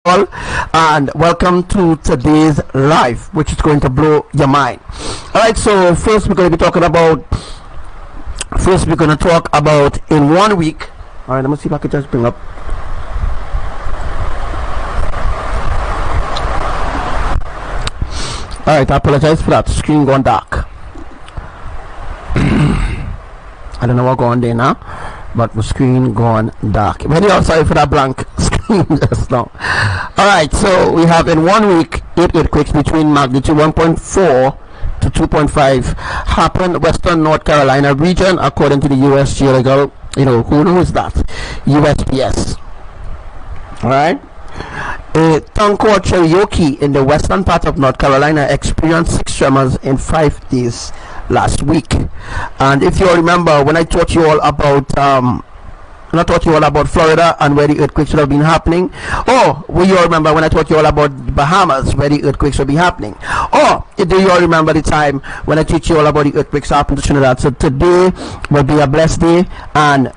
all, and welcome to today's live, which is going to blow your mind. All right, so first we're going to talk about in 1 week. All right, let me see if I can just bring up. All right, I apologize for that screen gone dark. I don't know what going on there now, but the screen gone dark. Very sorry for that blank screen just now. All right, so we have in 1 week 8 earthquakes between magnitude 1.4 to 2.5 happened Western North Carolina region, according to the U.S. Geological, who knows that? USPS. All right. A town called Cherokee in the western part of North Carolina experienced 6 tremors in 5 days last week. And if you all remember, when I taught you all about Florida and where the earthquakes would have been happening, or will you all remember when I taught you all about Bahamas where the earthquakes will be happening, or do you all remember the time when I teach you all about the earthquakes happening to Trinidad? So today will be a blessed day, and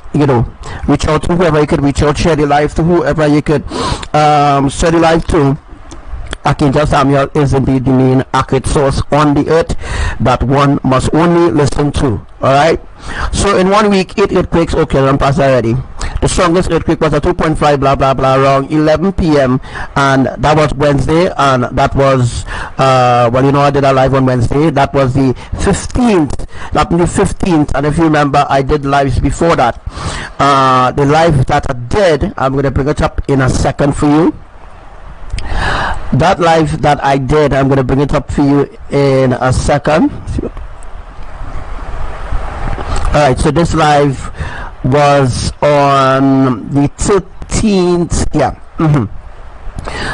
reach out to whoever you could reach out, share the live to whoever you could share the live to. Archangel Samuel is indeed the main accurate source on the earth that one must only listen to. Alright, so in 1 week 8 earthquakes. Okay, I'm past already. The strongest earthquake was a 2.5 blah blah blah around 11 p.m. and that was Wednesday, and that was I did a live on Wednesday. That was the 15th. And if you remember, I did lives before that. The live that I did, I'm going to bring it up in a second for you. That live that I did, I'm going to bring it up for you in a second. Alright, so this live was on the 13th.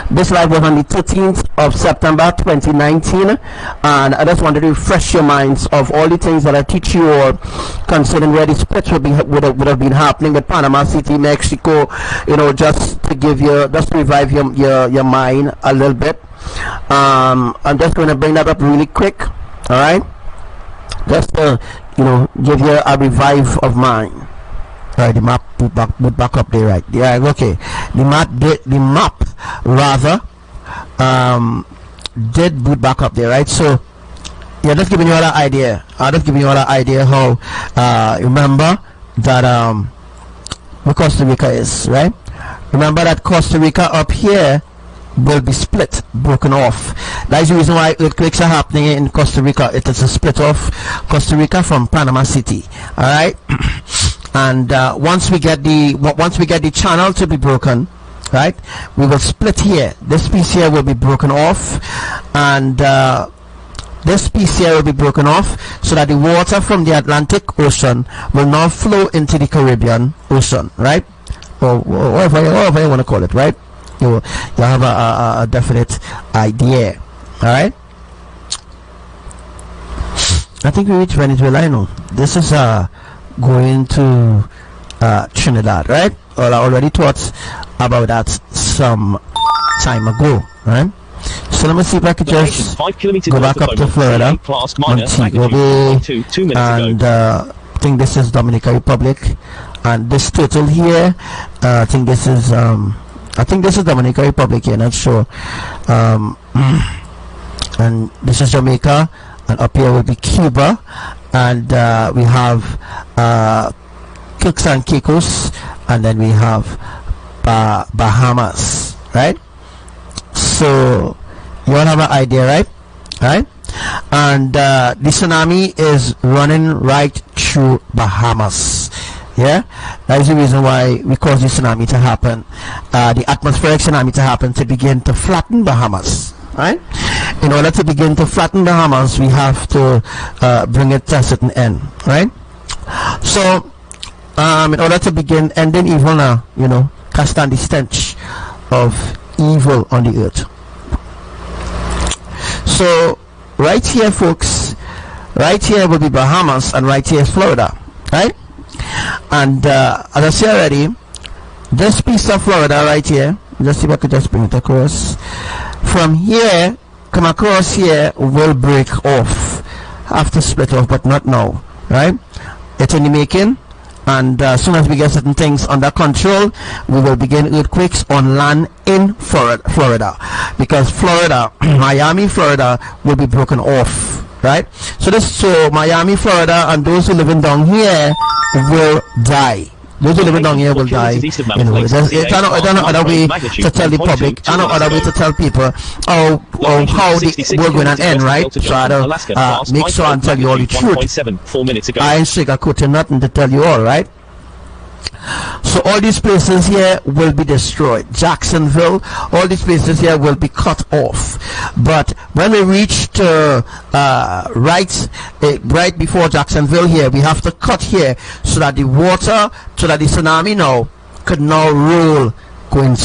This live was on the 13th of September 2019, and I just wanted to refresh your minds of all the things that I teach you all concerning where the splits would have been happening with Panama City, Mexico, just to revive your mind a little bit. I'm just going to bring that up really quick. All right, just to give you a revive of mind. All right, the map put back up there, right? Yeah, okay. The map did boot back up there, right? So yeah, just giving you all an idea. I'm just giving you all an idea how remember that where Costa Rica is, right? Remember that Costa Rica up here will be split, broken off. That is the reason why earthquakes are happening in Costa Rica. It is a split off Costa Rica from Panama City. All right. And once we get the channel to be broken, right, we will split here. This piece here will be broken off, and this piece here will be broken off, so that the water from the Atlantic Ocean will now flow into the Caribbean Ocean, right, or whatever you want to call it, right? You have a definite idea. All right. I think we reached Venezuela. I know this is going to Trinidad, right? Well, I already taught about that some time ago, right? So let me see if I could just go back up to Florida, Montego Bay, and I think this is Dominican Republic, and this total here, I think this is Dominican Republic here, not sure, and this is Jamaica, and up here will be Cuba, and we have Turks and Caicos, and then we have Bahamas, right? So you all have an idea, right? And the tsunami is running right through Bahamas. Yeah, that is the reason why we cause the tsunami to happen, the atmospheric tsunami to happen, to begin to flatten Bahamas. Right? In order to begin to flatten Bahamas, we have to bring it to a certain end, right? So in order to begin ending evil now, cast down the stench of evil on the earth. So right here, folks, right here will be Bahamas, and right here is Florida, right? And as I said already, this piece of Florida right here, just see if I could just bring it across. From here, come across here, will break off, have to split off, but not now, right? It's in the making, and as soon as we get certain things under control, we will begin earthquakes on land in Florida, because Florida, Miami, Florida will be broken off, right? So Miami, Florida, and those who living down here will die. Those who live down here will die. It's another way to tell the public, another way to tell people how the world going to end, right? So I make sure and tell you all the truth. I ain't sugarcoating nothing to tell you all, right? So all these places here will be destroyed. Jacksonville, all these places here will be cut off. But when we reach to right before Jacksonville here, we have to cut here so that the water, so that the tsunami now could now roll going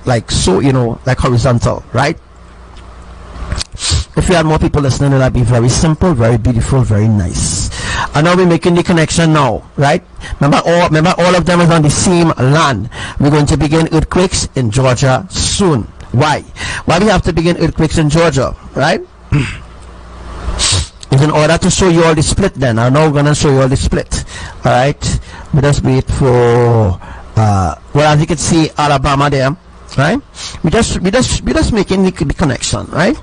like horizontal, right? If you had more people listening, it would be very simple, very beautiful, very nice. And now we're making the connection now, right? Remember all of them is on the same land. We're going to begin earthquakes in Georgia soon. Why we have to begin earthquakes in Georgia, right? Is in order to show you all the split. Then I'm now gonna show you all the split. All right, we just wait for well, as you can see, Alabama there, right? We just making the connection, right?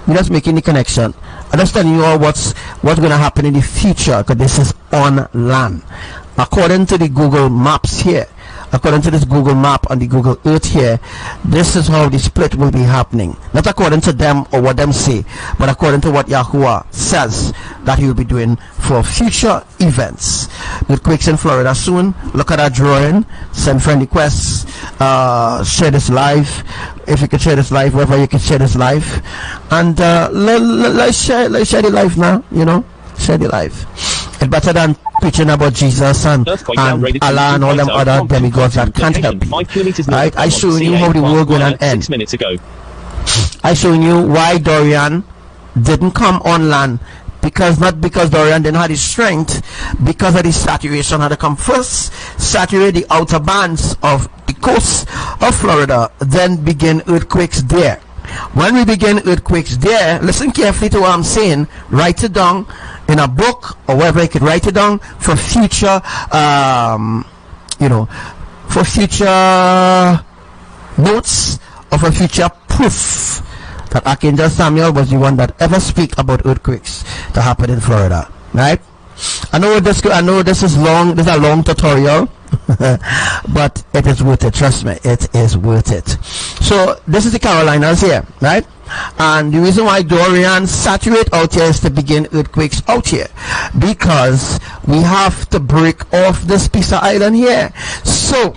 We're just making the connection. I'm just telling you all what's going to happen in the future, because this is on land. According to the Google Maps here, according to this Google Map on the Google Earth here, this is how the split will be happening. Not according to them or what them say, but according to what Yahuwah says that he will be doing for future events. Earthquakes in Florida soon. Look at that drawing. Send friend requests. Share this live. If you can share this live, wherever you can share this live. And let's share the live now, you know. Share the live. It's better than preaching about Jesus and Allah and all them other demigods that can't help you. Right? I showing you how the world going to end. 6 minutes ago. I showing you why Dorian didn't come on land. Not because Dorian didn't have the strength, because of the saturation had to come first, saturate the outer bands of the coast of Florida, then begin earthquakes there. When we begin earthquakes there, listen carefully to what I'm saying. Write it down in a book or wherever you could write it down for future, for future notes or for future proof that Archangel Samuel was the one that ever speak about earthquakes that happen in Florida, right? I know this is long. This is a long tutorial, but it is worth it. Trust me, it is worth it. So this is the Carolinas here, right? And the reason why Dorian saturate out here is to begin earthquakes out here, because we have to break off this piece of island here. So,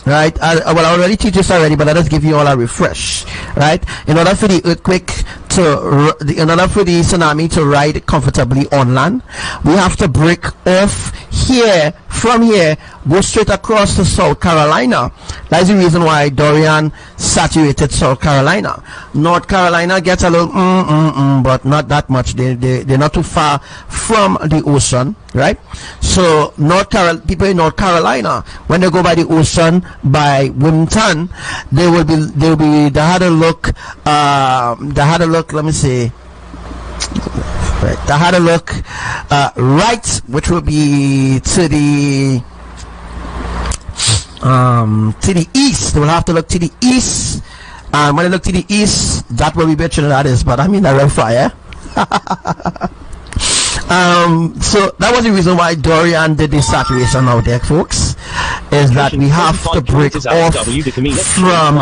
right, I already teach this already, but let us give you all a refresh, right? In order for the earthquake in order for the tsunami to ride comfortably on land, we have to break off here, from here, go straight across to South Carolina. That's the reason why Dorian saturated South Carolina. North Carolina gets a little but not that much. They're not too far from the ocean, right? So people in North Carolina, when they go by the ocean, by Wilmington, they had a look, let me see. Right, I had a look right, which will be to the east. They will have to look to the east, and when they look to the east, that will be where Trinidad is. But I mean the red fire. So that was the reason why Dorian did this saturation out there, folks, is that we have to break off from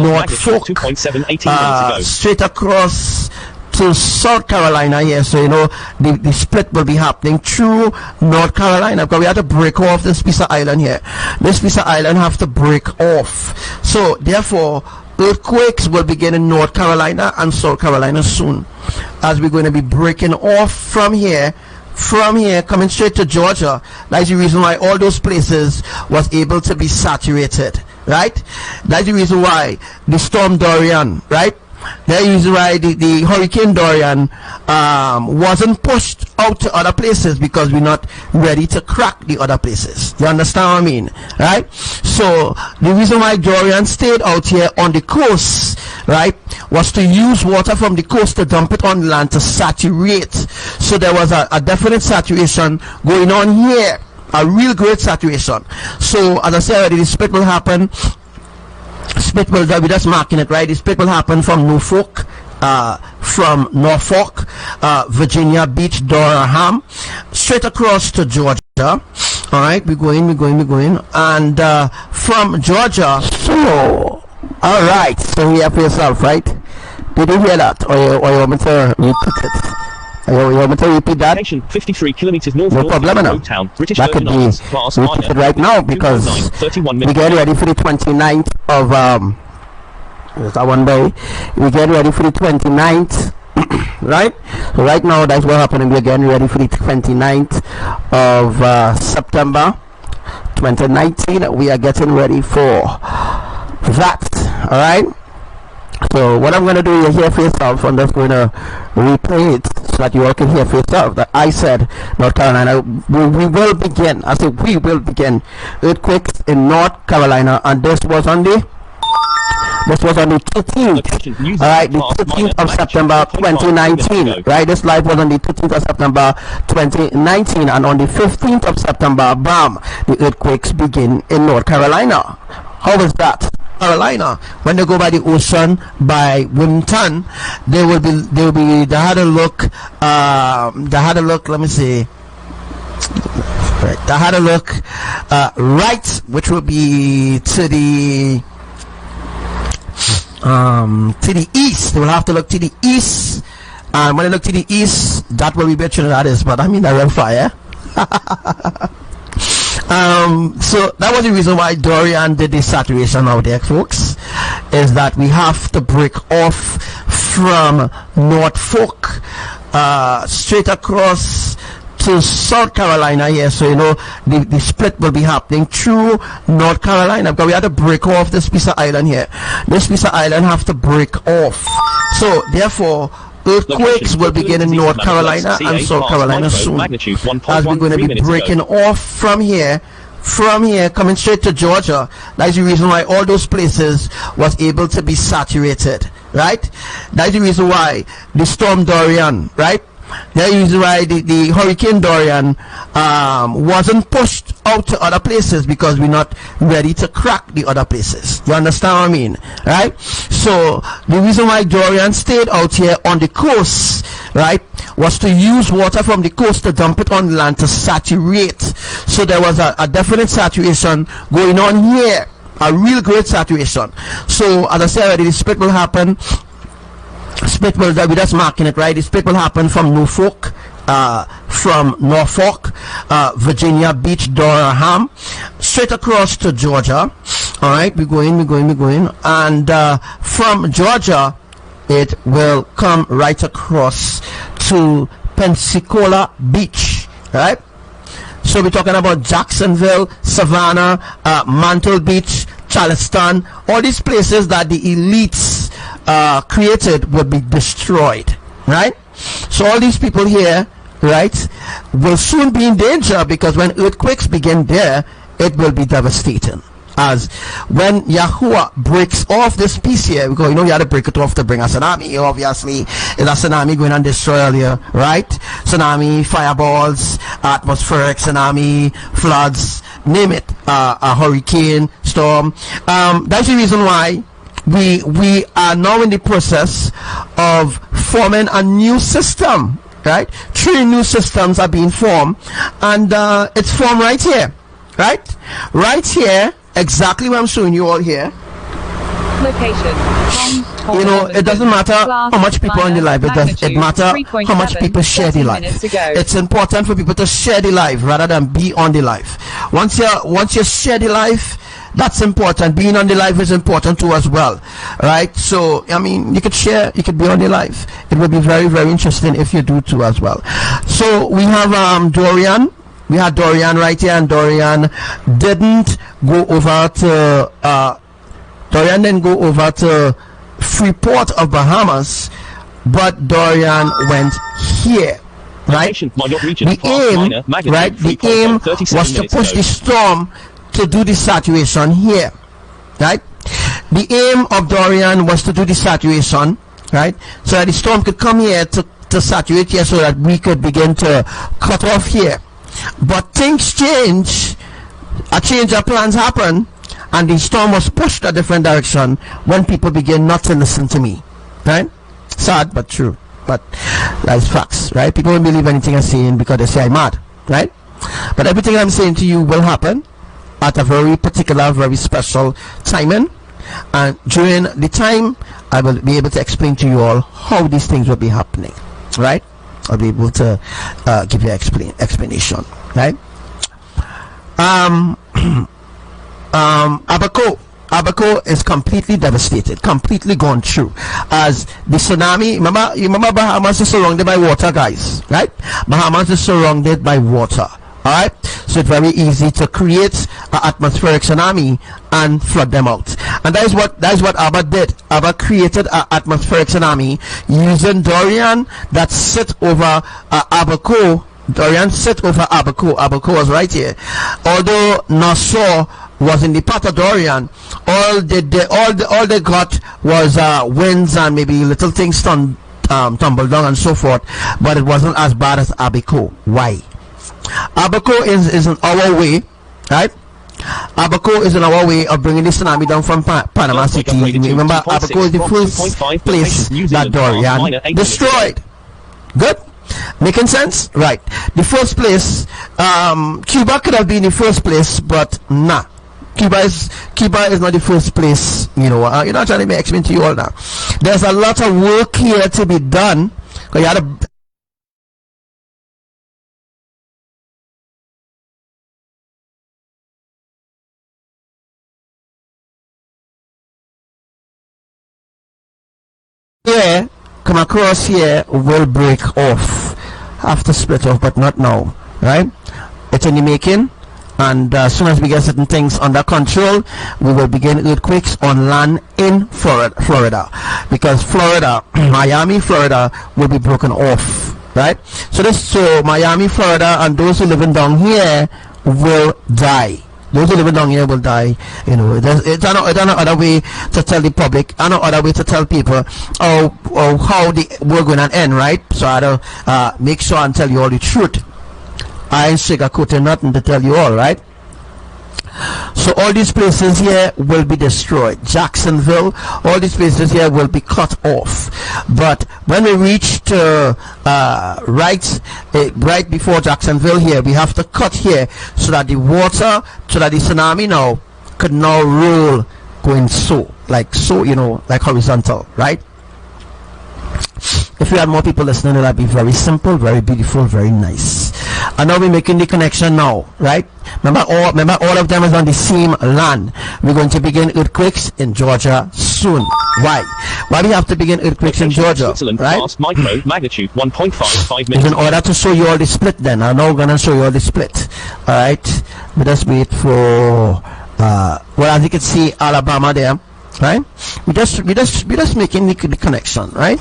North Fork straight across to South Carolina here. So you know the split will be happening through North Carolina, because we have to break off this piece of island here. This piece of island have to break off. So therefore earthquakes will begin in North Carolina and South Carolina soon, as we're going to be breaking off from here, coming straight to Georgia. That's the reason why all those places was able to be saturated, right? That's the reason why the storm Dorian, right? That is why the Hurricane Dorian wasn't pushed out to other places, because we're not ready to crack the other places. You understand what I mean, right? So the reason why Dorian stayed out here on the coast, right, was to use water from the coast to dump it on land to saturate. So there was a definite saturation going on here, a real great saturation. So as I said already, the split will happen. Split will, we're just marking it, right? The split will happen from Norfolk, Virginia Beach, Durham, straight across to Georgia. All right, we're going, and from Georgia. So, all right. So here for yourself, right? Did you hear that, or you want me to repeat it? You want me to repeat that? 53 kilometers north. No problem, no. Town, British that could be repeated right now because we get ready for the 29th of that one day. We get ready for the 29th, right? So right now that's what happening. We're getting ready for the 29th of September 2019. We are getting ready for that. All right. So what I'm going to do, you hear for yourself. I'm just going to replay it so that you all can hear for yourself. That I said North Carolina, we will begin. I said we will begin earthquakes in North Carolina, and this was on the 13th. All right, the 13th of September 2019. Right, this live was on the 13th of September 2019, and on the 15th of September, bam, the earthquakes begin in North Carolina. How is that? Carolina, when they go by the ocean by Wilmington, they had a look, let me see, right, they had a look right, which will be to the east. They will have to look to the east, and when they look to the east, that will be better than that is, but I mean that fire. So that was the reason why Dorian did this saturation out there, folks, is that we have to break off from Norfolk straight across to South Carolina here. So you know the split will be happening through North Carolina, because we have to break off this piece of island here. This piece of island have to break off. So therefore earthquakes will begin in North Carolina and South Carolina soon, as we're going to be breaking off from here, coming straight to Georgia. That's the reason why all those places was able to be saturated, right? That's the reason why the storm Dorian, right? That's the reason why the Hurricane Dorian wasn't pushed out to other places, because we're not ready to crack the other places. You understand what I mean, right? So the reason why Dorian stayed out here on the coast, right, was to use water from the coast to dump it on land to saturate. So there was a definite saturation going on here, a real great saturation. So as I said already, the split will happen. Split will, we're just marking it, right? The split will happen from Norfolk, Virginia Beach, Durham, straight across to Georgia. All right, we're going, and from Georgia, it will come right across to Pensacola Beach, right? So we're talking about Jacksonville, Savannah, Mantle Beach, Charleston, all these places that the elites created will be destroyed, right? So all these people here, right, will soon be in danger, because when earthquakes begin there, it will be devastating. As when Yahuwah breaks off this piece here, because you know you had to break it off to bring a tsunami. Obviously, it's a tsunami going and destroy earlier, right? Tsunami, fireballs, atmospheric tsunami, floods, name it, a hurricane, storm. That's the reason why we are now in the process of forming a new system, right? 3 new systems are being formed, and it's formed right here, right here, exactly what I'm showing you all here. Location. You know, it doesn't matter how much people are in the live, it matters how much people share the live. It's important for people to share the live rather than be on the live. Once you share the live, that's important. Being on the live is important too as well, right? So I mean, you could share, you could be on the live. It would be very, very interesting if you do too as well. So we have Dorian. We had Dorian right here, and Dorian didn't go over to Freeport of Bahamas, but Dorian went here, right? The aim was to push the storm to do the saturation here, right? The aim of Dorian was to do the saturation, right, so that the storm could come here to saturate here, so that we could begin to cut off here. But things change, a change of plans happen, and the storm was pushed a different direction when people begin not to listen to me, right? Sad but true, but that's facts, right? People won't believe anything I'm saying because they say I'm mad, right? But everything I'm saying to you will happen at a very particular, very special timing, and during the time I will be able to explain to you all how these things will be happening, right? I'll be able to give you explanation, right? Abaco is completely devastated, completely gone through, as the tsunami. Remember Bahamas is surrounded by water, guys, right? Bahamas is surrounded by water, all right? So it's very easy to create an atmospheric tsunami and flood them out, and that is what ABBA did. ABBA created an atmospheric tsunami using Dorian that sit over Abaco. Dorian sit over Abaco. Abaco was right here. Although Nassau was in the path of Dorian, all they got was winds and maybe little things tumbled down and so forth, but it wasn't as bad as Abaco. Why? Abaco is in our way, right? Abaco is in our way of bringing the tsunami down from Panama City. Remember, Abaco is the first place that Dorian destroyed. Good? Making sense? Right. The first place, Cuba could have been the first place, but nah. Cuba is not the first place. You know, you're not trying to explain to you all now. There's a lot of work here to be done. You had a here, come across here, will break off. Have to split off, but not now, right? It's in the making, and as soon as we get certain things under control, we will begin earthquakes on land in Florida, because Florida, Miami, Florida will be broken off, right? So Miami, Florida, and those who living down here will die. Those who live down here will die. You know, it's no other way to tell the public, no other way to tell people how the world going to end, right? So I don't make sure and tell you all the truth. I ain't sugarcoating nothing to tell you all, right? So all these places here will be destroyed. Jacksonville, all these places here will be cut off. But when we reach to right before Jacksonville here, we have to cut here so that the water, so that the tsunami now could now roll going so, you know, like horizontal, right? If we had more people listening, that'd be very simple, very beautiful, very nice. And now we're making the connection now, right? Remember all of them is on the same land. We're going to begin earthquakes in Georgia soon. Why we have to begin earthquakes in Georgia, right? Micro magnitude 1.55 in order to show you all the split. Then I'm now gonna show you all the split. All right, let us wait for well, as you can see, Alabama there, right? We just making the connection, right?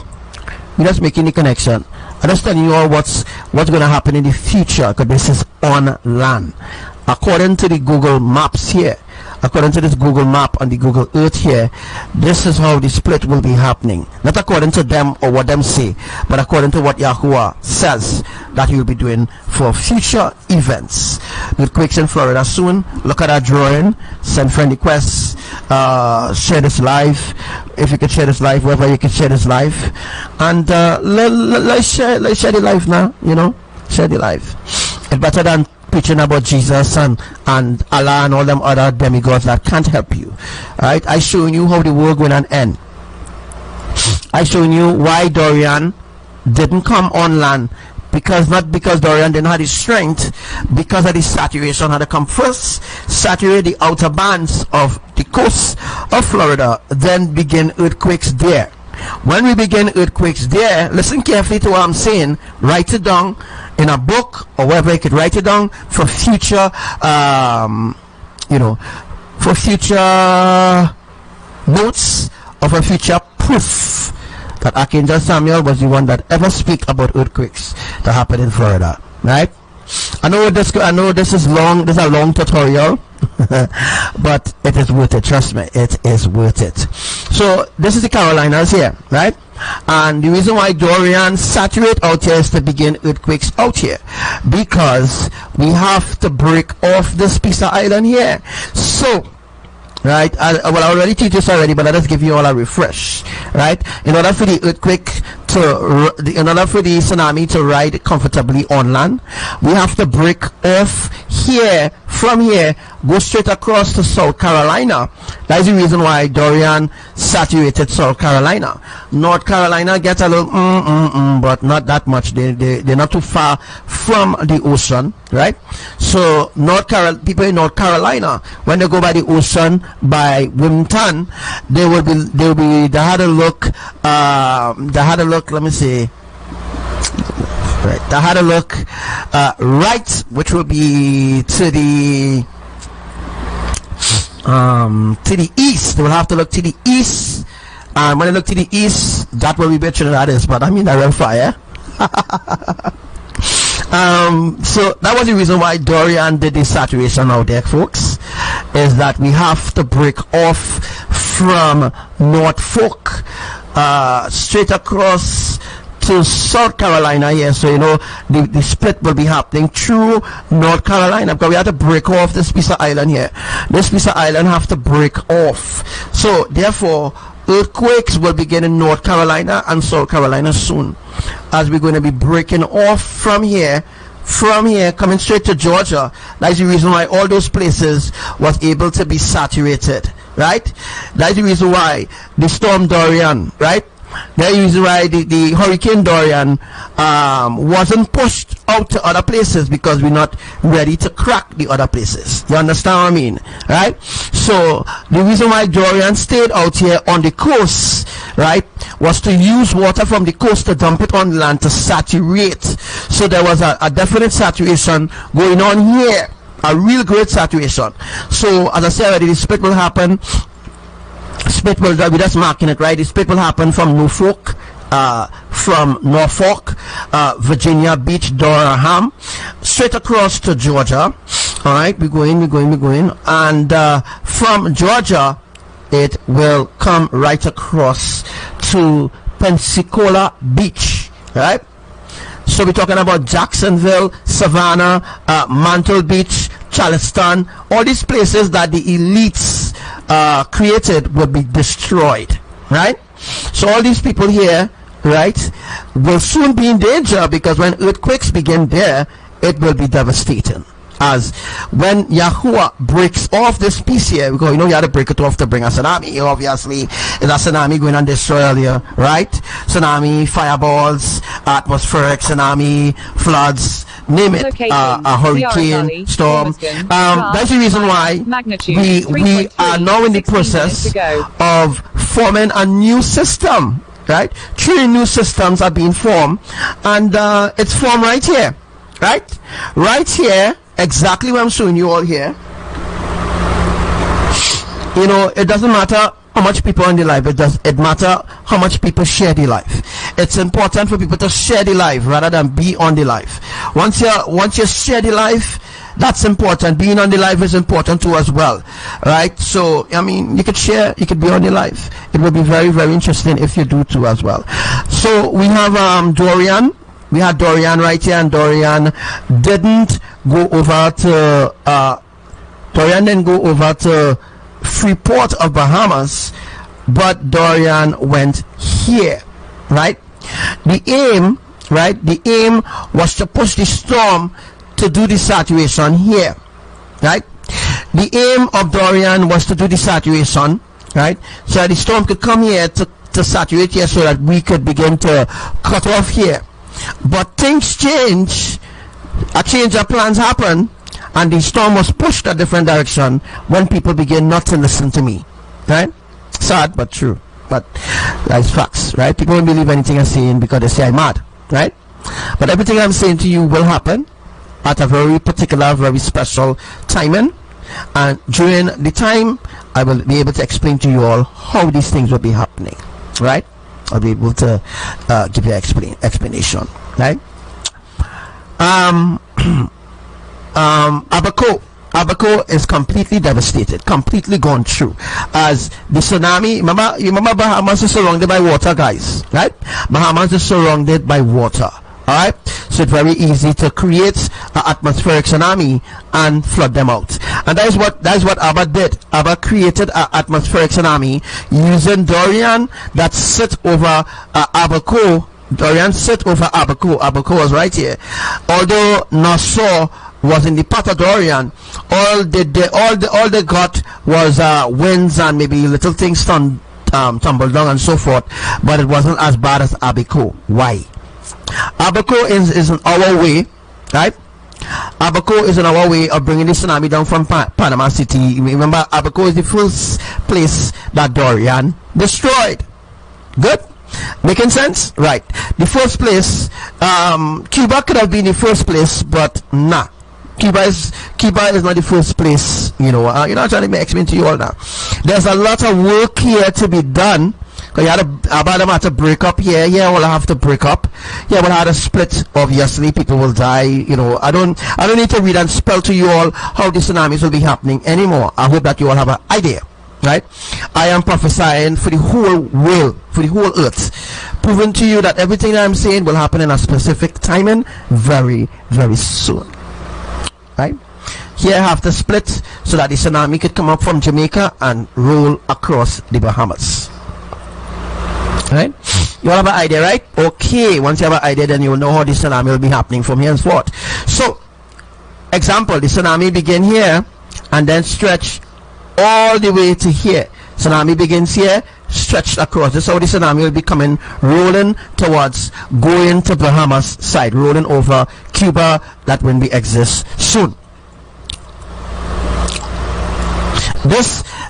We're just making the connection. I'm just telling you all what's going to happen in the future, because this is on land. According to the Google Maps here, according to this Google Map on the Google Earth here, this is how the split will be happening. Not according to them or what them say, but according to what Yahuwah says that he will be doing for future events. Earthquakes in Florida soon. Look at that drawing. Send friend requests. Share this live. If you can share this live, wherever you can share this live. And let's share the live now, you know. Share the live. It's better than preaching about Jesus and Allah and all them other demigods that can't help you. Alright, I showing you how the world going to end. I showing you why Dorian didn't come on land, because not because Dorian didn't have the strength, because of the saturation had to come first, saturate the outer bands of the coast of Florida, then begin earthquakes there. When we begin earthquakes there, listen carefully to what I'm saying, write it down in a book or wherever you could write it down for future you know, for future notes or for future proof that Archangel Samuel was the one that ever speak about earthquakes that happen in Florida, right? I know this is long, this is a long tutorial, but it is worth it, trust me, it is worth it. So this is the Carolinas here, right? And the reason why Dorian saturate out here is to begin earthquakes out here, because we have to break off this piece of island here. So right, I already teach this already, but let us give you all a refresh. Right, in order for the earthquake in order for the tsunami to ride comfortably on land, we have to break off here, from here, go straight across to South Carolina. That is the reason why Dorian saturated South Carolina. North Carolina gets a little but not that much. They're not too far from the ocean, right? So people in North Carolina, when they go by the ocean, by Wilmington, they had a look, let me see, right, I had a look right, which will be to the east. They will have to look to the east, and when they look to the east, that will be where Trinidad is, but I mean that real fire. So that was the reason why Dorian did the saturation out there, folks, is that we have to break off from North Fork straight across to South Carolina here. So you know the split will be happening through North Carolina, because we have to break off this piece of island here. This piece of island have to break off. So therefore earthquakes will begin in North Carolina and South Carolina soon, as we're going to be breaking off from here, coming straight to Georgia. That's the reason why all those places was able to be saturated, right? That's the reason why the storm Dorian, right? That's the reason why the hurricane Dorian wasn't pushed out to other places, because we're not ready to crack the other places. You understand what I mean, right? So the reason why Dorian stayed out here on the coast, right, was to use water from the coast to dump it on land to saturate. So there was a definite saturation going on here, a real great saturation. So as I said already, the split will happen. We're just marking it, right? The split will happen from Norfolk, Virginia Beach, Durham, straight across to Georgia. All right, we're going, and from Georgia, it will come right across to Pensacola Beach, right? So we're talking about Jacksonville, Savannah, Mantle Beach, Charleston, all these places that the elites created will be destroyed, right? So all these people here, right, will soon be in danger, because when earthquakes begin there, it will be devastating. As when Yahuwah breaks off this piece here, because you know you had to break it off to bring a tsunami. Obviously, it's a tsunami going on destroy earlier, right? Tsunami, fireballs, atmospheric tsunami, floods, name it, a hurricane, storm. That's the reason why we are now in the process of forming a new system, right? 3 new systems are being formed, and it's formed right here, right here, exactly what I'm showing you all here. You know, it doesn't matter how much people are in the life, it matter how much people share the life. It's important for people to share the life rather than be on the life. Once you share the life, that's important. Being on the life is important too as well, right? So I mean, you could share, you could be on the life. It will be very, very interesting if you do too as well. So we have Dorian. We had Dorian right here, and Dorian didn't go over to Freeport of Bahamas, but Dorian went here, right? The aim was to push the storm to do the saturation here, right? The aim of Dorian was to do the saturation, right, so that the storm could come here to saturate here, so that we could begin to cut off here. But things change, a change of plans happen, and the storm was pushed a different direction when people begin not to listen to me, right? Sad but true, but that's facts, right? People don't believe anything I'm saying because they say I'm mad, right? But everything I'm saying to you will happen at a very particular, very special timing, and during the time I will be able to explain to you all how these things will be happening, right? I'll be able to give you an explanation, right? ABBA Abaco is completely devastated, completely gone through. As the tsunami, remember Bahamas is surrounded by water, guys, right? Bahamas is surrounded by water. Alright, so it's very easy to create an atmospheric tsunami and flood them out. And that is what ABBA did. ABBA created an atmospheric tsunami using Dorian that sit over Abaco. Dorian sit over Abaco. Abaco was right here. Although Nassau was in the path of Dorian, all they got was winds and maybe little things tumbled down and so forth, but it wasn't as bad as Abaco. Why? Abaco is in our way, right? Abaco is in our way of bringing the tsunami down from Panama City. Remember, Abaco is the first place that Dorian destroyed. Good? Making sense? Right. The first place, Cuba could have been the first place, but nah. Cuba is not the first place. You know, I'm trying to explain to you all now. There's a lot of work here to be done. Because ABBA had to break up here. Yeah, we'll have to break up. Yeah, we'll have to split. Obviously, people will die. You know, I don't need to read and spell to you all how the tsunamis will be happening anymore. I hope that you all have an idea, right? I am prophesying for the whole world, for the whole earth, proving to you that everything that I'm saying will happen in a specific timing very, very soon, right? Here I have to split so that the tsunami could come up from Jamaica and roll across the Bahamas. Right? You all have an idea, right? Okay, once you have an idea, then you will know how the tsunami will be happening from here and forth. So, example, the tsunami begin here and then stretch all the way to here. Tsunami begins here, stretched across. This is how the tsunami will be coming, rolling towards going to Bahamas side, rolling over Cuba. That will be exist soon.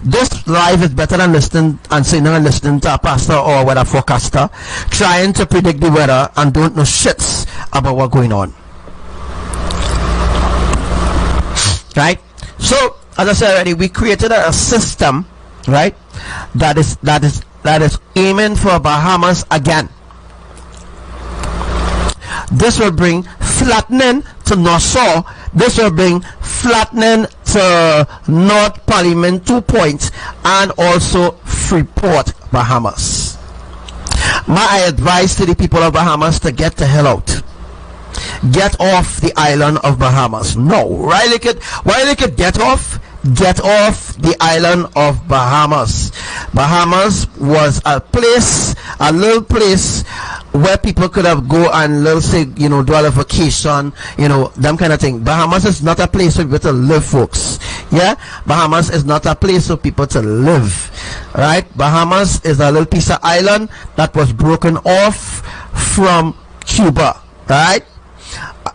This live is better than listening and sitting and listening to a pastor or a weather forecaster trying to predict the weather and don't know shits about what's going on. Right? So, as I said already, we created a system, right, that is aiming for Bahamas again. This will bring flattening to Nassau. This will bring flattening to North Parliament 2 points and also Freeport, Bahamas. My advice to the people of Bahamas to get the hell out. Get off the island of Bahamas. No, why they could get off? Get off the island of Bahamas. Bahamas was a place, a little place where people could have go and let's say, you know, do a vacation, you know, them kind of thing. Bahamas is not a place for people to live, folks. Yeah, Bahamas is not a place for people to live, right? Bahamas is a little piece of island that was broken off from Cuba, right?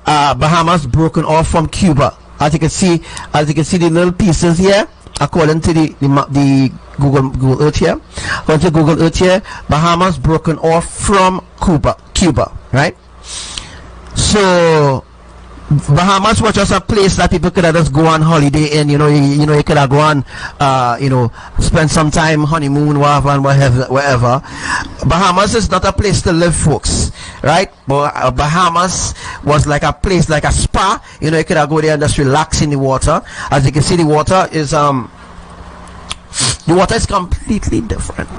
Bahamas broken off from Cuba. As you can see the little pieces here, according to the Google Earth here. According to Google Earth here, Bahamas broken off from Cuba, right? So Bahamas was just a place that people could have just go on holiday in. You could have go on, spend some time honeymoon, wherever. Bahamas is not a place to live, folks, right? But Bahamas was like a place, like a spa. You could have go there and just relax in the water. As you can see, the water is completely different,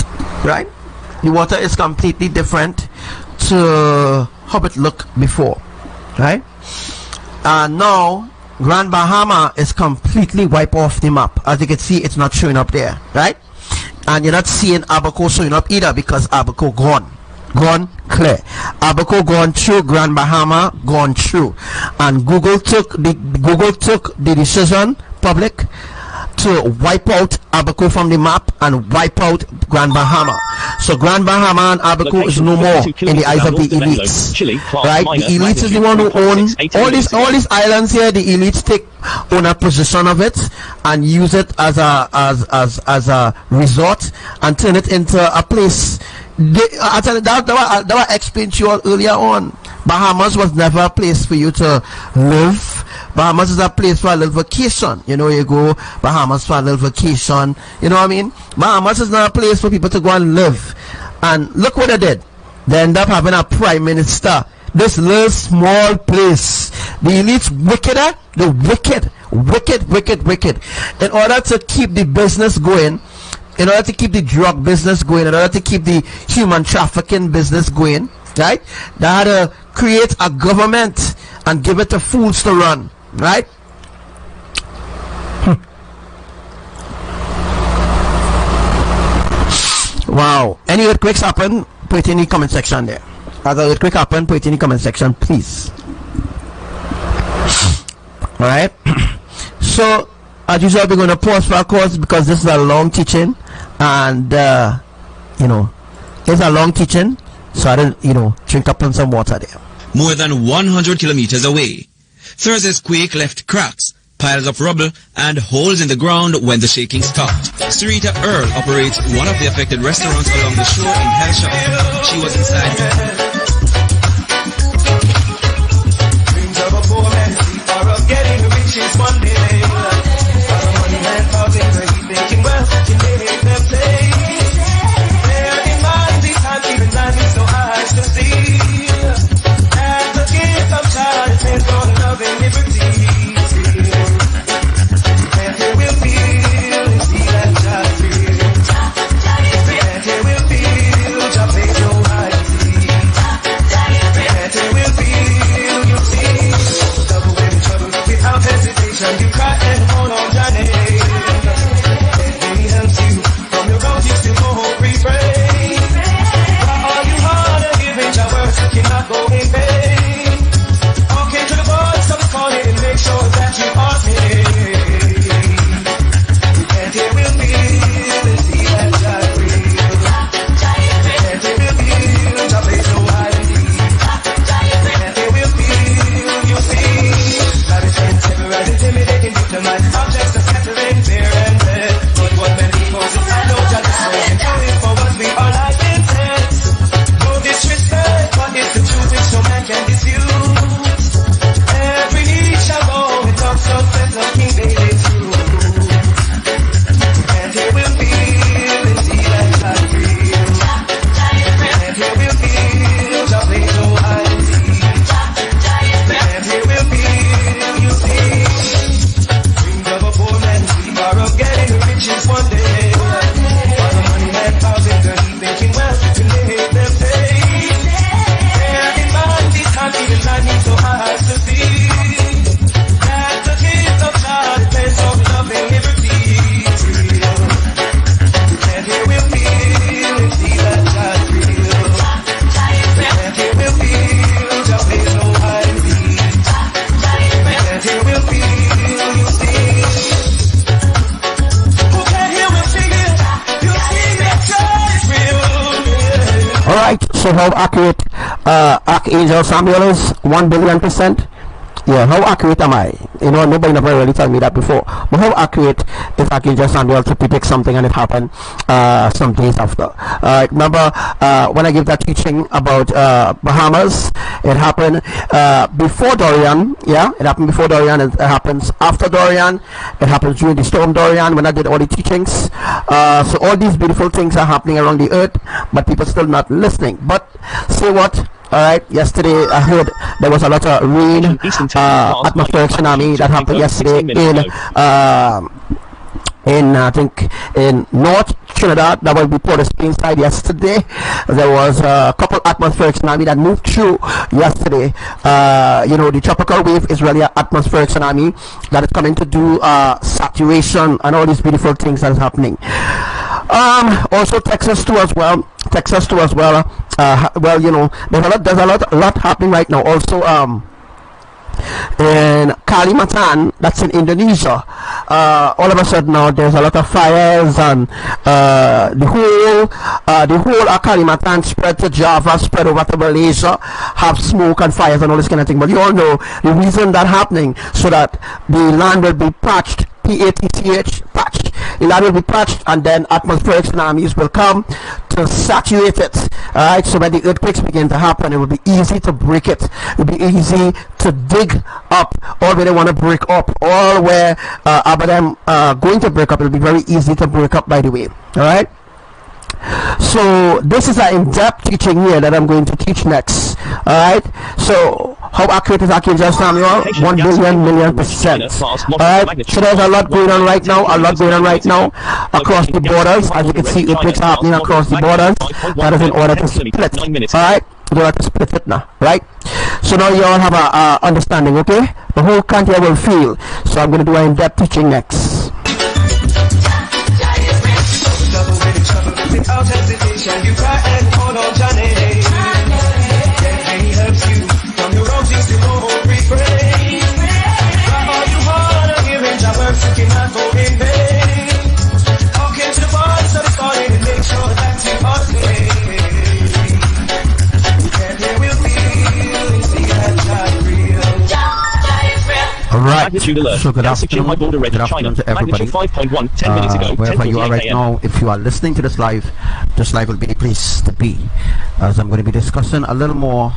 right? The water is completely different to how it looked before, right? Now Grand Bahama is completely wiped off the map. As you can see, it's not showing up there, right? And you're not seeing Abaco showing up either, because Abaco gone clear. Abaco gone through, Grand Bahama gone through, and Google took the decision, public, to wipe out Abaco from the map and wipe out Grand Bahama. So Grand Bahama and Abaco is no more in the eyes of the elites, right? The elites is the one who own all these islands here. The elites take a position of it and use it as a resort and turn it into a place. That was explained to you all earlier on. Bahamas was never a place for you to live. Bahamas is a place for a little vacation. You go Bahamas for a little vacation. You know what I mean? Bahamas is not a place for people to go and live. And look what they did. They end up having a prime minister this little small place. The elites wickeder, the wicked. In order to keep the business going, in order to keep the drug business going, in order to keep the human trafficking business going, right? They had to create a government and give it to fools to run, right? Wow. Any earthquakes happen? Put it in the comment section there. As an earthquake happen, put it in the comment section, please. Alright. So, as usual, we're going to pause for a course because this is a long teaching. And, you know, it's a long teaching. So I don't, you know, drink up on some water there. More than 100 kilometers away, Thursday's quake left cracks, piles of rubble, and holes in the ground when the shaking stopped. Sarita Earl operates one of the affected restaurants along the shore in Hellshire. She was inside. Dreams of a poor man's sleep are of getting rich is one day. For the money man causing the heat, thinking, well, can they make their play? Bear in mind, these times even time is so hard to see. As the gift of child, it meant for love and liberty. You cry and hold on, Johnny. He helps you from the road you still go refrain. Why are you hard to give it your words? Cannot go in vain. Okay to the board, so call it and make sure that you are paid. You can't hear with me, and see that God real. You can't hear with me, your place no hiding. You can't hear with me, you see. That is temporary, intimidating, victimized objects of scattering fear and dread. But what many people inside no judges know can do it for what we are like intense. No disrespect, but it's the truth which no man can disuse. Every knee shall bow with of success of King David's rule. You can't hear will feel and see that God real. You can't hear will feel, just ain't no hiding. You can't hear will feel, you see. Dreams of a poor man's sleep are of getting riches one day. For the money man causing the heat, making wealth to make them pay. Bear in mind, these times even time is so hard to see. As the gift of child, it depends on love and liberty. You can't hear will feel and see that God real. You can't hear will feel, just ain't no hiding. You can't hear will feel, you see. Who can't hear will feel it? You see that God is real. Alright, so how accurate Archangel Samuel is? 1,000,000,000%? Yeah, how accurate am I? You know, nobody never really told me that before. But how accurate is Archangel Samuel to predict something and it happened some days after? Remember when I gave that teaching about Bahamas, it happened before Dorian. Yeah, it happened before Dorian. It happens after Dorian. It happens during the storm Dorian when I did all the teachings. So all these beautiful things are happening around the earth, but people still not listening. But say what? Alright, yesterday I heard there was a lot of rain, atmospheric tsunami that happened yesterday in I think in North Trinidad. That was reported Spain side yesterday. There was a couple atmospheric tsunami that moved through yesterday. You know, the tropical wave is really an atmospheric tsunami that is coming to do saturation and all these beautiful things that is happening. Also Texas too as well. Well, you know, there's a lot happening right now. Also, in Kalimantan, that's in Indonesia, all of a sudden now there's a lot of fires, and the whole Kalimantan spread to Java, spread over to Malaysia, have smoke and fires and all this kind of thing. But you all know the reason that happening, so that the land will be patched. PATCH, patched. The land will be patched, and then atmospheric tsunamis will come to saturate it. Alright, so when the earthquakes begin to happen, it will be easy to break it. It will be easy to dig up all where they want to break up, all where ABBA going to break up. It will be very easy to break up, by the way. Alright. So this is an in-depth teaching here that I'm going to teach next. Alright, so how accurate is Archangel Samuel? 1 billion percent. Alright, so there's a lot going on right now, across the borders. As you can see, earthquakes happening across the borders. That is in order to split. Alright, in order to split it now, right? So now you all have a understanding, okay? The whole country will feel. So I'm going to do an in-depth teaching next. Without hesitation, you cry and call on Johnny. And he helps you from your own things to go home refrain. Why are you hard of hearing your words? You cannot go in vain. Walk into the bar, so it's all in and make sure that you are safe. You can't hear will feel, see that child real. Alright, Magnitude alert. so good afternoon, High border red good China. afternoon to everybody. Magnitude 5.1, 10 minutes ago. Wherever you are right 10:48 now, if you are listening to this live will be the place to be, as I'm going to be discussing a little more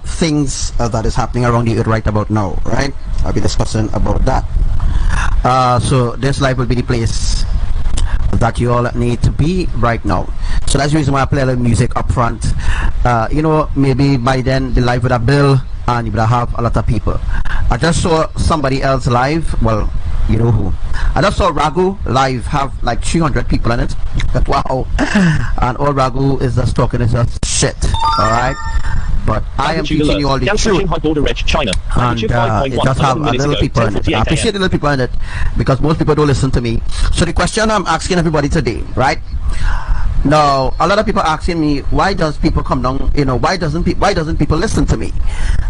things that is happening around the earth right about now, right? I'll be discussing about that. So this live will be the place that you all need to be right now. So that's the reason why I play a little music up front. You know, maybe by then the live would have built and you would have a lot of people. I just saw somebody else live, well, you know who. I just saw Ragu live have like 300 people in it. Wow. And all Ragu is just talking is just shit. Alright? But I am teaching you all the truth. High border red China. And it does have a little people in it. I appreciate the little people in it because most people don't listen to me. So the question I'm asking everybody today, right? Now, a lot of people asking me, why does people come down, you know, why doesn't people listen to me?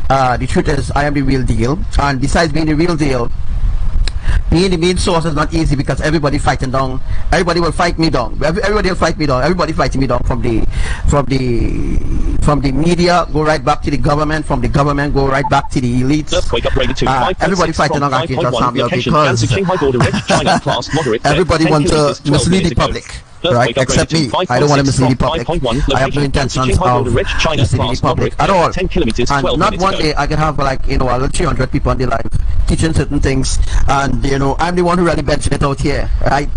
The truth is, I am the real deal, and besides being the real deal, being the main source is not easy because everybody fighting down. Everybody will fight me down. Everybody will fight me down. Everybody fighting me down from the media, go right back to the government. From the government, go right back to the elites. Everybody fighting on Archangel Samuel because everybody wants to mislead the public. Right, except me. I don't want to mislead the public. I have no intentions of misleading the public at all. And not one day I can have like, you know, 300 people on the live teaching certain things, and you know, I'm the one who really benching it out here, right?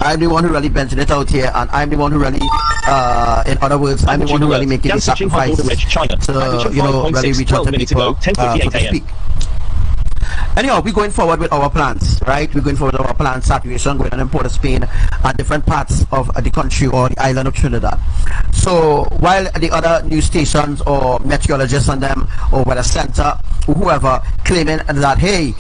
I'm the one who really benching it out here, and I'm the one who really, in other words, I'm the one who really making the sacrifice to, you know, really reach out to people, so to speak. Anyhow, we're going forward with our plans, right? We're going forward with our plans, saturation going on in Port of Spain and different parts of the country or the island of Trinidad. So while the other news stations or meteorologists and them or weather center, whoever claiming that, hey,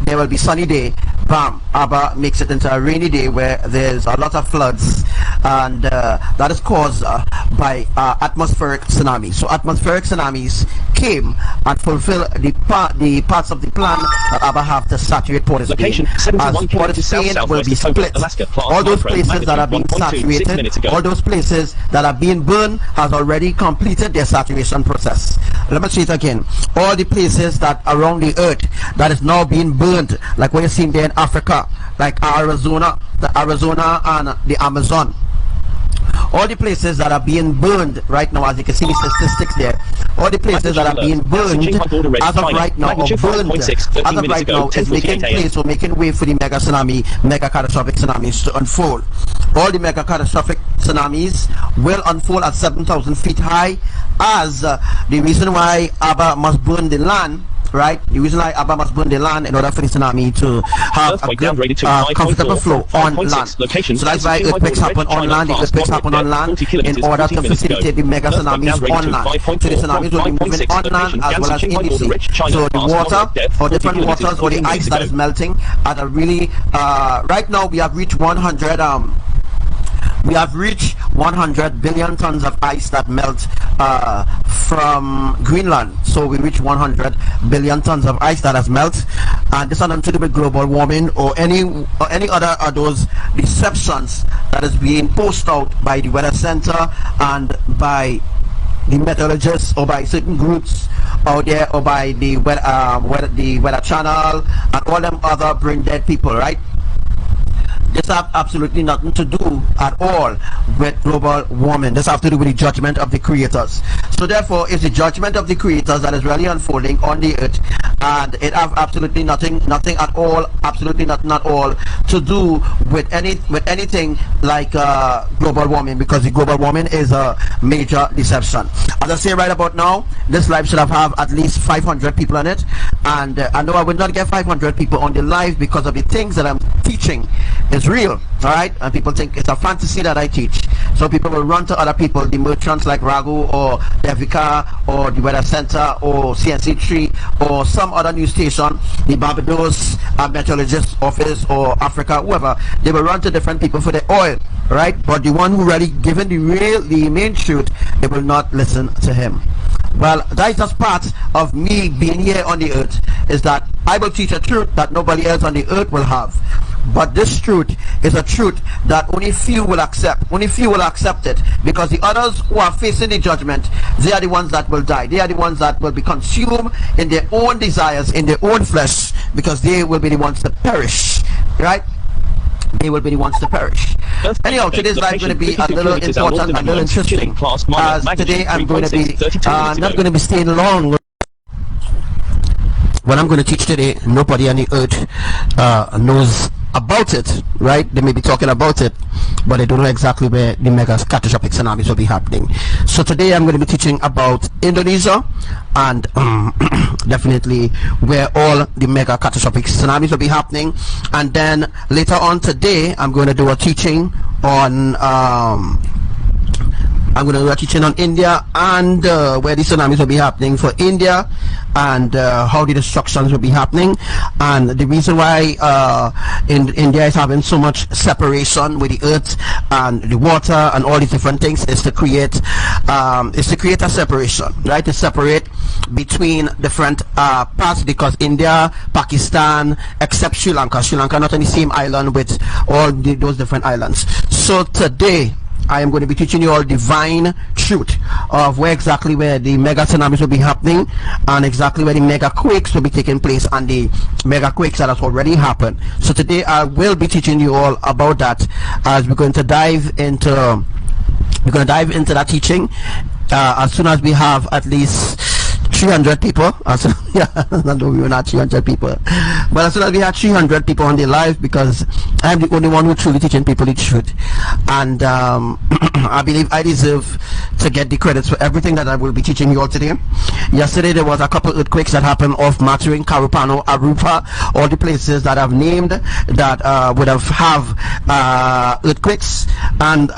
there will be sunny day, bam, ABBA makes it into a rainy day where there's a lot of floods, and that is caused by atmospheric tsunamis. So atmospheric tsunamis came and fulfilled the parts of the plan that ABBA have to saturate Port of Spain. As Port of Spain will be split. All those places that are being saturated, all those places that are being burned has already completed their saturation process. Let me say it again. All the places that around the earth that is now being burned, like what you're seeing there in Africa, like Arizona and the Amazon. All the places that are being burned right now, as you can see the statistics there, all the places that are being burned as of right now, or burned as of right now, is making place or making way for the mega catastrophic tsunamis to unfold. All the mega catastrophic tsunamis will unfold at 7,000 feet high, as the reason why ABBA must burn the land, right? The reason why ABBA must burn the land in order for the tsunami to have a good, comfortable flow on land. So that's why earthquakes happen on land. The earthquakes happen on land in order to facilitate the mega tsunamis on land. So the tsunamis will be moving on land as well as in the sea. So the water or different waters or the ice that is melting at a really right now we have reached 100 billion tons of ice that melt from Greenland. So we reach 100 billion tons of ice that has melted, and this is nothing to do with global warming or any other of those deceptions that is being posted out by the weather center and by the meteorologists or by certain groups out there or by the weather channel and all them other brain dead people, right? This have absolutely nothing to do at all with global warming. This have to do with the judgment of the creators. So therefore, it's the judgment of the creators that is really unfolding on the earth, and it have absolutely nothing at all, absolutely nothing at all to do with anything like global warming, because the global warming is a major deception. As I say right about now, this live should have at least 500 people on it, and I know I will not get 500 people on the live because of the things that I'm teaching is real, all right, and people think it's a fantasy that I teach. So people will run to other people, the merchants like Ragu or Devika or the Weather Center or CNC3 or some other news station, the Barbados Meteorologist Office or Africa, whoever. They will run to different people for the oil, right? But the one who really given the main truth, they will not listen to him. Well, that is just part of me being here on the earth, is that I will teach a truth that nobody else on the earth will have. But this truth is a truth that only few will accept. Only few will accept it, because the others who are facing the judgment, they are the ones that will die. They are the ones that will be consumed in their own desires, in their own flesh, because they will be the ones to perish, right? They will be the ones to perish. Anyhow, today's live is going to be a little important, a little interesting, as today I'm going to be not going to be staying long. What I'm going to teach today, nobody on the earth knows about it, right? They may be talking about it, but they don't know exactly where the mega catastrophic tsunamis will be happening. So today I'm going to be teaching about Indonesia, and definitely where all the mega catastrophic tsunamis will be happening. And then later on today I'm going to do a teaching on India, and where the tsunamis will be happening for India, and how the destructions will be happening, and the reason why in India is having so much separation with the earth and the water and all these different things is to create a separation, right? To separate between different parts, because India, Pakistan, except Sri Lanka not on the same island with all those different islands. So today I am going to be teaching you all divine truth of where the mega tsunamis will be happening, and exactly where the mega quakes will be taking place, and the mega quakes that has already happened. So today I will be teaching you all about that, as we're going to dive into that teaching as soon as we have at least 300 people. No, we were not 300 people, but as soon as we had 300 people on the live, because I'm the only one who truly teaching people the truth, and I believe I deserve to get the credits for everything that I will be teaching you all today. Yesterday there was a couple earthquakes that happened off Maturin, Carupano, Arupa, all the places that I've named that would have earthquakes, and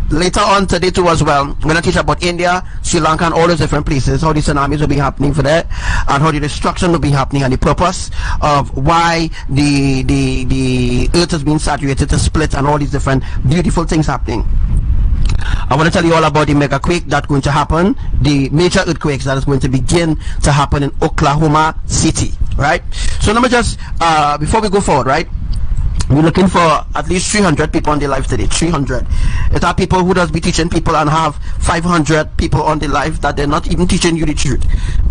later on today too as well, I'm going to teach about India, Sri Lanka, and all those different places, how the tsunamis will be happening for that, and how the destruction will be happening, and the purpose of why the earth has been saturated to split, and all these different beautiful things happening. I want to tell you all about the mega quake that's going to happen, the major earthquakes that is going to begin to happen in Oklahoma City, right? So let me just before we go forward, right, we're looking for at least 300 people on the live today. 300. It are people who does be teaching people and have 500 people on the live that they're not even teaching you the truth.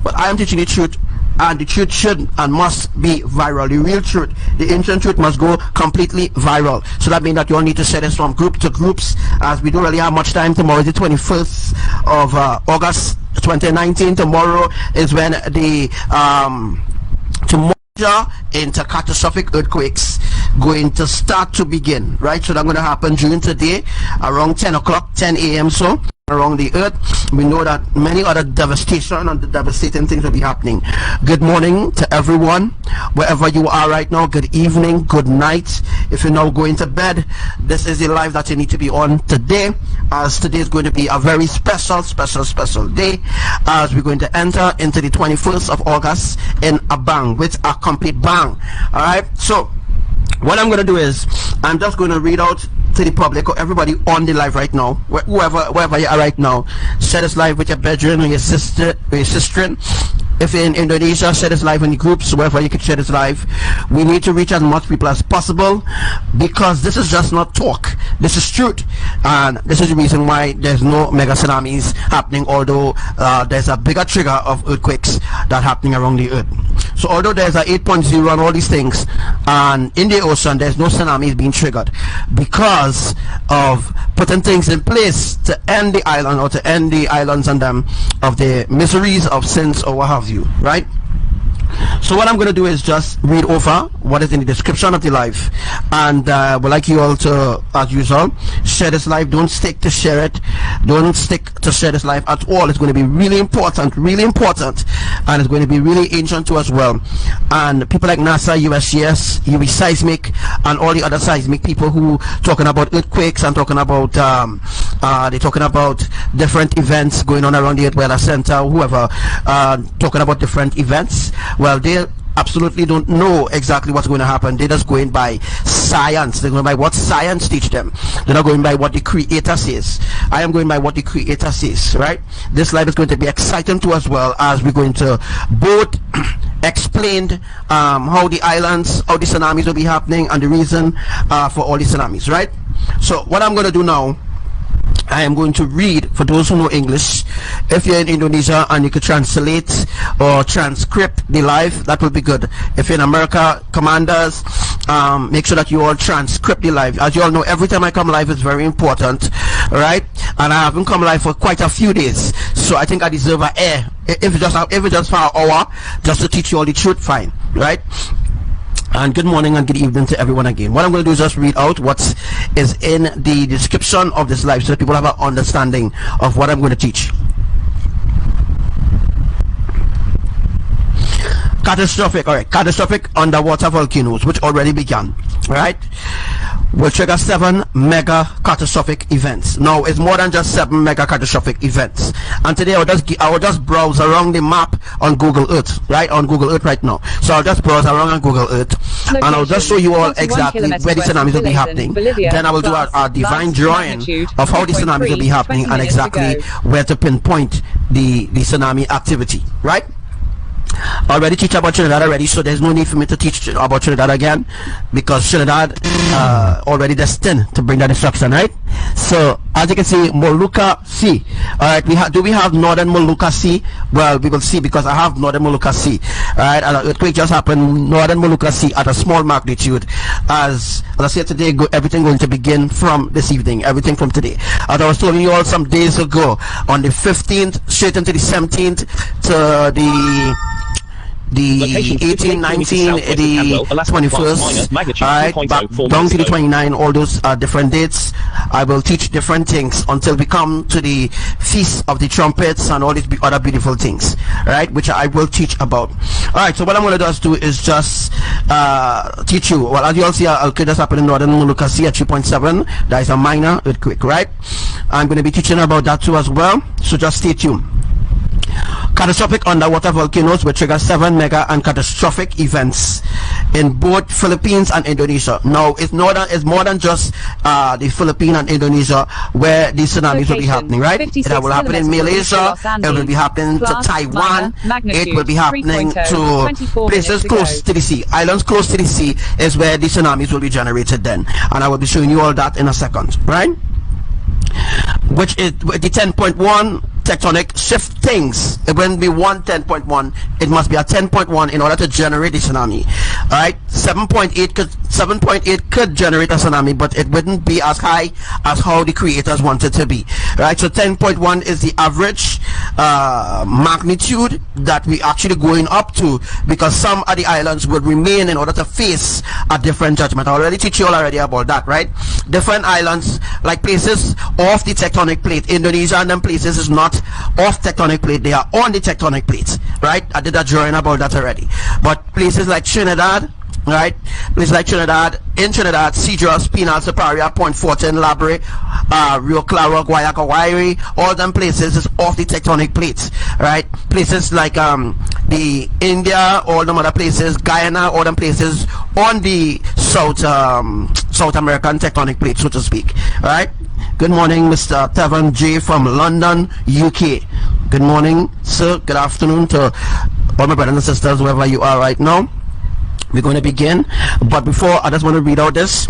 But I am teaching the truth, and the truth should and must be viral. The real truth, the ancient truth, must go completely viral. So that means that you all need to share this from group to groups, as we don't really have much time. Tomorrow is the 21st of August 2019. Tomorrow is when the into catastrophic earthquakes going to start to begin, right? So that's going to happen during today around 10 o'clock, 10 a.m. so around the earth. We know that many other devastation and devastating things will be happening. Good morning to everyone, wherever you are right now. Good evening, good night. If you're now going to bed, this is the live that you need to be on today, as today is going to be a very special day, as we're going to enter into the 21st of August in a bang, with a complete bang. All right, so what I'm going to do is I'm just going to read out to the public, or everybody on the live right now, wherever you are right now. Share this live with your bedroom, or your sister, or your sister, If you're in Indonesia, share this live in the groups, wherever you can share this live. We need to reach as much people as possible, because this is just not talk. This is truth, and this is the reason why there's no mega tsunamis happening, although there's a bigger trigger of earthquakes that happening around the earth. So although there's a 8.0 and all these things, and in the ocean there's no tsunamis being triggered because of putting things in place to end the island, or to end the islands and them of the miseries of sins or what have you, right? So what I'm going to do is just read over what is in the description of the live, and would like you all to, as usual, share this live. Don't stick to share it. Don't stick to share this live at all. It's going to be really important, and it's going to be really ancient too as well. And people like NASA, USGS, uwiseismic, and all the other seismic people who talking about earthquakes and talking about they're talking about different events going on around the Earth Weather Center, whoever, talking about different events. Well, they absolutely don't know exactly what's going to happen. They're just going by science. They're going by what science teach them. They're not going by what the creator says. I am going by what the creator says, right? This live is going to be exciting too, as well, as we're going to both explain how the islands, how the tsunamis will be happening, and the reason for all the tsunamis, right? So what I'm going to do now, I am going to read for those who know English. If you're in Indonesia and you could translate or transcript the live, that would be good. If you're in America, commanders, make sure that you all transcript the live. As you all know, every time I come live is very important, right? And I haven't come live for quite a few days, so I think I deserve an air. If it's just for an hour, just to teach you all the truth, fine, right? And good morning and good evening to everyone again. What I'm going to do is just read out what is in the description of this live, so that people have an understanding of what I'm going to teach. Catastrophic, all right. Catastrophic underwater volcanoes, which already began, right, will trigger 7 mega catastrophic events. Now, it's more than just 7 mega catastrophic events. And today I will just browse around the map on Google Earth, right, on Google Earth right now. So I'll just browse around on Google Earth, and I'll just show you all exactly where the tsunamis will be happening. Then I will do a divine drawing of how the tsunamis will be happening, and exactly where to pinpoint the tsunami activity, right? I already teach about Trinidad already, so there's no need for me to teach about Trinidad again, because Trinidad already destined to bring that destruction, right? So as you can see, Molucca Sea, all right, do we have northern Molucca Sea? Well, we will see, because I have northern Molucca Sea, all right? And an earthquake just happened, northern Molucca Sea, at a small magnitude. As I said today, everything going to begin from this evening, everything from today. As I was telling you all some days ago, on the 15th straight into the 17th to the 18, 19, the 21st, alright, back down to the 29, all those are different dates. I will teach different things until we come to the Feast of the Trumpets and all these other beautiful things, right, which I will teach about. Alright, so what I'm going to do is just teach you. Well, as you all see, earthquake just happened in northern Molucca Sea at 3.7. That is a minor earthquake, right? I'm going to be teaching about that too as well, so just stay tuned. Catastrophic underwater volcanoes will trigger 7 mega and catastrophic events in both Philippines and Indonesia. Now, it's more than just the Philippines and Indonesia where these tsunamis will be happening, right? It will happen in Malaysia, it will be happening to Taiwan, it will be happening to places close to the sea. Islands close to the sea is where the tsunamis will be generated then. And I will be showing you all that in a second, right? Which is the 10.1 tectonic shift things. It wouldn't be 10.1, it must be a 10.1 in order to generate the tsunami. Alright, 7.8 could generate a tsunami, but it wouldn't be as high as how the creators want it to be. Right, so 10.1 is the average magnitude that we actually going up to, because some of the islands would remain in order to face a different judgment. I already teach you all already about that, right? Different islands, like places off the tectonic plate. Indonesia and them places is not off tectonic plate, they are on the tectonic plates, right? I did a drawing about that already. But places like Trinidad, right, places like Trinidad, in Trinidad, Cedros, Pinal, Siparia, Point Fortin, Labre, Rio Claro, Guayacawairi, all them places is off the tectonic plates, right? Places like the India, all them other places, Guyana, all them places on the South American tectonic plate, so to speak, right? Good morning, Mr. Tevan J from London, UK. Good morning, sir. Good afternoon to all my brothers and sisters, wherever you are right now. We're going to begin, but before, I just want to read out this.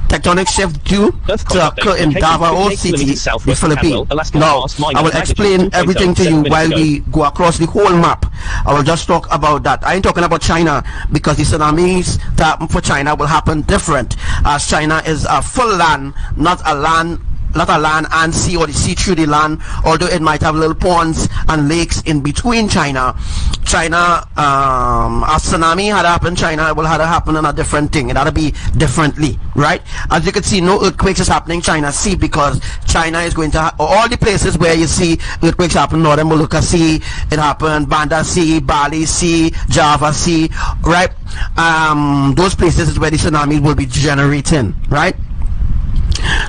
Tectonic shift due to occur in Davao City, the Philippines. Now, I will explain everything to you while we go across the whole map. I will just talk about that. I ain't talking about China, because the tsunamis that happen for China will happen different, as China is a full land, not a land and sea, or the sea through the land, although it might have little ponds and lakes in between China. A tsunami had happened China, it will have to happen on a different thing. It had to be differently, right? As you can see, no earthquakes is happening China Sea, because China is going to all the places where you see earthquakes happen. Northern Molucca Sea, it happened, Banda Sea, Bali Sea, Java Sea, right? Those places is where the tsunamis will be generating, right?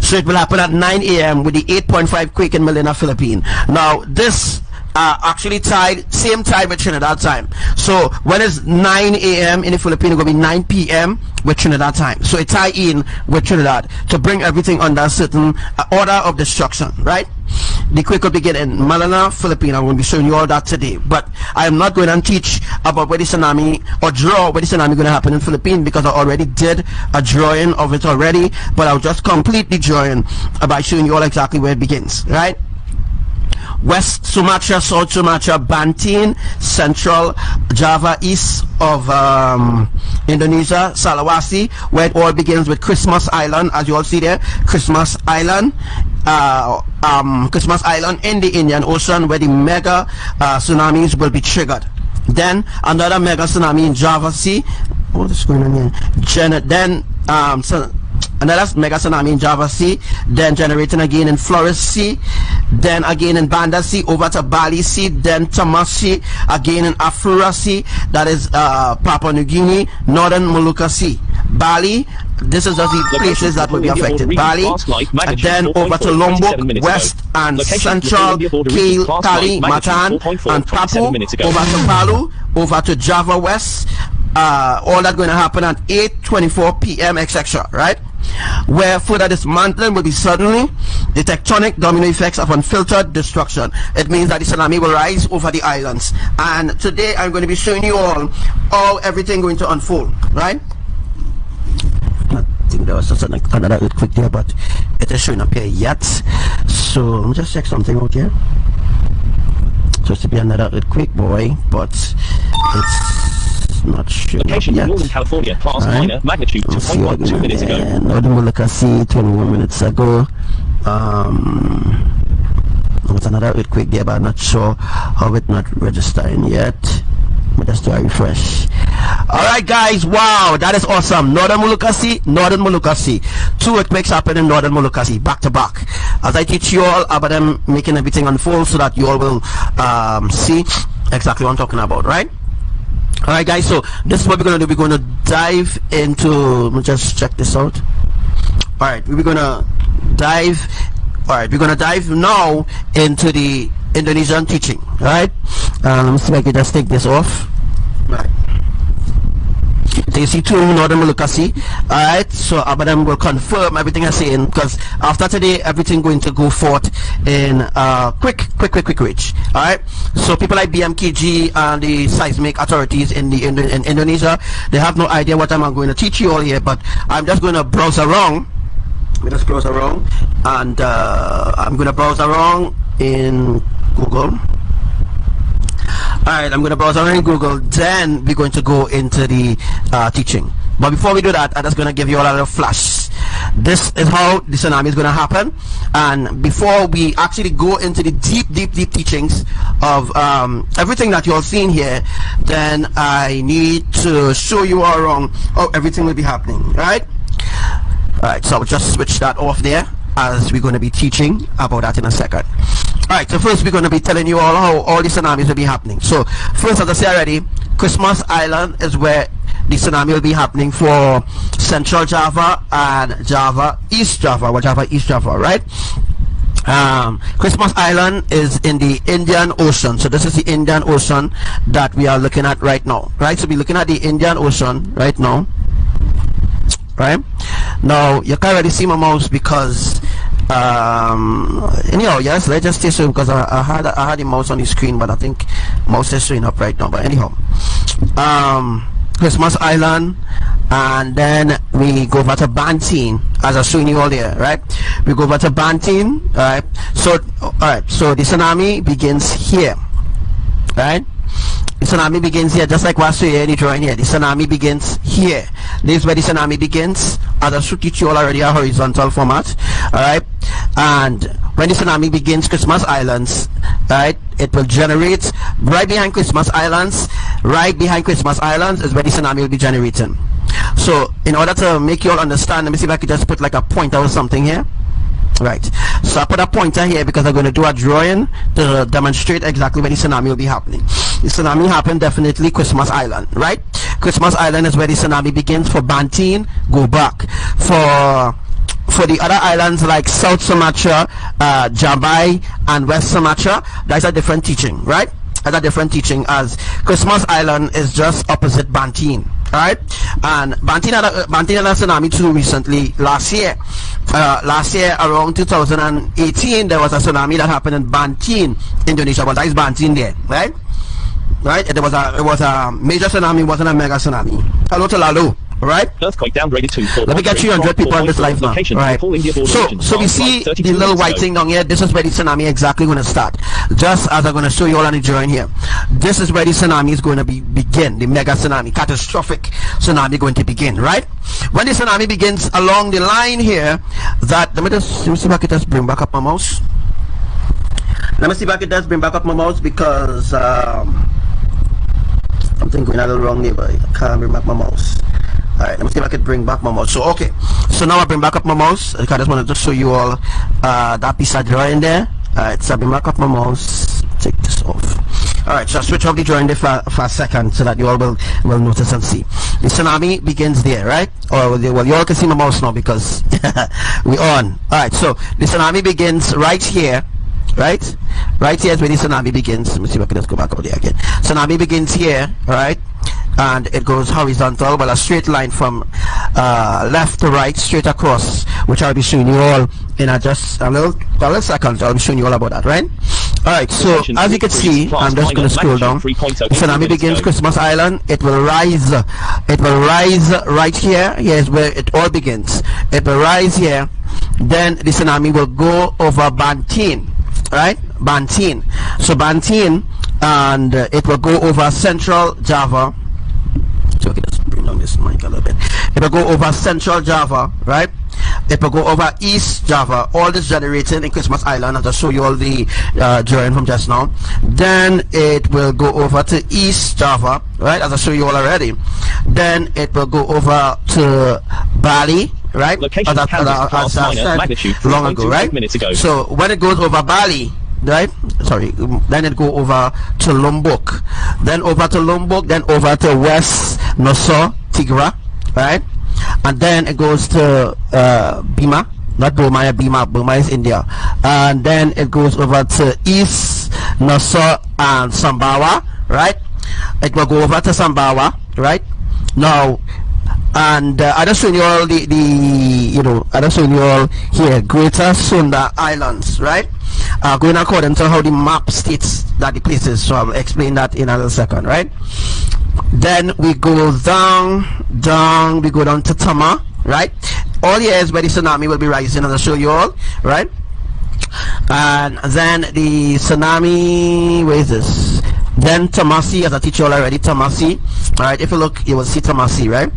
So it will happen at 9 a.m. with the 8.5 quake in Manila, Philippines. Now this actually same time with Trinidad time. So when it's 9 a.m. in the Philippines, it's going to be 9 p.m. with Trinidad time. So it tie in with Trinidad to bring everything under a certain order of destruction, right? The quake will begin in Manila, Philippines. I'm going to be showing you all that today, but I am not going to teach about where the tsunami, or draw where the tsunami is going to happen in Philippines, because I already did a drawing of it already. But I'll just complete the drawing by showing you all exactly where it begins, right? West Sumatra, South Sumatra, Banten, Central Java, east of Indonesia, Sulawesi, where it all begins with Christmas Island, as you all see there, Christmas Island. Christmas Island in the Indian Ocean, where the mega tsunamis will be triggered. Then another mega tsunami in Java Sea. What is going on here? Another mega tsunami in Java Sea, then generating again in Flores Sea, then again in Banda Sea, over to Bali Sea, then Tamas Sea, again in Afura Sea, that is Papua New Guinea, Northern Molucca Sea. Bali, this is the places that will be affected. Bali, and then over to Lombok, West and Central, Kali, Matan, and Papu, over to Palu, over to Java West. All that going to happen at 8:24 p.m. etc. right? Where further dismantling will be suddenly the tectonic domino effects of unfiltered destruction. It means that the tsunami will rise over the islands. And today I'm going to be showing you all how everything going to unfold, right? I think there was just another earthquake there, but it is showing up here yet. So let me just check something out here. Supposed to be another earthquake, boy, but it's not sure Location yet. Northern California, class minor, magnitude 2.1 2 minutes ago. Northern Molucca Sea, 21 minutes ago. There's another earthquake there, but I'm not sure how it's not registering yet. But just do a refresh. Alright guys, wow, that is awesome. Northern Molucca Sea, Northern Molucca Sea. 2 earthquakes happen in Northern Molucca Sea, back to back. As I teach you all about them making everything unfold, so that you all will see exactly what I'm talking about, right? Alright guys, so this is what we're going to do. We're going to dive into, let me just check this out. Alright, we're going to dive now into the Indonesian teaching, right? Let me see if I can just take this off. Right. So you see 2 Northern Molucca Sea. Alright, so Abadam will confirm everything I'm saying, because after today everything going to go forth in quick reach. Alright, so people like BMKG and the seismic authorities in Indonesia, they have no idea what I'm going to teach you all here, but I'm just going to browse around. Let me just browse around, and I'm going to browse around in Google. Alright, I'm going to browse around in Google, then we're going to go into the teaching. But before we do that, I'm just going to give you all a little flash. This is how the tsunami is going to happen. And before we actually go into the deep teachings of everything that you're seeing here, then I need to show you all around how everything will be happening, right? Alright, so I'll just switch that off there, as we're going to be teaching about that in a second. Alright, so first we're going to be telling you all how all the tsunamis will be happening. So first, as I say already, Christmas Island is where the tsunami will be happening for Central Java and Java East Java, right? Christmas Island is in the Indian Ocean. So this is the Indian Ocean that we are looking at right now, right? So we're looking at the Indian Ocean right now. Right now, you can't really see my mouse because Anyhow, yes, let's just stay soon because I had the mouse on the screen, but I think mouse is showing up right now. But anyhow, Christmas Island, and then we go over to Bantine, as I showing you all there, right? We go over to Bantine, right? So so the tsunami begins here, right? The tsunami begins here, just like what I show you in the drawing here. The tsunami begins here. This is where the tsunami begins, as I should teach you all already a horizontal format, alright? And when the tsunami begins, Christmas Islands, right, it will generate right behind Christmas Islands. Right behind Christmas Islands is where the tsunami will be generating. So in order to make you all understand, let me see if I could just put like a pointer or something here. Right, so I put a pointer here because I'm going to do a drawing to demonstrate exactly where the tsunami will be happening. The tsunami happened definitely Christmas Island, right? Christmas Island is where the tsunami begins. For Bantine, go back. For the other islands like South Sumatra, Jabai, and West Sumatra, that's a different teaching, right? That's a different teaching, as Christmas Island is just opposite Bantine, right? And Bantine had a tsunami too recently, last year. Last year around 2018, there was a tsunami that happened in Bantine, Indonesia. But that is Bantine there, right? Right? It was a major tsunami, wasn't a mega tsunami. Hello to Lalo. Right? Earthquake downgraded to. Let me get 300 people on this live now. Right. So we see the little white thing down here. This is where the tsunami exactly going to start. Just as I'm going to show you all on the drawing here. This is where the tsunami is going to begin. The mega tsunami, catastrophic tsunami going to begin. Right? When the tsunami begins along the line here, that let me see if I can just bring back up my mouse. Let me see if I can just bring back up my mouse because something going a little wrong there, but I can't bring back my mouse. Alright, let me see if I can bring back my mouse. So okay, so now I bring back up my mouse. I just wanted to show you all that piece of drawing there. Alright, so I bring back up my mouse. Take this off. Alright, so I switch off the drawing there for a second so that you all will notice and see. The tsunami begins there, right? Well, you all can see my mouse now because we're on. Alright, so the tsunami begins right here. Right here is where the tsunami begins. Let me see if I can just go back over there again. Tsunami begins here, right? And it goes horizontal, well, a straight line from left to right, straight across, which I'll be showing you all in just a little second. I'll be showing you all about that, right? Alright, so as you can see, I'm just going to scroll down. The tsunami begins Christmas Island. It will rise right here. Here's where it all begins. It will rise here. Then the tsunami will go over Bantine, right? Bantine. So Bantine, and it will go over Central Java. So okay, let's bring down this mic a little bit. It will go over Central Java, right? It will go over East Java. All this generating in Christmas Island. I'll just show you all the drawing from just now. Then it will go over to East Java, right? As I show you all already. Then it will go over to Bali, right? Location as I said long ago, right? Minutes ago. So when it goes over Bali, right, sorry, then it go over to Lombok, then over to Lombok, then over to West Nusa Tenggara, right? And then it goes to Bima, not Burma, Burma is India. And then it goes over to East Nusa and Sumbawa, right? It will go over to Sumbawa, right? Now, and I just showing you all I just showing you all here, Greater Sunda Islands, right? Going according to how the map states that the places, so I'll explain that in a second, right? Then we go down, we go down to Tama, right? All here is where the tsunami will be rising, and I'll show you all, right? And then the tsunami, where is this? Then Tamasi, as I teach you all already, Tamasi, alright? If you look, you will see Tamasi, right?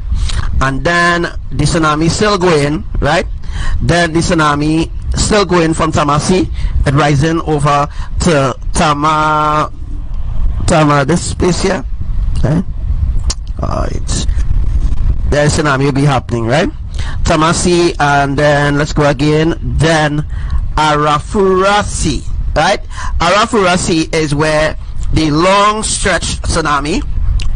And then the tsunami still going, right? Then the tsunami still going from Tamasi and rising over to Tama, this place here, right? Alright, there's tsunami will be happening, right? Tamasi, and then let's go again. Then Arafurasi, right? Arafurasi is where the long stretch tsunami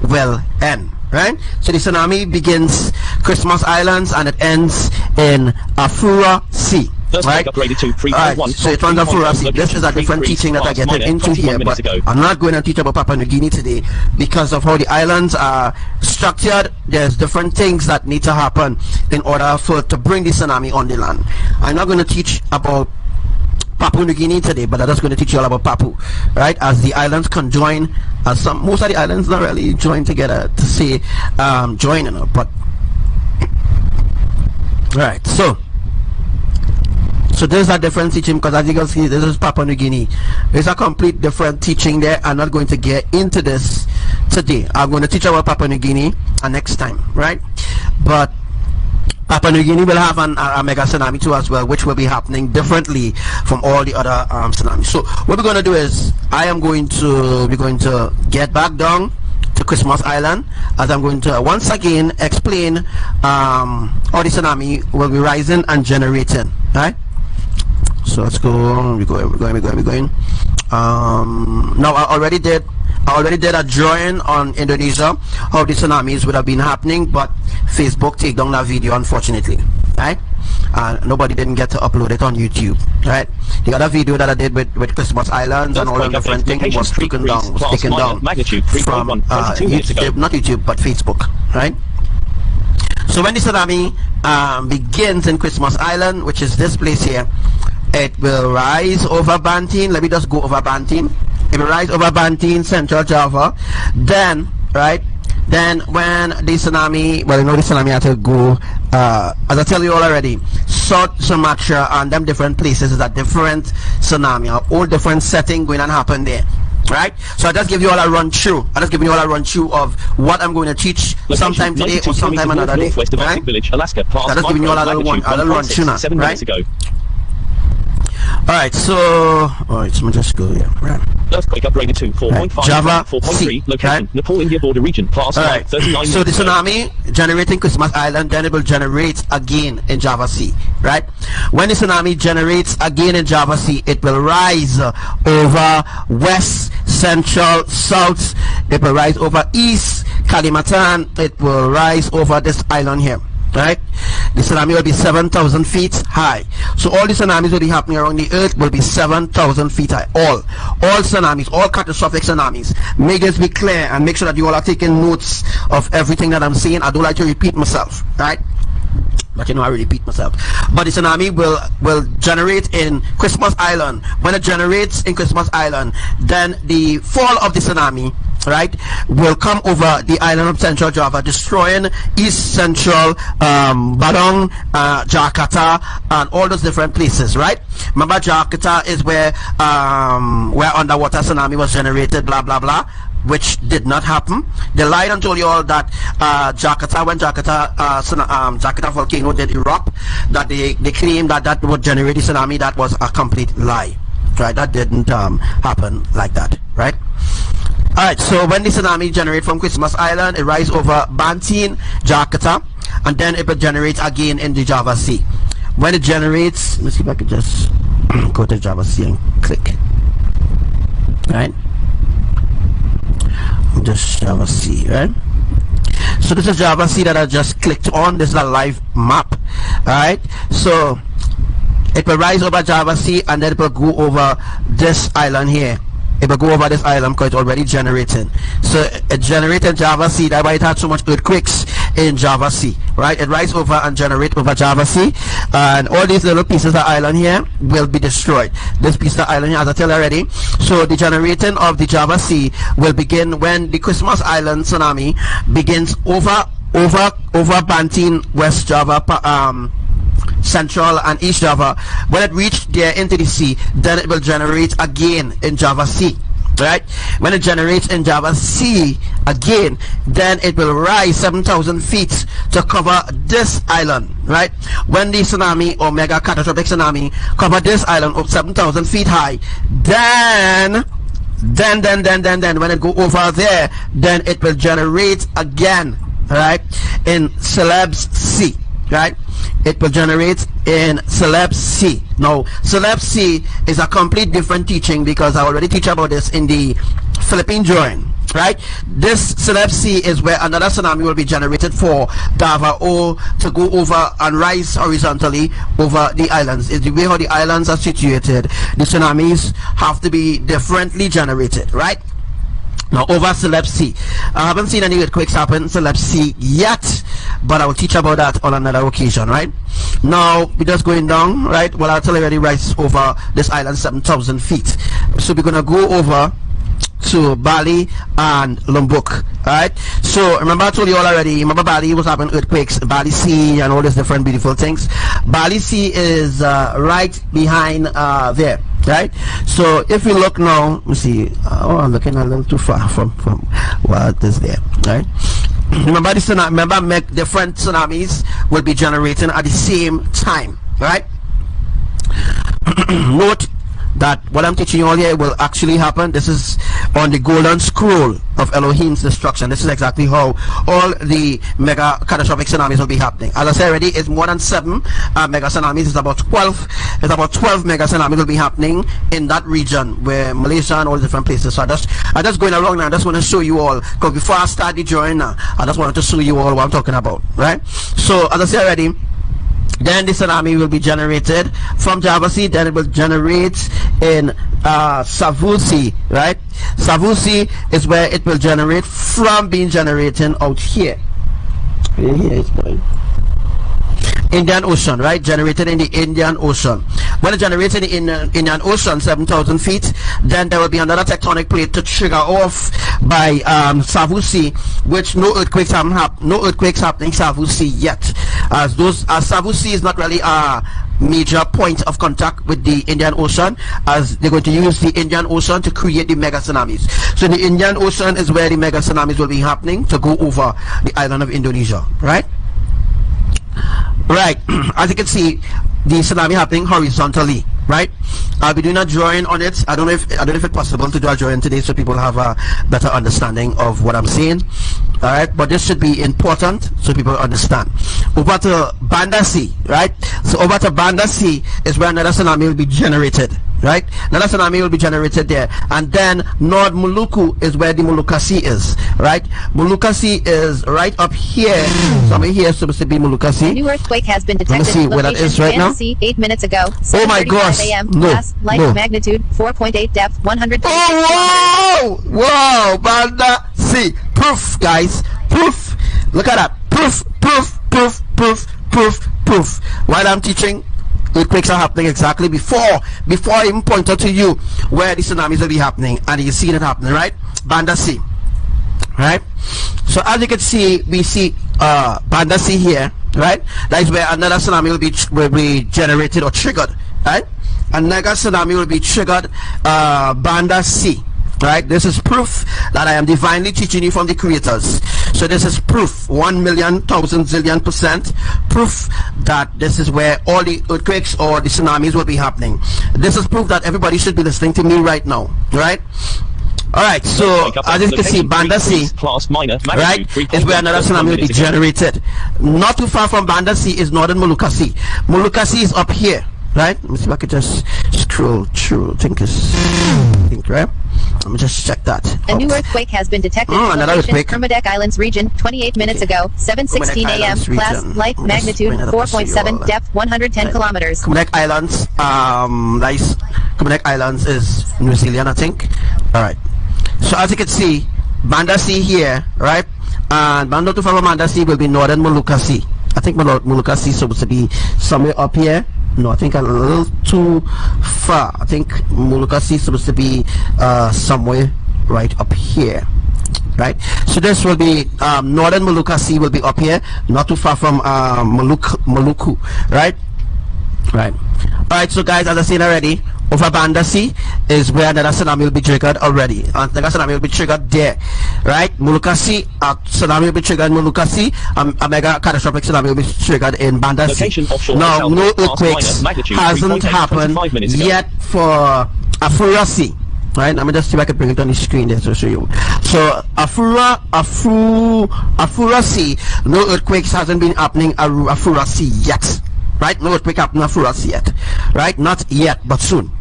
will end, right? So the tsunami begins Christmas Islands and it ends in Afura Sea, First right? quake upgraded to 3.1. Alright, so it runs on fluorescence. This is a different teaching that I get into here, but I'm not going to teach about Papua New Guinea today because of how the islands are structured. There's different things that need to happen in order to bring the tsunami on the land. I'm not going to teach about Papua New Guinea today, but I'm just going to teach you all about Papua, right? As the islands conjoin, as most of the islands not really join together to say join, you know, but right. So there's a different teaching because as you can see, this is Papua New Guinea. There's a complete different teaching there. I'm not going to get into this today. I'm going to teach about Papua New Guinea next time, right? But Papua New Guinea will have a mega tsunami too as well, which will be happening differently from all the other tsunamis. So what we're going to do is we're going to get back down to Christmas Island, as I'm going to once again explain how the tsunami will be rising and generating, right? So let's go. We're going. Now I already did a drawing on Indonesia how the tsunamis would have been happening, but Facebook take down that video, unfortunately, right? Nobody didn't get to upload it on YouTube, right? The other video that I did with Christmas Islands and all the different things was taken down from YouTube, not YouTube, but Facebook, right? So when the tsunami begins in Christmas Island, which is this place here, it will rise over Banting. Let me just go over Banting. It will rise over Banting, Central Java. Then, right? Then when the tsunami, well, you know the tsunami had to go, as I tell you all already, South Sumatra and them different places is a different tsunami, a whole different setting going to happen there. Right, so I just give you all a run through. I just give you all a run through of what I'm going to teach sometime today or sometime another day. Right? Village, Alaska, past I just giving you all a little run through now. 7 minutes ago. Alright, so let me just go here. Right. Earthquake upgraded to 4.5, Java 4.3, location, right? Nepal, India border region, past 39 So the tsunami generating Christmas Island, then it will generate again in Java Sea, right? When the tsunami generates again in Java Sea, it will rise over west, central, south, it will rise over east, Kalimantan, it will rise over this island here. Right, the tsunami will be 7,000 feet high. So all the tsunamis will be happening around the earth will be 7,000 feet high. All tsunamis, all catastrophic tsunamis. Make this be clear and make sure that you all are taking notes of everything that I'm saying. I don't like to repeat myself, right? But you know I repeat myself. But the tsunami will generate in Christmas Island. When it generates in Christmas Island, then the fall of the tsunami, right, will come over the island of Central Java, destroying East Central, Badong, Jakarta, and all those different places, right? Remember, Jakarta is where underwater tsunami was generated, blah blah blah, which did not happen. They lied and told you all that Jakarta, when Jakarta volcano did erupt, that they claimed that would generate the tsunami. That was a complete lie, right? That didn't happen like that, right? Alright, so when the tsunami generates from Christmas Island, it rises over Banting, Jakarta, and then it will generate again in the Java Sea. When it generates, let me see if I can just go to Java Sea and click. Right? Just Java Sea, right? So this is Java Sea that I just clicked on. This is a live map. Alright, so it will rise over Java Sea and then it will go over this island here. It will go over this island because it's already generating. So it generated Java Sea. That's why it had so much earthquakes in Java Sea, right? It rises over and generates over Java Sea, and all these little pieces of island here will be destroyed. This piece of island here, as I tell you already. So the generating of the Java Sea will begin when the Christmas Island tsunami begins over Banting, West Java, Central and East Java. When it reached there into the sea, then it will generate again in Java Sea, right? When it generates in Java Sea again, then it will rise 7,000 feet to cover this island, right? When the tsunami or mega catastrophic tsunami cover this island of 7,000 feet high, then when it go over there, then it will generate again, right, in Celebes Sea, right? It will generate in Celebes Sea. Now, Celebes Sea is a complete different teaching because I already teach about this in the Philippine drawing, right? This celeb C is where another tsunami will be generated for Davao to go over and rise horizontally over the islands. It's the way how the islands are situated. The tsunamis have to be differently generated, right? Now over celeb C, I haven't seen any earthquakes happen in celeb C yet, but I will teach about that on another occasion, right? Now we're just going down, right? Well, I'll tell you already, rise over this island 7,000 feet. So we're gonna go over to Bali and Lombok, right? So remember I told you all already, remember Bali was having earthquakes, Bali Sea and all these different beautiful things. Bali Sea is right behind there, right? So if we look now, let me see, oh, I'm looking a little too far from what is there, right? Remember this, remember different tsunamis will be generating at the same time, right? Note that what I'm teaching you all here will actually happen. This is on the golden scroll of Elohim's destruction. This is exactly how all the mega catastrophic tsunamis will be happening. As I said already, it's more than 7 mega tsunamis. It's about 12. It's about 12 mega tsunamis will be happening in that region where Malaysia and all different places. So I just going along now. I just want to show you all, because before I start the drawing now, I just wanted to show you all what I'm talking about, right? So as I said already, then the tsunami will be generated from Java Sea. Then it will generate in Savu Sea, right? Savu Sea is where it will generate from being generating out here. Here it's going. Indian Ocean, right? Generated in the Indian Ocean. When it generates in the Indian Ocean, 7,000 feet, then there will be another tectonic plate to trigger off by Savu Sea, which no earthquakes happening Savu Sea yet, as Savu Sea is not really a major point of contact with the Indian Ocean, as they're going to use the Indian Ocean to create the mega tsunamis. So the Indian Ocean is where the mega tsunamis will be happening to go over the island of Indonesia, right? Right, as you can see, the tsunami happening horizontally, right? I'll be doing a drawing on it. I don't know if it's possible to do a drawing today so people have a better understanding of what I'm saying. All right, but this should be important so people understand. Over to Banda Sea, right? So over to Banda Sea is where another tsunami will be generated, right? Another tsunami will be generated there, and then North Moluku is where the Molucca Sea is, right? Molucca Sea is right up here. Somewhere here is supposed to be Molucca Sea. A new earthquake has been Let me detected. see where that is right now. 8 minutes ago. Oh my gosh! AM, No, class, light no. magnitude 4.8, depth 100. Oh, whoa! Whoa! Banda Sea. Proof, guys. Proof. Look at that. Proof, proof, proof, proof, proof, proof. While I'm teaching, earthquakes are happening exactly before I even pointed to you where the tsunamis will be happening, and you see it happening, right? Banda Sea, right? So as you can see, we see Banda Sea here, right? That is where another tsunami will be generated or triggered, right? Another tsunami will be triggered, Banda Sea. Right, this is proof that I am divinely teaching you from the creators. So this is proof, 1,000,000,000,000,000% proof that this is where all the earthquakes or the tsunamis will be happening. This is proof that everybody should be listening to me right now, right? All right, so as you can see, Banda Sea, right, is where another tsunami will be generated. Not too far from Banda Sea is northern Molucca Sea. Molucca Sea is up here, right? Let me see if I can just scroll through. Right? Let me just check that. A new earthquake has been detected. Another earthquake. Kermadec Islands region, 28 minutes ago, 7:16 a.m. Class, light magnitude 4.7, depth 110 kilometers. Kermadec Islands, Kermadec Islands is New Zealand, I think. All right. So as you can see, Banda Sea here, right? And Banda to from Banda Sea will be northern Molucca Sea. I think Molucca Sea is supposed to be somewhere up here. No, I think a little too far. I think Molucca Sea is supposed to be somewhere right up here, right? So this will be northern Molucca Sea will be up here, not too far from Maluku, right? Right. All right. So guys, as I said already, over Banda Sea is where another tsunami will be triggered already. Another tsunami will be triggered there, right? Molucca Sea, tsunami will be triggered in Molucca Sea. A mega catastrophic tsunami will be triggered in Banda Sea. Now, no earthquakes hasn't happened yet for Afura Sea. Right, let me just see if I can bring it on the screen there to show you. So Afura Sea, no earthquakes hasn't been happening at Afura Sea yet. Right, no earthquake happening at Afura Sea yet. Right, not yet, but soon.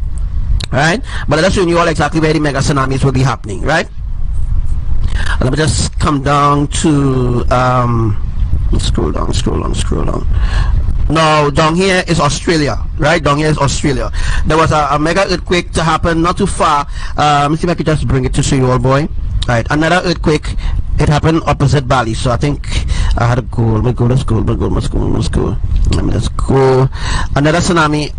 Right, but I'm showing you all exactly where the mega tsunamis will be happening. Right. Let me just come down to scroll down. Now down here is Australia, right? Down here is Australia. There was a mega earthquake to happen not too far. Let me see if I could just bring it to show you all, boy. Right, another earthquake. It happened opposite Bali, so I think I had to go. Let me go. Let's go. Let me just go. Another tsunami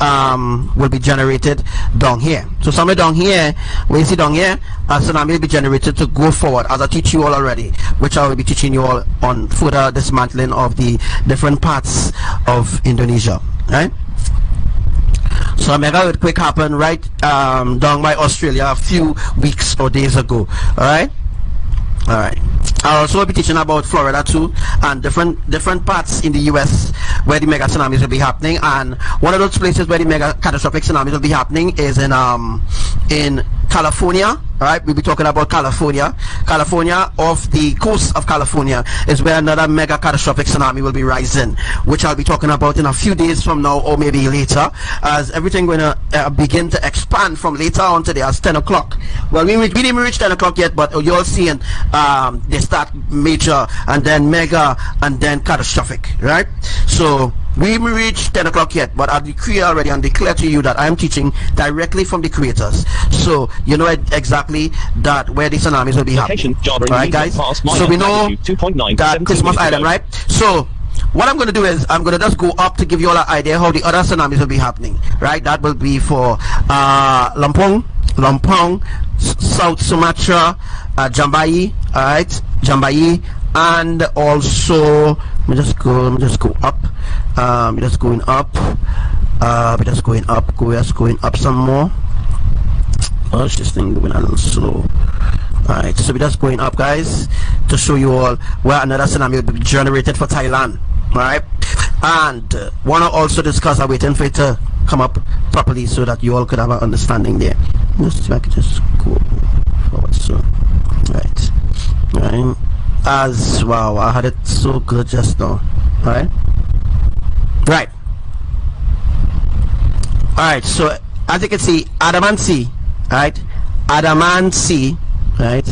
will be generated down here. So somewhere down here, where you see down here, a tsunami will be generated to go forward, as I teach you all already, which I will be teaching you all on further dismantling of the different parts of Indonesia, right? So a mega earthquake happened right down by Australia a few weeks or days ago. Alright. I'll also be teaching about Florida too, and different parts in the US where the mega tsunamis will be happening. And one of those places where the mega catastrophic tsunamis will be happening is in California. Alright, we'll be talking about California. California, off the coast of California, is where another mega catastrophic tsunami will be rising, which I'll be talking about in a few days from now, or maybe later, as everything going to begin to expand from later on today as 10 o'clock. Well, we didn't reach 10 o'clock yet, but you're all seeing they start major, and then mega, and then catastrophic, right? So we haven't reached 10 o'clock yet, but I decree already and declare to you that I am teaching directly from the creators. So you know exactly that where the tsunamis will be happening. Alright guys, so we know that Christmas Island, right? So what I'm going to do is I'm going to just go up to give you all an idea how the other tsunamis will be happening, right? That will be for Lampung, South Sumatra, Jambai, alright, Jambai, and also let me just go up. We're just going up some more. Oh, it's this thing going a little slow. Alright, so we're just going up, guys, to show you all where another tsunami will be generated for Thailand. Alright, and want to also discuss, I'm waiting for it to come up properly so that you all could have an understanding there. Just if I could just go forward, so right, as wow, I had it so good just now. Alright, so as you can see, Adamancy, right? Adamancy, right?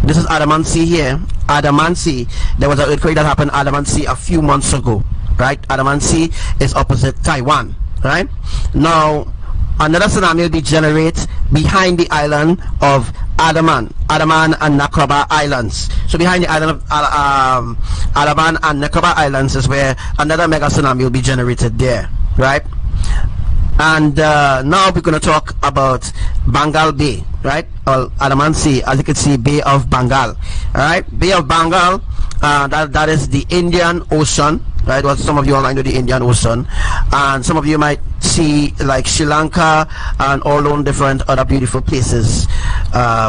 This is Adamancy here. Adamancy, there was an earthquake that happened Adamancy a few months ago, right? Adamancy is opposite Taiwan, right? Now another tsunami will be generated behind the island of Andaman and Nicobar Islands. So behind the island of Andaman and Nicobar Islands is where another mega tsunami will be generated there, right? And now we're going to talk about Bengal Bay, right? Or Andaman Sea, as you can see, Bay of Bengal. Alright, Bay of Bengal, that is the Indian Ocean, right? Well, some of you all know the Indian Ocean, and some of you might see like Sri Lanka and all those different other beautiful places,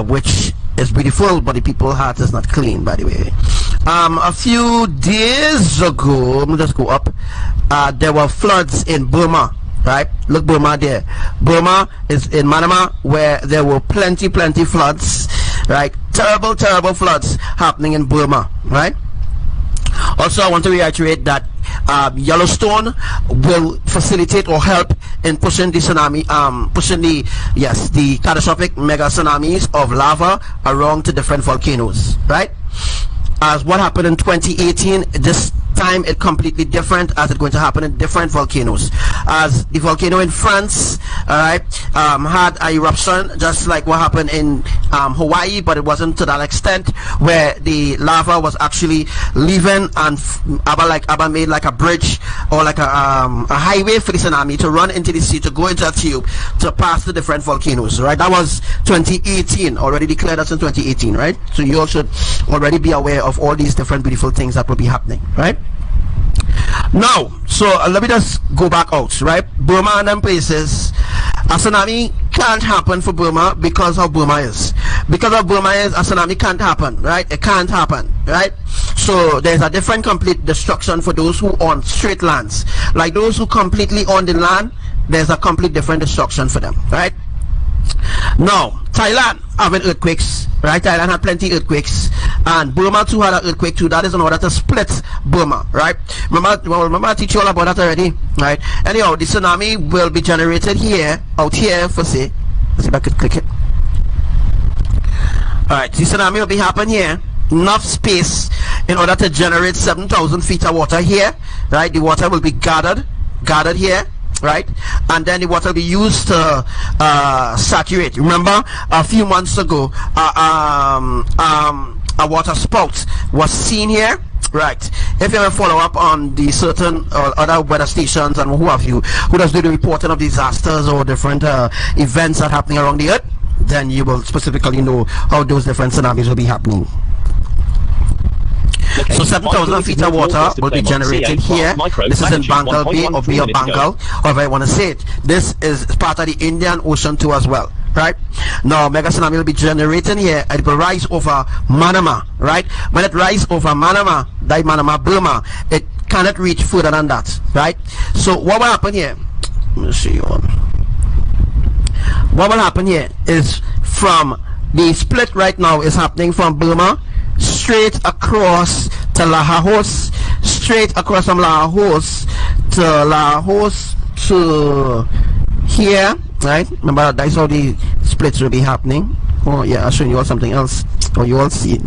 which is beautiful, but the people's heart is not clean, by the way. A few days ago, let me just go up, there were floods in Burma. Right, look, Burma there. Burma is in Myanmar, where there were plenty floods, right? Terrible floods happening in Burma, right? Also, I want to reiterate that Yellowstone will facilitate or help in pushing the tsunami, the catastrophic mega tsunamis of lava around to different volcanoes, right? As what happened in 2018, this time it's completely different, as it's going to happen in different volcanoes. As the volcano in France, alright, had a eruption just like what happened in Hawaii, but it wasn't to that extent, where the lava was actually leaving, and ABBA made like a bridge or like a highway for the tsunami to run into the sea, to go into a tube to pass the different volcanoes, right? That was 2018, already declared us in 2018, right? So you all should already be aware of all these different beautiful things that will be happening, right? Now, so let me just go back out, right? Burma and them places, a tsunami can't happen for Burma because of Burma is. Because of Burma is, a tsunami can't happen, right? It can't happen, right? So there's a different complete destruction for those who own straight lands. Like those who completely own the land, there's a complete different destruction for them, right? Now, Thailand having earthquakes, right? Thailand had plenty earthquakes, and Burma too had an earthquake too. That is in order to split Burma, right? Remember I teach you all about that already, right? Anyhow, the tsunami will be generated here, out here, for say, let's see if I could click it. Alright, the tsunami will be happening here, enough space in order to generate 7,000 feet of water here, right? The water will be gathered here, right? And then the water will be used to saturate. Remember, a few months ago, a water spout was seen here, right? If you ever follow up on the certain other weather stations and who have you, who does do the reporting of disasters or different events that are happening around the earth, then you will specifically know how those different tsunami's will be happening. So 7,000 feet of water will be generated here. This is in Bengal Bay or Bay of Bengal, however I want to say it. This is part of the Indian Ocean too as well, right? Now mega tsunami will be generating here and it will rise over Manama, right? When it rises over Manama, Burma, it cannot reach further than that, right? So what will happen here? Let me see you on. What will happen here is from the split right now is happening from Burma straight across to Laos, straight across from Laos to here, right? Remember that's how the splits will be happening. Oh yeah, I'll show you all something else. Oh, you all see it.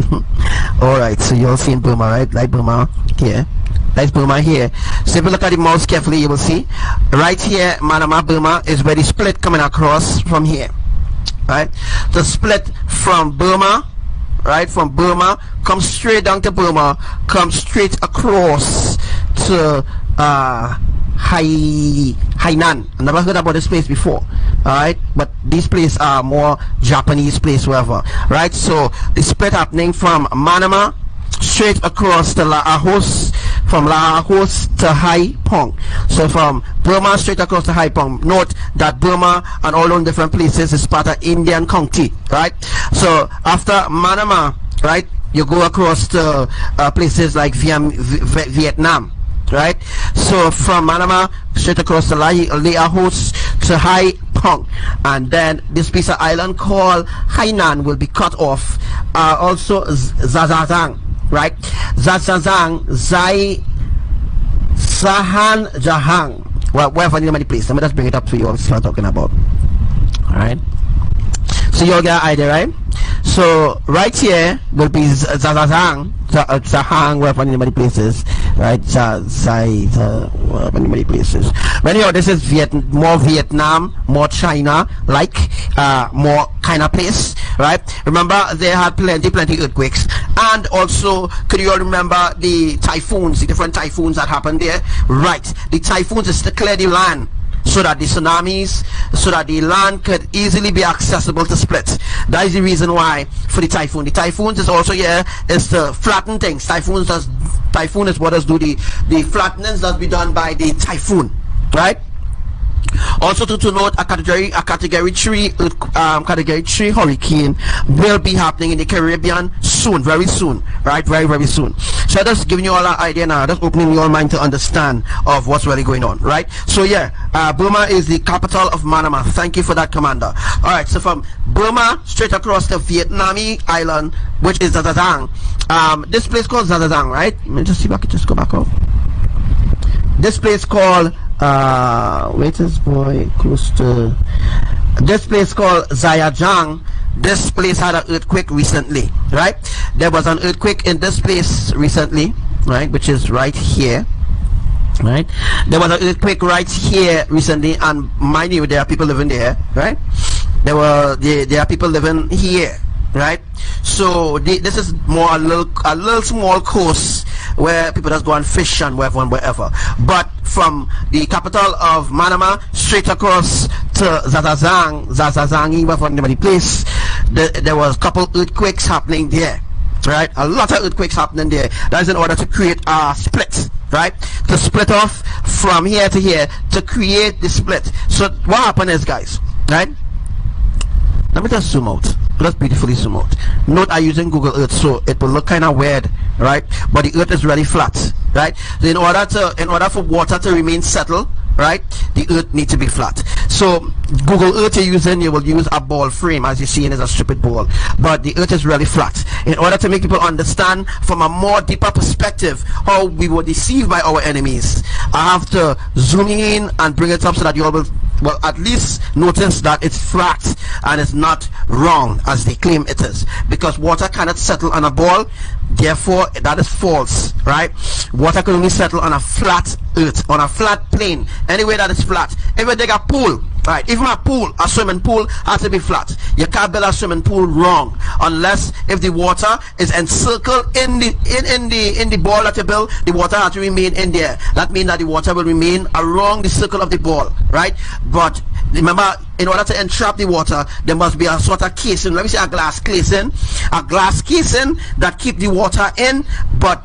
All right, so you all see in Burma, right? Like Burma here. That's Burma here. So if you look at the mouse carefully, you will see right here, Manama, Burma is where the split coming across from here, right? The split from Burma, right, from Burma, comes straight down to Burma, comes straight across to Hainan. I never heard about this place before, alright, but these places are more Japanese place, wherever, right? So the split happening from Manama straight across to Laos, from Laos to Hai Phong. So from Burma straight across to Hai Phong. Note that Burma and all those different places is part of Indian county, right? So after Manama, right, you go across to places like Vietnam, right? So from Manama straight across to Laos to Hai Phong, and then this piece of island called Hainan will be cut off. Also Zazazang, right? Zazazang, Zai, Sahan, Jahang. Well, wherever many place. Let me just bring it up to you all. Start talking about. All right. So you all get an idea, right? So right here will be Zazazang, Zahang, wherever many places, right? Zai, wherever many places. But anyhow, this is more Vietnam, more China, like more kind of place, right? Remember, they had plenty earthquakes, and also, could you all remember the typhoons, the different typhoons that happened there? Right, the typhoons is to clear the land, so that the tsunamis, so that the land could easily be accessible to split. That is the reason why for the typhoon. The typhoons is also here is to flatten things. Typhoon is what does do the flattenings that be done by the typhoon, right? Also to note, a category 3 hurricane will be happening in the Caribbean soon, very soon, right? Very soon. So just giving you all an idea now, just opening your mind to understand of what's really going on, right? So yeah, Burma is the capital of Manama. Thank you for that, Commander. All right, so from Burma straight across the Vietnamese island, which is Zazazang. This place called Zazazang, right? Let me just see if I can just go back up. This place called this place called Zayajang. This place had an earthquake recently, right? There was an earthquake in this place recently, right, which is right here, right? There was an earthquake right here recently, and mind you, there are people living there, right? There are people living here, right? So this is more a little small coast where people just go and fish and wherever. But from the capital of Manama straight across to Zazazang, wherever the place, there was a couple earthquakes happening there, right? A lot of earthquakes happening there. That is in order to create a split, right? To split off from here to here to create the split. So what happened is, guys, right? Let me just zoom out. Let's beautifully zoom out. Note I'm using Google Earth, so it will look kind of weird, right? But the Earth is really flat, right? So in order for water to remain settled, right, the Earth needs to be flat. So Google Earth you're using, you will use a ball frame, as you see, and it's a stupid ball. But the Earth is really flat. In order to make people understand from a more deeper perspective how we were deceived by our enemies, I have to zoom in and bring it up so that you all will well, at least notice that it's flat and it's not round as they claim it is, because water cannot settle on a ball, therefore that is false, right? Water can only settle on a flat earth, on a flat plane, anywhere that is flat. If you dig a pool, right, even a pool, a swimming pool has to be flat. You can't build a swimming pool wrong unless if the water is encircled in the ball that you build, the water has to remain in there. That means that the water will remain around the circle of the ball, right? But remember, in order to entrap the water, there must be a sort of casing. Let me say a glass casing that keep the water in, but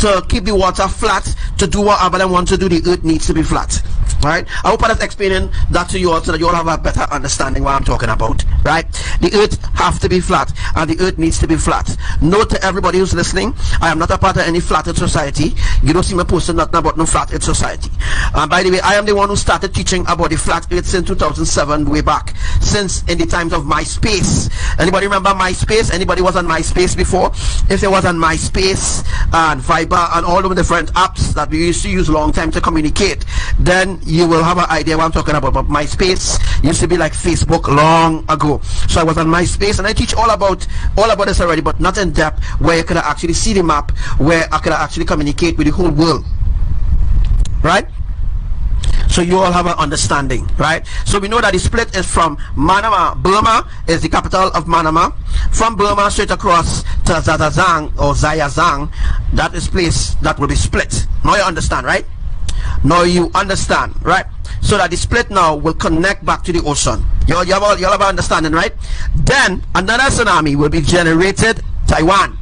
to keep the water flat, to do whatever they want to do, the earth needs to be flat. Right? I hope I was explaining that to you all so that you all have a better understanding what I'm talking about. Right? The earth have to be flat, and the earth needs to be flat. Note to everybody who's listening, I am not a part of any flat earth society. You don't see me posting nothing about no flat earth society. And by the way, I am the one who started teaching about the flat earth since 2007, way back, since in the times of MySpace. Anybody remember MySpace? Anybody was on MySpace before? If there was on MySpace and Viber and all of the different apps that we used to use a long time to communicate, then you will have an idea what I'm talking about. But MySpace used to be like Facebook long ago. So I was on MySpace, and I teach all about this already, but not in depth, where you could actually see the map, where I could actually communicate with the whole world. Right? So you all have an understanding, right? So we know that the split is from Manama. Burma is the capital of Manama. From Burma straight across to Zazazang or Zayazang, that is place that will be split. Now you understand, right? Now you understand, right? So that the split now will connect back to the ocean. You all have an understanding, right? Then another tsunami will be generated Taiwan.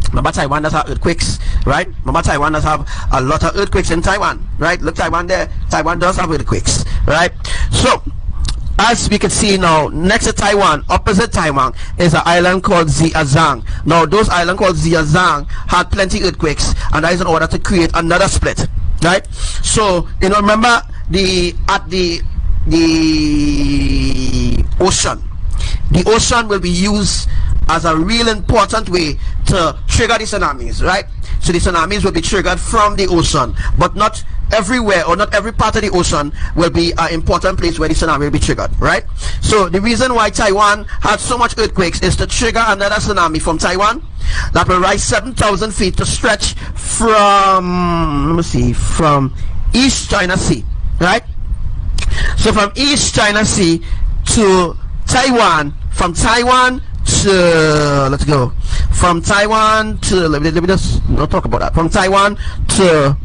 Remember, Taiwan does have earthquakes, right? Remember, Taiwan does have a lot of earthquakes in Taiwan, right? Look, Taiwan there. Taiwan does have earthquakes, right? So as we can see now, next to Taiwan, opposite Taiwan, is an island called Ziyazang. Now those islands called Ziyazang had plenty of earthquakes, and that is in order to create another split, right? So you know, remember the ocean will be used as a real important way to trigger the tsunamis, right? So the tsunamis will be triggered from the ocean, but not everywhere or not every part of the ocean will be an important place where the tsunami will be triggered, right? So the reason why Taiwan had so much earthquakes is to trigger another tsunami from Taiwan that will rise 7,000 feet to stretch from, let me see, from East China Sea, right? So from East China Sea to Taiwan, from Taiwan to, let's go, from Taiwan to, let me just not talk about that, from Taiwan to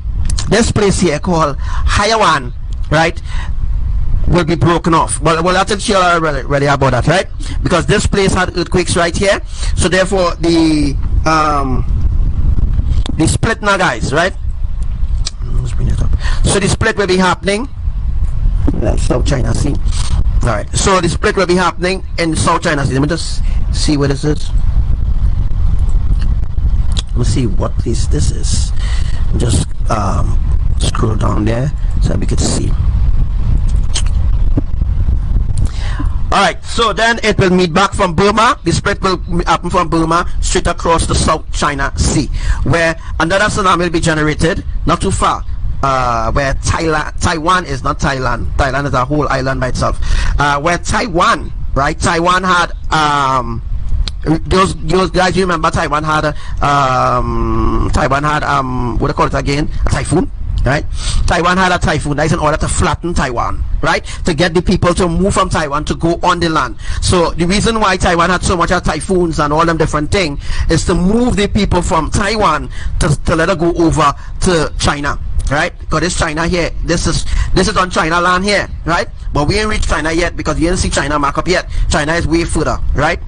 this place here called Haiwan, right, will be broken off. Well, I think you are ready about that, right? Because this place had earthquakes right here, so therefore the split now, guys, right? Let's bring it up. So the split will be happening in South China Sea. All right, so the split will be happening in South China Sea. Let me just see where this is. Let's see what place this is. Just scroll down there so we can see. Alright, so then it will meet back from Burma. The split will happen from Burma straight across the South China Sea, where another tsunami will be generated not too far, where Taiwan is not Thailand. Thailand is a whole island by itself. Where Taiwan, right? Taiwan had those guys, you remember Taiwan had what do you call it again? A typhoon, right? Taiwan had a typhoon. That is in order to flatten Taiwan, right? To get the people to move from Taiwan to go on the land. So the reason why Taiwan had so much of typhoons and all them different things is to move the people from Taiwan to let it go over to China, right? Because this China here, this is on China land here, right? But we ain't reached China yet because we didn't see China mark up yet. China is way further, right?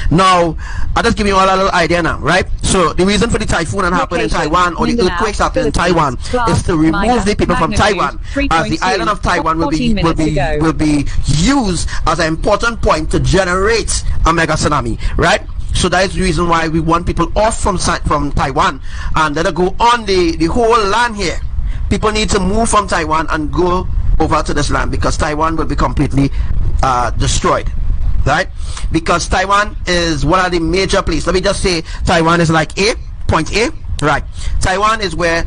Now, I'll just give you all a little idea now, right? So the reason for the typhoon and happen in Taiwan, or the earthquakes happen in Taiwan, is to remove the people from Taiwan, as the island of Taiwan will be used as an important point to generate a mega tsunami, right? So that is the reason why we want people off from Taiwan and let it go on the whole land here. People need to move from Taiwan and go over to this land, because Taiwan will be completely destroyed, right? Because Taiwan is one of the major places. Let me just say Taiwan is like point A, right? Taiwan is where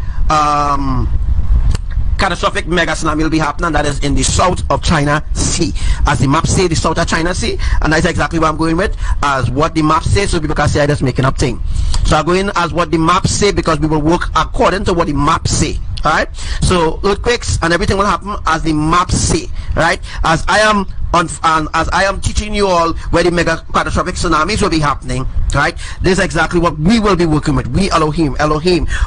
catastrophic mega tsunami will be happening. That is in the south of China Sea. As the map say, the south of China Sea, and that's exactly what I'm going with, as what the map says. So because I just making up thing. So I'm going as what the map say, because we will work according to what the map say. Alright, so earthquakes and everything will happen as the maps say, right? As I am as I am teaching you all where the mega catastrophic tsunamis will be happening, right? This is exactly what we will be working with. We Elohim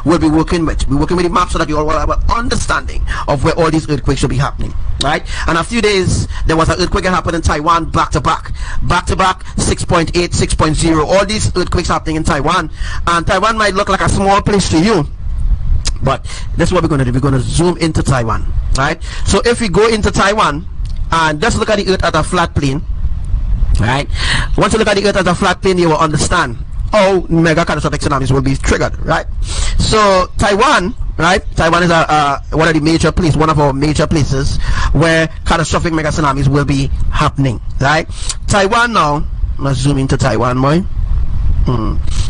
will be working with. We're working with the map so that you all will have an understanding of where all these earthquakes will be happening, right? And a few days there was an earthquake that happened in Taiwan back to back, 6.8, 6.0. All these earthquakes happening in Taiwan, and Taiwan might look like a small place to you, but that's what we're going to do. We're going to zoom into Taiwan, right? So if we go into Taiwan and just look at the earth as a flat plane, right? Once you look at the earth as a flat plane, you will understand how mega catastrophic tsunamis will be triggered, right? So Taiwan, right? Taiwan is one of the major places, one of our major places where catastrophic mega tsunamis will be happening, right? Taiwan now, let's zoom into Taiwan, boy.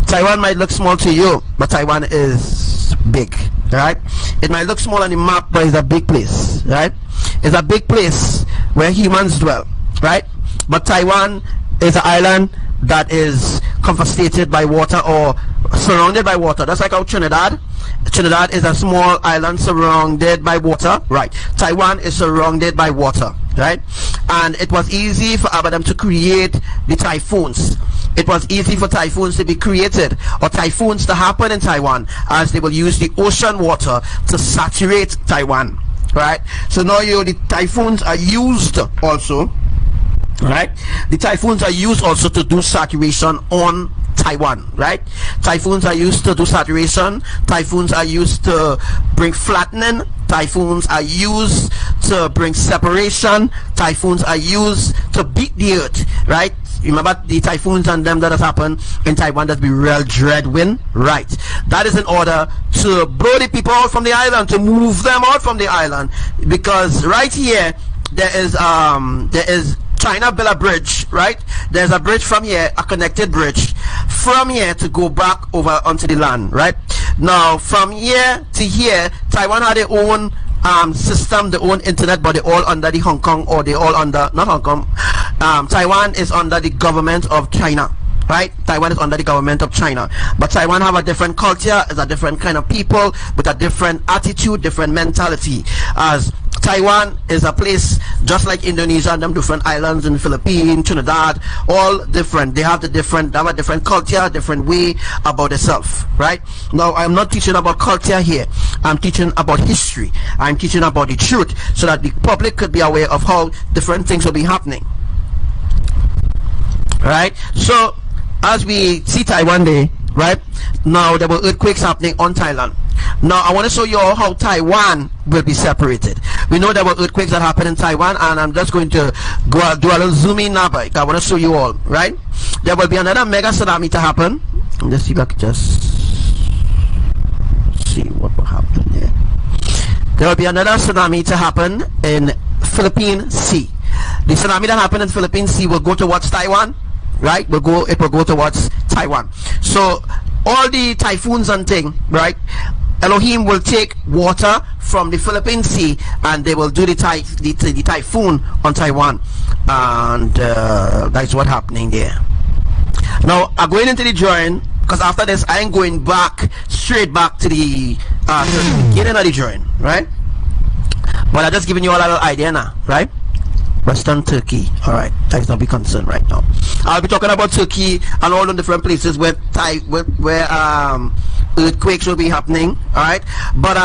Taiwan might look small to you, but Taiwan is big, right? It might look small on the map, but it's a big place, right? It's a big place where humans dwell, right? But Taiwan is an island that is confiscated by water or surrounded by water. That's like how Trinidad is a small island surrounded by water, right? Taiwan is surrounded by water, right? And it was easy for ABBA to create the typhoons. It was easy for typhoons to be created, or typhoons to happen in Taiwan, as they will use the ocean water to saturate Taiwan, right? So now the typhoons are used also, right? The typhoons are used also to do saturation on Taiwan, right? Typhoons are used to do saturation. Typhoons are used to bring flattening. Typhoons are used to bring separation. Typhoons are used to beat the earth, right? Remember the typhoons and them that has happened in Taiwan, that be real dread wind, right? That is in order to blow the people out from the island, to move them out from the island, because right here there is China built a bridge, right? There's a bridge from here, a connected bridge from here to go back over onto the land, right? Now from here to here, Taiwan had their own system, their own internet, but they're all under the Hong Kong, or they're all under, not Hong Kong, Taiwan is under the government of China, right? Taiwan is under the government of China, but Taiwan have a different culture, is a different kind of people with a different attitude, different mentality. As Taiwan is a place just like Indonesia and them different islands in the Philippines, Trinidad, all different. They have a different culture, different way about themselves, right? Now I'm not teaching about culture here. I'm teaching about history. I'm teaching about the truth, so that the public could be aware of how different things will be happening, right? So as we see Taiwan Day, right? Now there were earthquakes happening on Thailand. Now I want to show you all how Taiwan will be separated. We know there were earthquakes that happened in Taiwan, and I'm just going to go do a little zoom in now. I want to show you all, right? There will be another mega tsunami to happen. Let's see if I can just see what will happen here. There will be another tsunami to happen in Philippine Sea. The tsunami that happened in Philippine Sea will go towards Taiwan, right? It will go towards Taiwan. So all the typhoons and thing, right? Elohim will take water from the Philippine Sea, and they will do the typhoon on Taiwan, and that's what's happening there. Now I'm going into the drawing, because after this I ain't going straight back to the beginning of the drawing, right? But I'm just giving you all a little idea now, right? Western Turkey, all right, let's not be concerned right now. I'll be talking about Turkey and all the different places where earthquakes will be happening, all right? But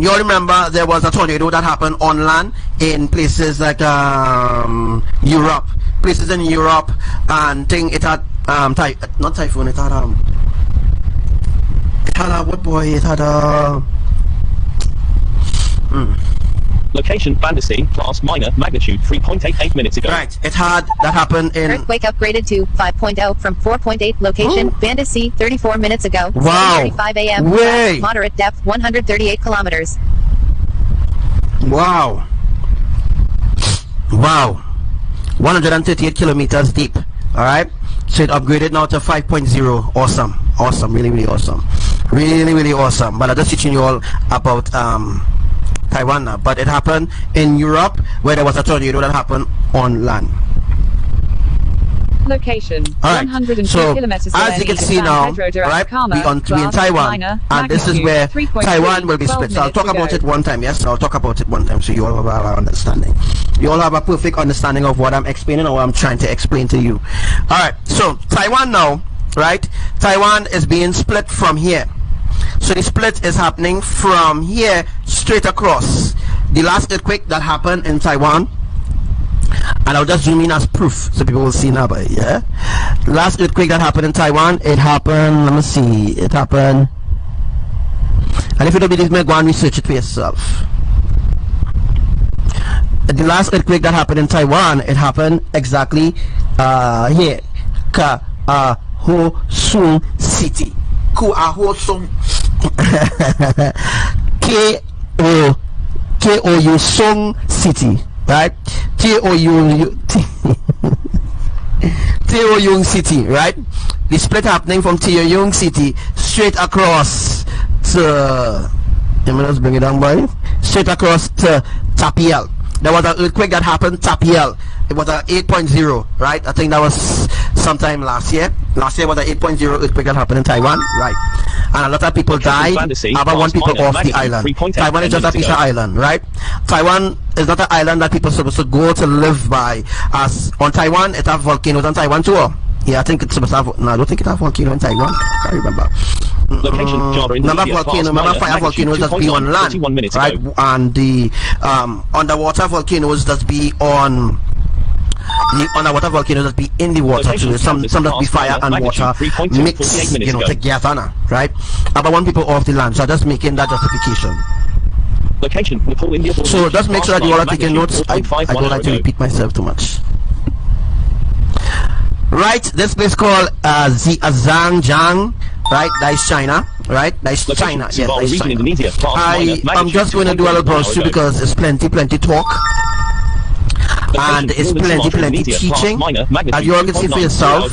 you remember there was a tornado that happened on land in places like Europe, and thing. It had not typhoon, it had what boy, it had Location, Bandasi, class minor, magnitude 3.88 minutes ago. Right, it had that happened in... Earthquake upgraded to 5.0 from 4.8. Location, Bandasi, 34 minutes ago. Wow. 7:35 a.m. Way. Moderate depth, 138 kilometers. Wow. 138 kilometers deep. All right. So it upgraded now to 5.0. Awesome. Really awesome. Really awesome. But I'm just teaching you all about Taiwan now, but it happened in Europe where there was a tornado that happened on land. Location. Alright, 102 so kilometers as you can see now, right, we in Taiwan, and this is where Taiwan will be split. So I'll talk about it one time. Yes, I'll talk about it one time, so you all have an understanding. You all have a perfect understanding of what I'm explaining or what I'm trying to explain to you. Alright, so Taiwan now, right? Taiwan is being split from here. So the split is happening from here straight across. The last earthquake that happened in Taiwan, and I'll just zoom in as proof so people will see now. But yeah, last earthquake that happened in Taiwan, it happened, let me see, it happened, and if you don't believe me, go and research it for yourself. The last earthquake that happened in Taiwan, it happened exactly here, Ho-Sung City. Ho-Sung K-O-U Sung City, right? T-O-U City, right? The split happening from T-O-U City straight across to, let's bring it down, boy. Straight across to Tapiel. There was an earthquake that happened Tapiel. It was a 8.0, right? I think that was sometime last year. Last year was an 8.0 earthquake that happened in Taiwan, right? And a lot of people died. About 1 people off the island. Taiwan is just a piece of island, right? Taiwan is not an island that people are supposed to go to live by. As on Taiwan, it has volcanoes on Taiwan too. Yeah, I think it's supposed to have. No, I don't think it has volcano in Taiwan. I can't remember. Location, remember volcano, remember fire volcanoes that be on land, right? And the underwater volcanoes that be on the underwater volcanoes that be in the water too. Some that be fire and water mix, you know, together now, right? About 1 people off the land. So I'm just making that justification. Location, Nepal, India. So just make sure that you all are taking notes. I don't like to repeat myself too much. Right, this place called Zhangjiang, right? That is China, right? That is China. Yeah, that is China. I'm just going to do a little browse because it's plenty talk. And it's plenty teaching. As you all can see for yourself,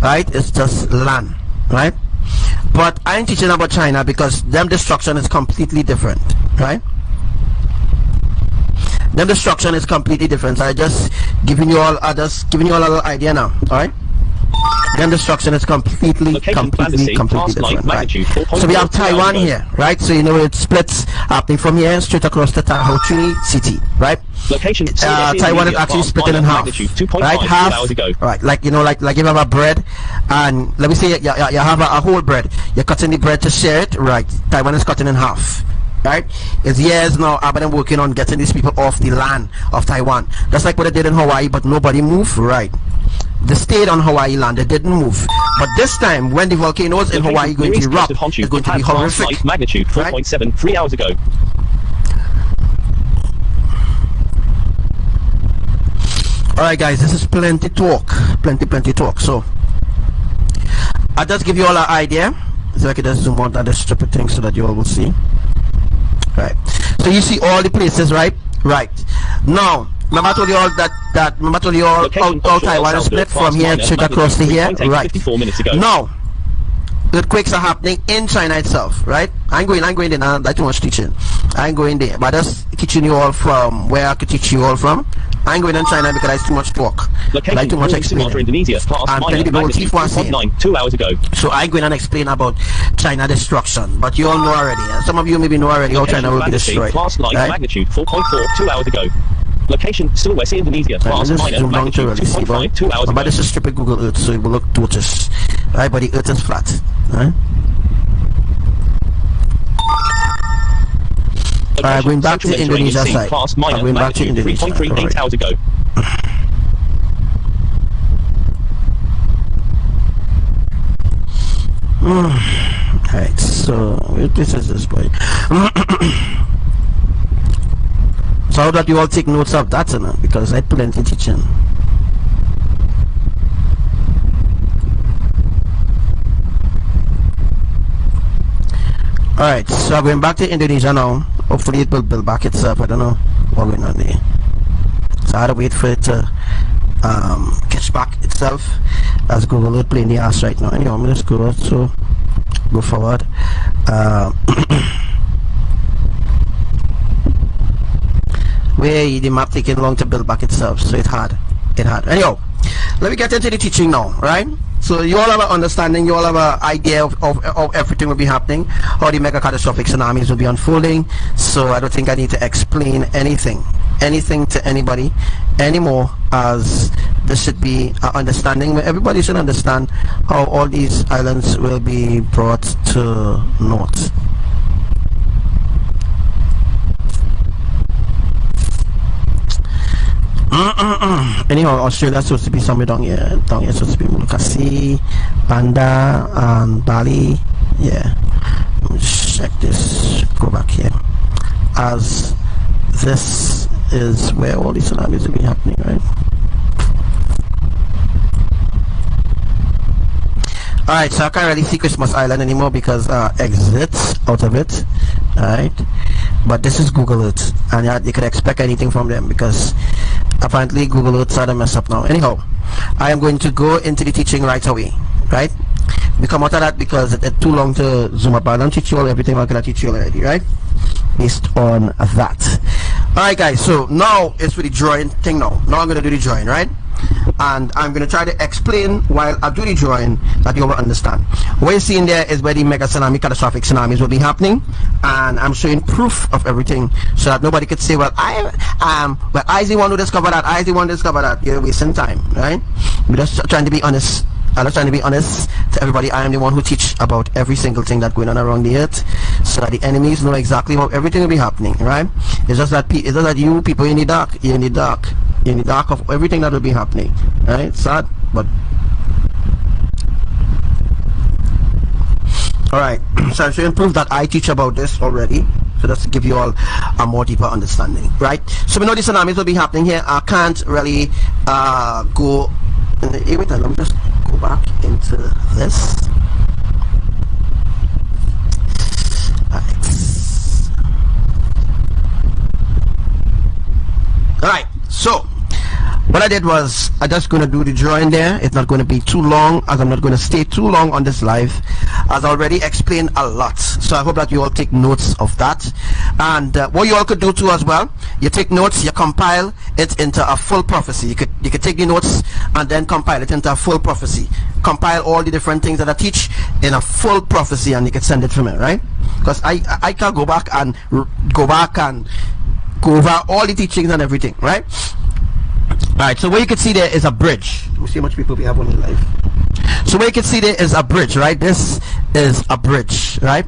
right? It's just land, right? But I ain't teaching about China because them destruction is completely different, right? Them destruction is completely different. So I just giving you all a little idea now, alright? Then destruction is completely different, right? So we have Taiwan here, right? So you know it splits happening from here straight across the Ho-Chi City, right? Taiwan is actually splitting in half, right? Half, right? Like you know, like you have a bread, and let me say you have a whole bread. You're cutting the bread to share it, right? Taiwan is cutting in half. Right? It's years now I've been working on getting these people off the land of Taiwan. That's like what they did in Hawaii, but nobody moved, right? They stayed on Hawaii land, they didn't move. But this time, when the volcanoes in Hawaii going to erupt, it's going to be horrific. Magnitude 4.7 3 hours ago. Alright guys, this is plenty talk. Plenty talk. So I'll just give you all an idea. So I can just zoom out at this stupid thing so that you all will see. Right, so you see all the places, right? Right. Now, remember I told you all that remember I told you all how Taiwan is split from here straight across to here, right? Now, earthquakes are happening in China itself, right? I ain't going there now, that's too much teaching. I ain't going there, but just teaching you all from where I could teach you all from. I ain't going in China because that's too much talk. Like too much explaining. And plenty people will keep on saying. 2 hours ago. So I go in and explain about China destruction, but you all know already. Some of you maybe know already how China will be destroyed. Right? Magnitude 4.4 2 hours ago. Location Sulawesi, Indonesia. Class minor magnitude 2.5 2 hours ago. But this is stupid Google Earth, so it will look tortoise. Right, but the Earth is flat. Right? Alright, going back to Indonesia side. I'm going back to Indonesia. 3.38 hours ago. Alright, so this is this boy. So how that you all take notes of that, because I plenty teaching. Alright, so I'm going back to Indonesia now. Hopefully it will build back itself. I don't know what's going on there. So I had to wait for it to catch back itself as Google Earth playing the ass right now. Anyway, I'm going to go so go forward. where the map taking long to build back itself, so it had. Anyhow, let me get into the teaching now, right? So you all have an understanding, you all have an idea of everything will be happening, how the mega catastrophic tsunamis will be unfolding. So I don't think I need to explain anything to anybody anymore, as this should be an understanding where everybody should understand how all these islands will be brought to naught. Anyhow, Australia's supposed to be somewhere down here. Down here supposed to be Molucca, Banda, and Bali. Yeah. Let me check this. Go back here. As this is where all these tsunamis will be happening, right? Alright, so I can't really see Christmas Island anymore because exits out of it. Alright. But this is Google Earth, and you could expect anything from them because apparently Google Earth started to mess up now. Anyhow, I am going to go into the teaching right away, right? We come out of that because it's too long to zoom up. I don't teach you all everything I'm going to teach you already, right? Based on that. Alright guys, so now it's for the drawing thing now. Now I'm going to do the drawing, right? And I'm going to try to explain while I do the drawing that you will understand. What you're seeing there is where the mega tsunami, catastrophic tsunamis will be happening, and I'm showing proof of everything so that nobody could say, well, I the one who discovered that, I the one who discovered that. You're wasting time, right? We're just trying to be honest. I'm just trying to be honest to everybody. I am the one who teach about every single thing that's going on around the earth, so that the enemies know exactly how everything will be happening, right? It's just that you people in the dark, you're in the dark of everything that will be happening, right? Sad, but alright. So I'm showing proof that I teach about this already, so that's to give you all a more deeper understanding, right? So we know the tsunamis will be happening here. I can't really go in the wait, let me just go back into this. Alright, so what I did was I just going to do the drawing there. It's not going to be too long, as I'm not going to stay too long on this live, as I already explained a lot. So I hope that you all take notes of that. And what you all could do too as well, you take notes, you compile it into a full prophecy. You could take the notes and then compile it into a full prophecy. Compile all the different things that I teach in a full prophecy, and you can send it to me, right? Because I can go back and go over all the teachings and everything, right? Alright, so what you can see there is a bridge. We'll see how much people we have on the live. So what you can see there is a bridge, right? This is a bridge, right?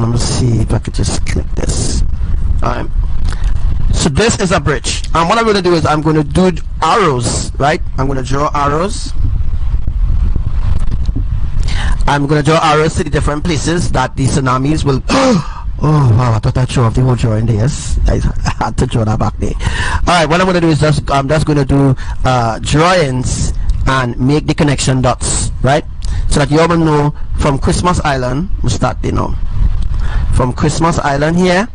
Let me see if I could just click this. Alright. So this is a bridge. And what I'm going to do is I'm going to do arrows, right? I'm going to draw arrows. I'm going to draw arrows to the different places that the tsunamis will... Oh wow, I thought I'd show off the whole drawing there. Yes, I had to draw that back there. Alright, what I'm going to do is I'm just going to do drawings and make the connection dots, right? So that you all will know from Christmas Island, we'll start there now. From Christmas Island here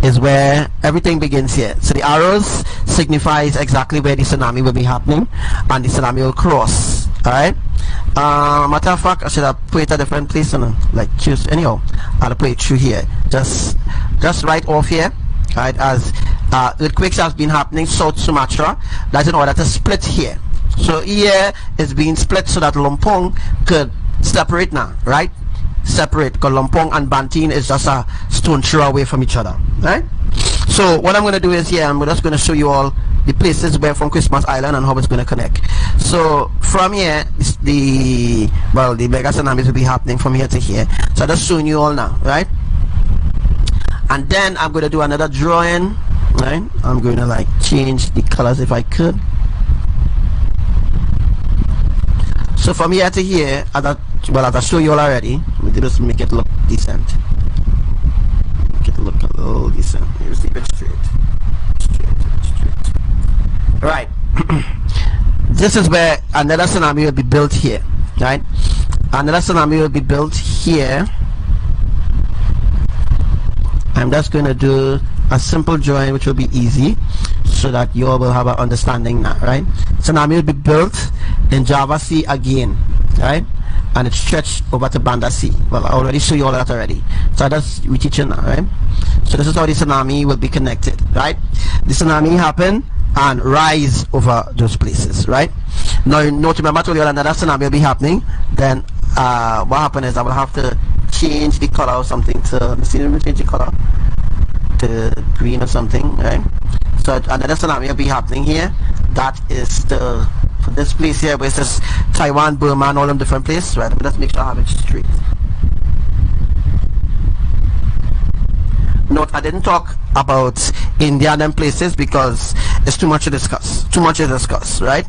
is where everything begins here. So the arrows signifies exactly where the tsunami will be happening, and the tsunami will cross, alright? Matter of fact, I should have put it a different place, and like choose anyhow. I'll put it through here, just right off here, right? As earthquakes has been happening South Sumatra, that's in order to split here. So here is being split so that Lompong could separate now, right? Separate, because Lompong and Bantin is just a stone throw away from each other, right? So what I'm going to do is here, I'm just going to show you all the places where from Christmas Island and how it's going to connect. So from here, the mega tsunamis will be happening from here to here. So I'm just showing you all now, right? And then I'm going to do another drawing, right? I'm going to like change the colors if I could. So from here to here, as I show you all already, we just make it look decent. Make it look a little decent. Here's the bit straight. Right. This is where another tsunami will be built here, right? Another tsunami will be built here. I'm just going to do a simple drawing which will be easy, so that you all will have an understanding now, right? Tsunami will be built in Java Sea again, right? and it stretched over to Banda C. Well, I already show you all that already. So that's we teaching now, right? So this is how the tsunami will be connected, right? The tsunami happen and rise over those places, right? Now, note, remember I told you another tsunami will be happening. Then what happened is I will have to change the color or something to, let me see, let me change the color to green or something, right? So another tsunami will be happening here. That is the, for this place here where it says Taiwan, Burma, and all them different places, right? Let me just make sure I have it straight. Note, I didn't talk about India and them places because it's too much to discuss. Right?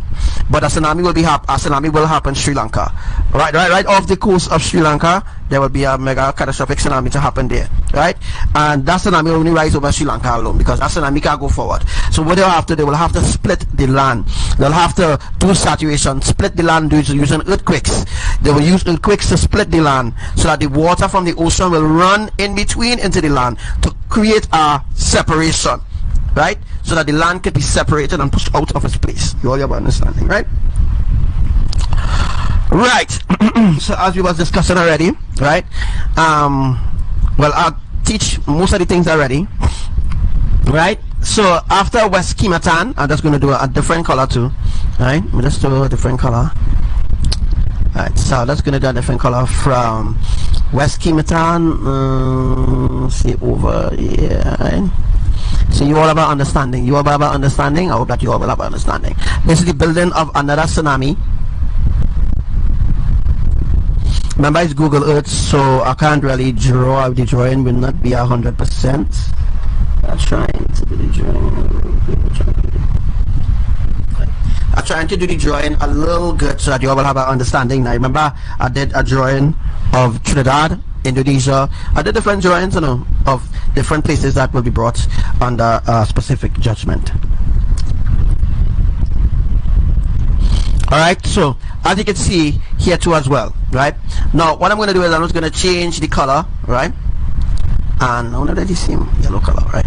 But a tsunami will happen in Sri Lanka. Right off the coast of Sri Lanka, there will be a mega catastrophic tsunami to happen there. Right? And that tsunami will only rise over Sri Lanka alone because that tsunami can't go forward. So what they'll have to do, they will have to split the land. They'll have to do saturation, split the land using earthquakes. They will use earthquakes to split the land so that the water from the ocean will run in between into the land to create a separation, right? So that the land can be separated and pushed out of its place. You all have understanding, right? Right. So as we was discussing already, right? Well, I'll teach most of the things already, right? So after West Kimatan, I'm just going to do a different color too, right? Let me just do a different color. Right, so that's going to do a different color from West Kimatan, see over here, right? So you all about understanding. You all about understanding. I hope that you all will have understanding. This is the building of another tsunami. Remember, it's Google Earth, so I can't really draw. The drawing will not be 100%. I'm trying to do the drawing. I'm trying to do the drawing a little good so that you all will have an understanding. Now, remember, I did a drawing of Trinidad, Indonesia. I did different drawings, you know, of different places that will be brought under specific judgment. Alright, so as you can see here too as well, right? Now, what I'm going to do is I'm just going to change the color, right? And I want to let you see yellow color, right?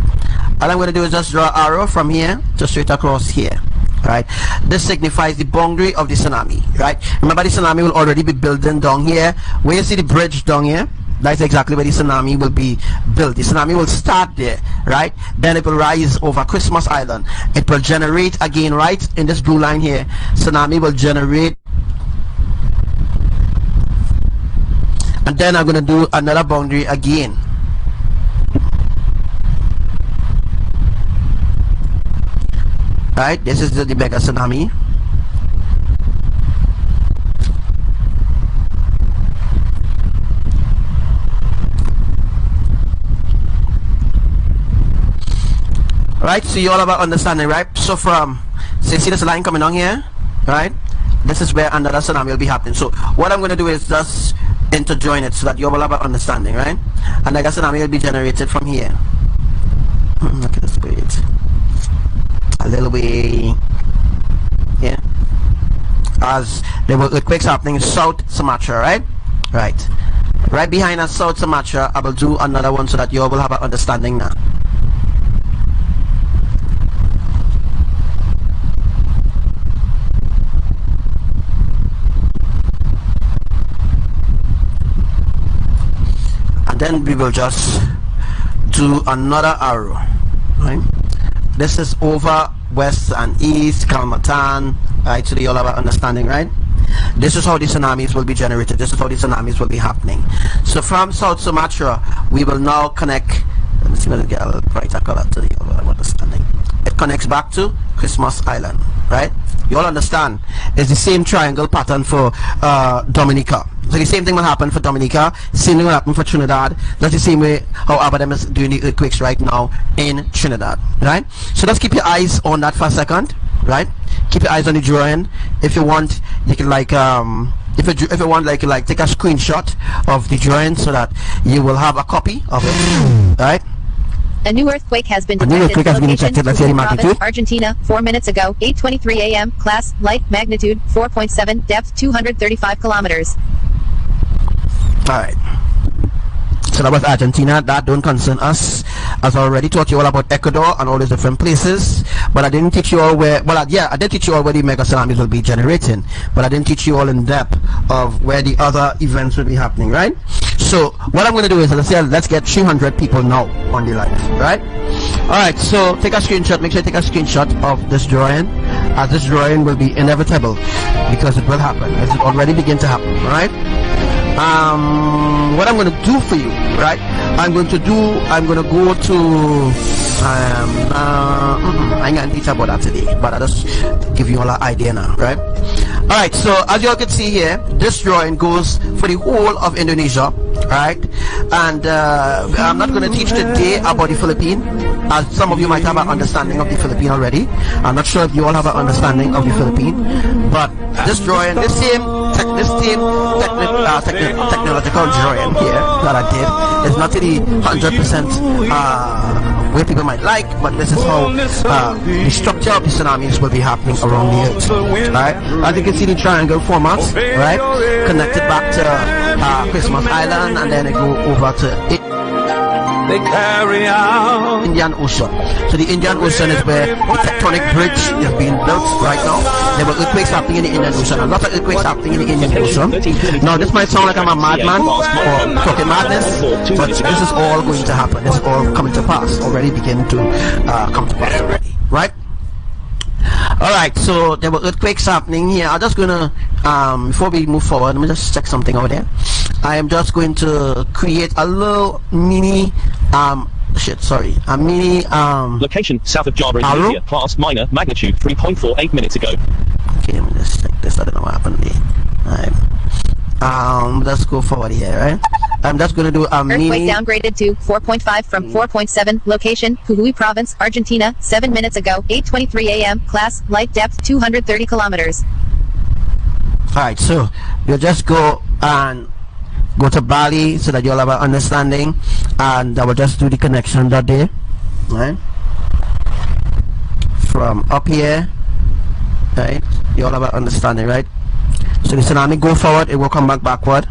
All I'm going to do is just draw an arrow from here to straight across here. Right, this signifies the boundary of the tsunami. Right, remember the tsunami will already be building down here. Where you see the bridge down here, that's exactly where the tsunami will be built. The tsunami will start there, right? Then it will rise over Christmas Island. It will generate again, right in this blue line here. Tsunami will generate, and then I'm going to do another boundary again. Right, this is the mega tsunami. Right, so you all about understanding, right? So from, so you see this line coming on here, right? This is where another tsunami will be happening. So what I'm going to do is just interjoin it so that you all about understanding, right? And like a tsunami will be generated from here. Look at this page. A little way here, as there were earthquakes happening in South Sumatra, right behind us, South Sumatra. I will do another one so that you all will have an understanding now. And then we will just do another arrow, right? This is over west and east, Kalimantan, right? So you all have an understanding, right? This is how the tsunamis will be generated. This is how the tsunamis will be happening. So from South Sumatra, we will now connect. Let me see if I can get a little brighter color to you all have understanding. It connects back to Christmas Island, right? You all understand? It's the same triangle pattern for Dominica. So the same thing will happen for Dominica, same thing will happen for Trinidad. That's the same way how ABBA is doing the earthquakes right now in Trinidad, right? So just keep your eyes on that for a second, right? Keep your eyes on the drawing. If you want, you can like if you want, like take a screenshot of the drawing so that you will have a copy of it, right? A new earthquake has been detected. Let's see the magnitude. Argentina, 4 minutes ago, 8:23 a.m. Class, light, magnitude 4.7, depth 235 kilometers. Alright. So that was Argentina. That don't concern us, as I already taught you all about Ecuador and all these different places. But I didn't teach you all where. Well, yeah, I did teach you all where the mega tsunamis will be generating, but I didn't teach you all in depth of where the other events will be happening, right? So what I'm going to do is, as I said, let's get 300 people now on the line, right? All right. So take a screenshot. Make sure you take a screenshot of this drawing, as this drawing will be inevitable because it will happen. It already begin to happen, all right? What I'm going to do for you, right? I'm going to go to I ain't gonna teach about that today, but I'll just give you all an idea now, right? Alright, so as you all can see here, this drawing goes for the whole of Indonesia, right? And I'm not going to teach today about the Philippines, as some of you might have an understanding of the Philippines already. I'm not sure if you all have an understanding of the Philippines, but this drawing, this same technological drawing here that I did is not the 100% where people might like, but this is how the structure of the tsunamis will be happening around the earth, right? As you can see, the triangle format, right, connected back to Christmas Island, and then it go over to They carry out Indian Ocean. So the Indian Ocean is where the tectonic bridge is being built right now. There were earthquakes happening in the Indian Ocean. A lot of earthquakes happening in the Indian Ocean. Now this might sound like I'm a madman or talking madness, but this is all going to happen. This is all coming to pass. Already beginning to come to pass already, right? Alright, so there were earthquakes happening here. I'm just gonna before we move forward, let me just check something over there. I am just going to create a little mini a mini Location south of Java, Indonesia. Class minor, magnitude 3.48 minutes ago. Okay, let me just check this. I don't know what happened there. Alright. Let's go forward here, right? I'm just going to do a Earthquake mini downgraded to 4.5 from 4.7. Location, Jujuy Province, Argentina, 7 minutes ago, 8:23 a.m. Class, light depth 230 kilometers. Alright, so you just go and go to Bali so that you'll have an understanding, and I will just do the connection that day, right? From up here, right? You'll have an understanding, right? So the tsunami go forward, it will come back backward.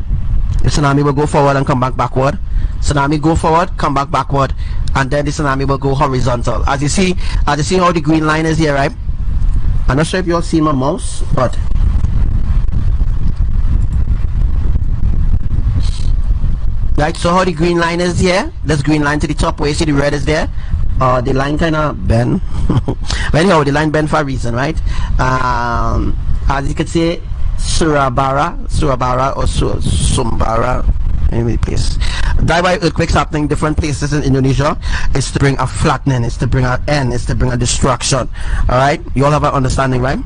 The tsunami will go forward and come back backward. Tsunami go forward, come back backward, and then the tsunami will go horizontal. As you see how the green line is here, right? I'm not sure if you all see my mouse, but right, so how the green line is here, this green line to the top where you see the red is there, the line kind of bend. But anyhow, the line bend for a reason, right? As you can see, Surabaya or Sumbara, any place. That why earthquakes happening different places in Indonesia is to bring a flattening, it's to bring an end, it's to bring a destruction. Alright, you all have an understanding, right?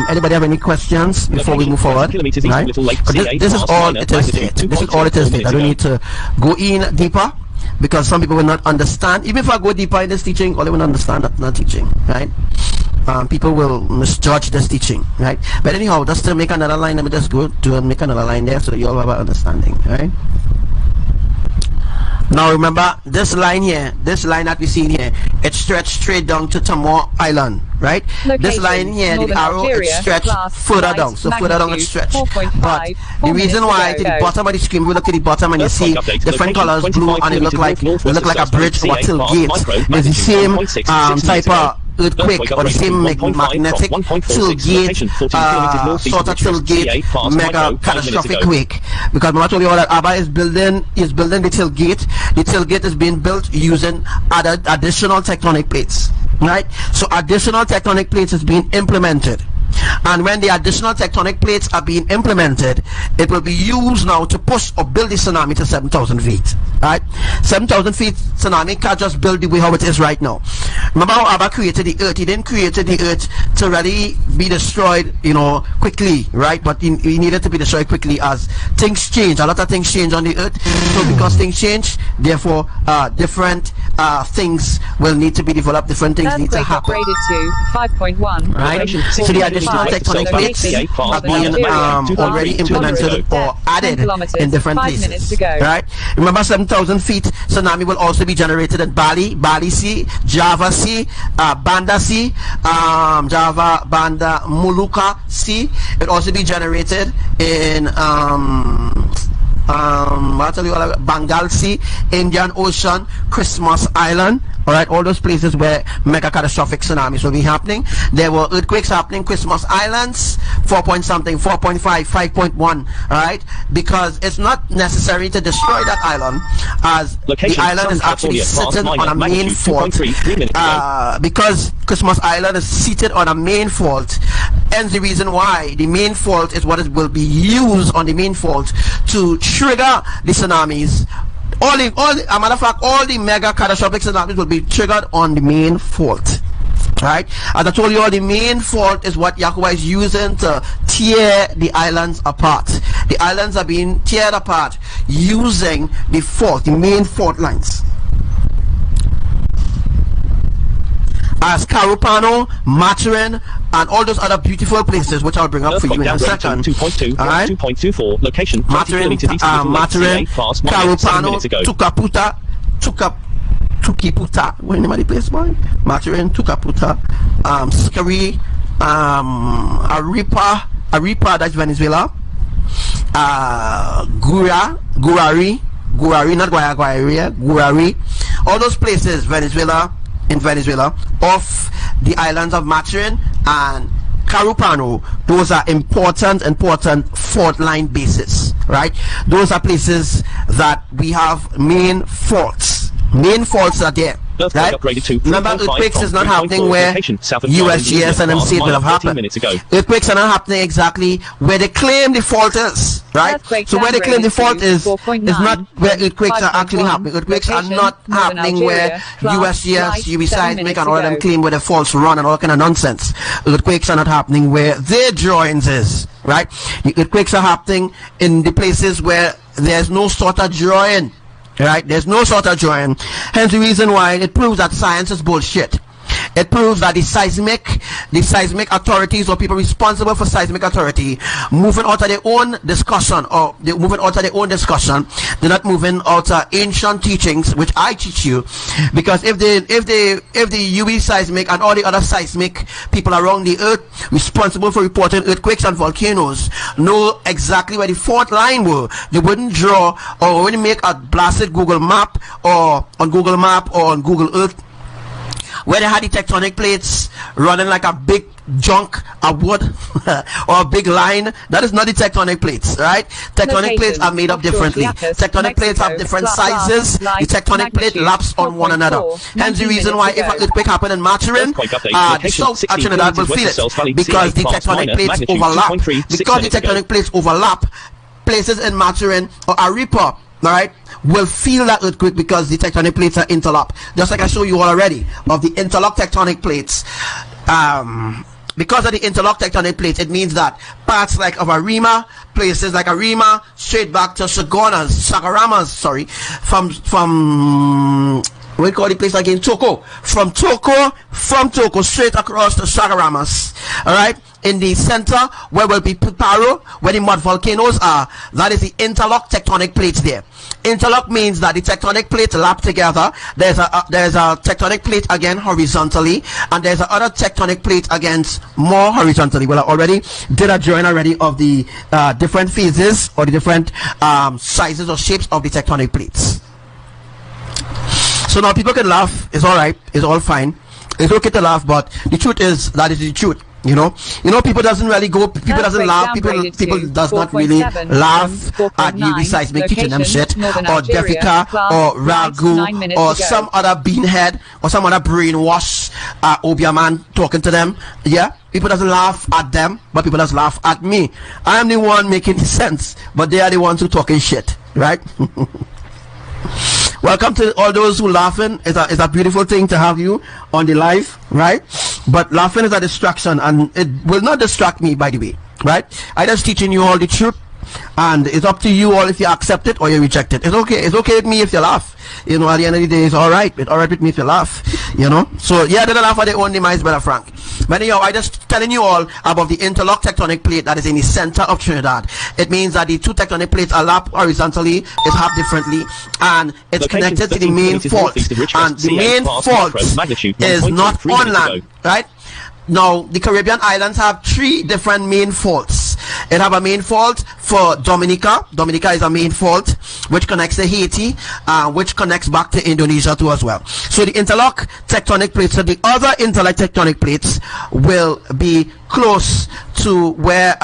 Anybody have any questions before we move forward? Right? This is all it is. This is all it is. I don't need to go in deeper, because some people will not understand. Even if I go deeper in this teaching, all they will understand that not teaching, right? People will misjudge this teaching, right? But anyhow, just to make another line, let me just go to make another line there so that you all have an understanding, right? Now remember, this line here, this line that we see here, it stretched straight down to Timor Island, right? This line here, the arrow, it stretched further down, so further down it stretched. But the reason why to the bottom of the screen, we look at the bottom and you see different colors, blue, and it look like a bridge or a tailgate. It's the same type of earthquake or the same magnetic tailgate, sort of tailgate mega catastrophic quake. Because I'm told you all that ABBA is building the tailgate. The tailgate is being built using additional tectonic plates, right? So additional tectonic plates is being implemented. And when the additional tectonic plates are being implemented, it will be used now to push or build the tsunami to 7,000 feet. Right? 7,000 feet tsunami can't just build the way how it is right now. Remember how ABBA created the earth? He didn't create the earth to really be destroyed, quickly, right? But he needed to be destroyed quickly as things change. A lot of things change on the earth. So because things change, therefore different things will need to be developed. Different things need to happen. Upgraded to 5.1. Right? So the additional tectonic plates are being already implemented or added in different places. Right? Remember, 7,000 feet tsunami will also be generated in Bali Sea, Java Sea, Banda Sea, Java, Banda, Molucca Sea. It also be generated in I'll tell you all about Bengal Sea, Indian Ocean, Christmas Island. All right, all those places where mega catastrophic tsunamis will be happening. There were earthquakes happening. Christmas Islands, 4 point something, 4.5, 5.1. All right, because it's not necessary to destroy that island, as Location, the island is Southern actually California, sitting on a main magnitude fault. 2.3, 3 minutes ago. Because Christmas Island is seated on a main fault, and the reason why the main fault is what it will be used on the main fault to trigger the tsunamis. As a matter of fact, all the mega catastrophic tsunamis will be triggered on the main fault. Right? As I told you all, the main fault is what Yahuwah is using to tear the islands apart. The islands are being teared apart using the fault, the main fault lines. As Carupano, Maturin, and all those other beautiful places, which I'll bring up for you in a second. 2.2, All right? 2.24, location, Maturin, Carupano, Tukiputa, what name of the place, boy? Maturin, Tukaputa, Skari, Aripa, that's Venezuela, Gurari, not Gurari, all those places, in Venezuela, off the islands of Maturin and Carupano. Those are important fault line bases, right? Those are places that we have main faults are there. Right? Remember, earthquakes is not happening where USGS and MC will have happened. Earthquakes are not happening exactly where they claim the fault is, right? So where they claim the fault is not where earthquakes are actually happening. Earthquakes are not happening where USGS, uwiseismic, and all of them claim where the faults run and all kind of nonsense. Earthquakes are not happening where their drawings is, right? The earthquakes are happening in the places where there's no sort of drawing. Right, there's no sort of drawing. Hence the reason why it proves that science is bullshit. It proves that the seismic authorities or people responsible for seismic authority moving out of their own discussion, they're not moving out of ancient teachings, which I teach you. Because if the uwiseismic and all the other seismic people around the earth responsible for reporting earthquakes and volcanoes know exactly where the fault line were, they wouldn't draw or wouldn't make a blasted Google map or on Google Earth where they had the tectonic plates running like a big junk, a wood, or a big line. That is not the tectonic plates, right? Tectonic plates are made up differently. Tectonic plates have different sizes. The tectonic plate laps on one another. Hence the reason why if an earthquake happened in Maturin, the South Trinidad will feel it, because the tectonic plates overlap. Because the tectonic plates overlap, places in Maturin or Aripa, alright, will feel that earthquake because the tectonic plates are interlocked. Just like I showed you all already of the interlocked tectonic plates. Because of the interlocked tectonic plates, it means that parts like of Arima, places like Arima, straight back to Sagaramas, from we call the place again Toko. From Toko straight across to Sagaramas. Alright? In the center where will be Piparo, where the mud volcanoes are, that is the interlocked tectonic plates there. Interlock means that the tectonic plates lap together. There's a tectonic plate again horizontally, and there's a other tectonic plate against more horizontally. Well, I already did a drawing already of the different phases or the different sizes or shapes of the tectonic plates. So now people can laugh. It's all right. It's all fine. It's okay to laugh, but the truth is that is the truth. You know, people doesn't really go. People doesn't laugh. People does not really laugh at uwiseismic teaching them shit, or Defika, or Ragu, or some other beanhead, or some other brainwash Obia man talking to them. Yeah, people doesn't laugh at them, but people does laugh at me. I am the one making sense, but they are the ones who talking shit, right? Welcome to all those who laughing. It's a beautiful thing to have you on the live, right? But laughing is a distraction, and it will not distract me, by the way, right? I just teaching you all the truth, and it's up to you all if you accept it or you reject it. It's okay with me if you laugh. You know, at the end of the day, it's all right. It's all right with me if you laugh. You know, so yeah, they don't laugh at their own demise, brother Frank. But anyhow, I just telling you all about the interlocked tectonic plate that is in the center of Trinidad. It means that the two tectonic plates are lapped horizontally, it's half differently, and it's connected to the main fault. And the main fault is not on land, right? Now, the Caribbean islands have three different main faults. It have a main fault for Dominica. Dominica is a main fault which connects to Haiti, which connects back to Indonesia too as well. So the interlock tectonic plates, so the other interlock tectonic plates will be close to where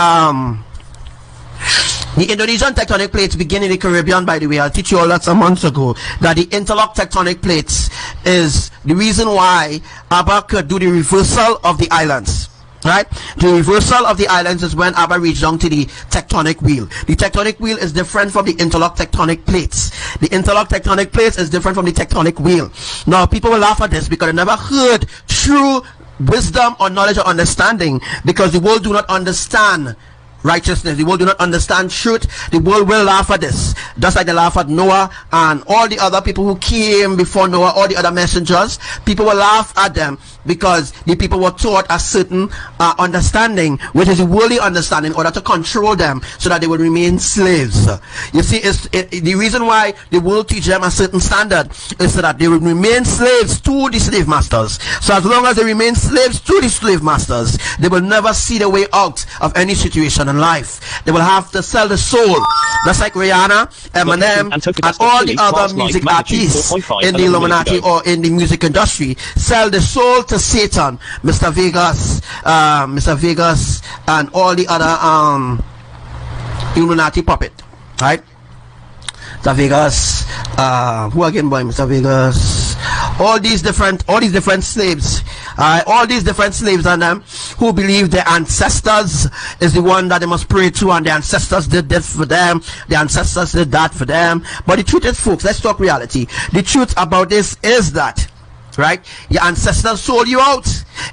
the Indonesian tectonic plates begin in the Caribbean. By the way, I'll teach you all that some months ago, that the interlock tectonic plates is the reason why ABBA could do the reversal of the islands. Right? The reversal of the islands is when ABBA reached down to the tectonic wheel. The tectonic wheel is different from the interlock tectonic plates. The interlock tectonic plates is different from the tectonic wheel. Now, people will laugh at this because they never heard true wisdom or knowledge or understanding, because the world do not understand righteousness. The world do not understand truth. The world will laugh at this, just like they laugh at Noah and all the other people who came before Noah, all the other messengers. People will laugh at them because the people were taught a certain understanding, which is a worldly understanding, in order to control them so that they would remain slaves. You see, the reason why the world teach them a certain standard is so that they would remain slaves to the slave masters. So as long as they remain slaves to the slave masters, they will never see the way out of any situation in life. They will have to sell the soul. That's like Rihanna, Eminem, and all the other music artists in the Illuminati or in the music industry sell the soul to Satan, Mr. Vegas, and all the other Illuminati puppet, right? Mr. Vegas, who again, boy? Mr. Vegas, all these different slaves, all these different slaves and them who believe their ancestors is the one that they must pray to, and their ancestors did this for them, their ancestors did that for them. But the truth is, folks, let's talk reality. The truth about this is that, right, your ancestors sold you out.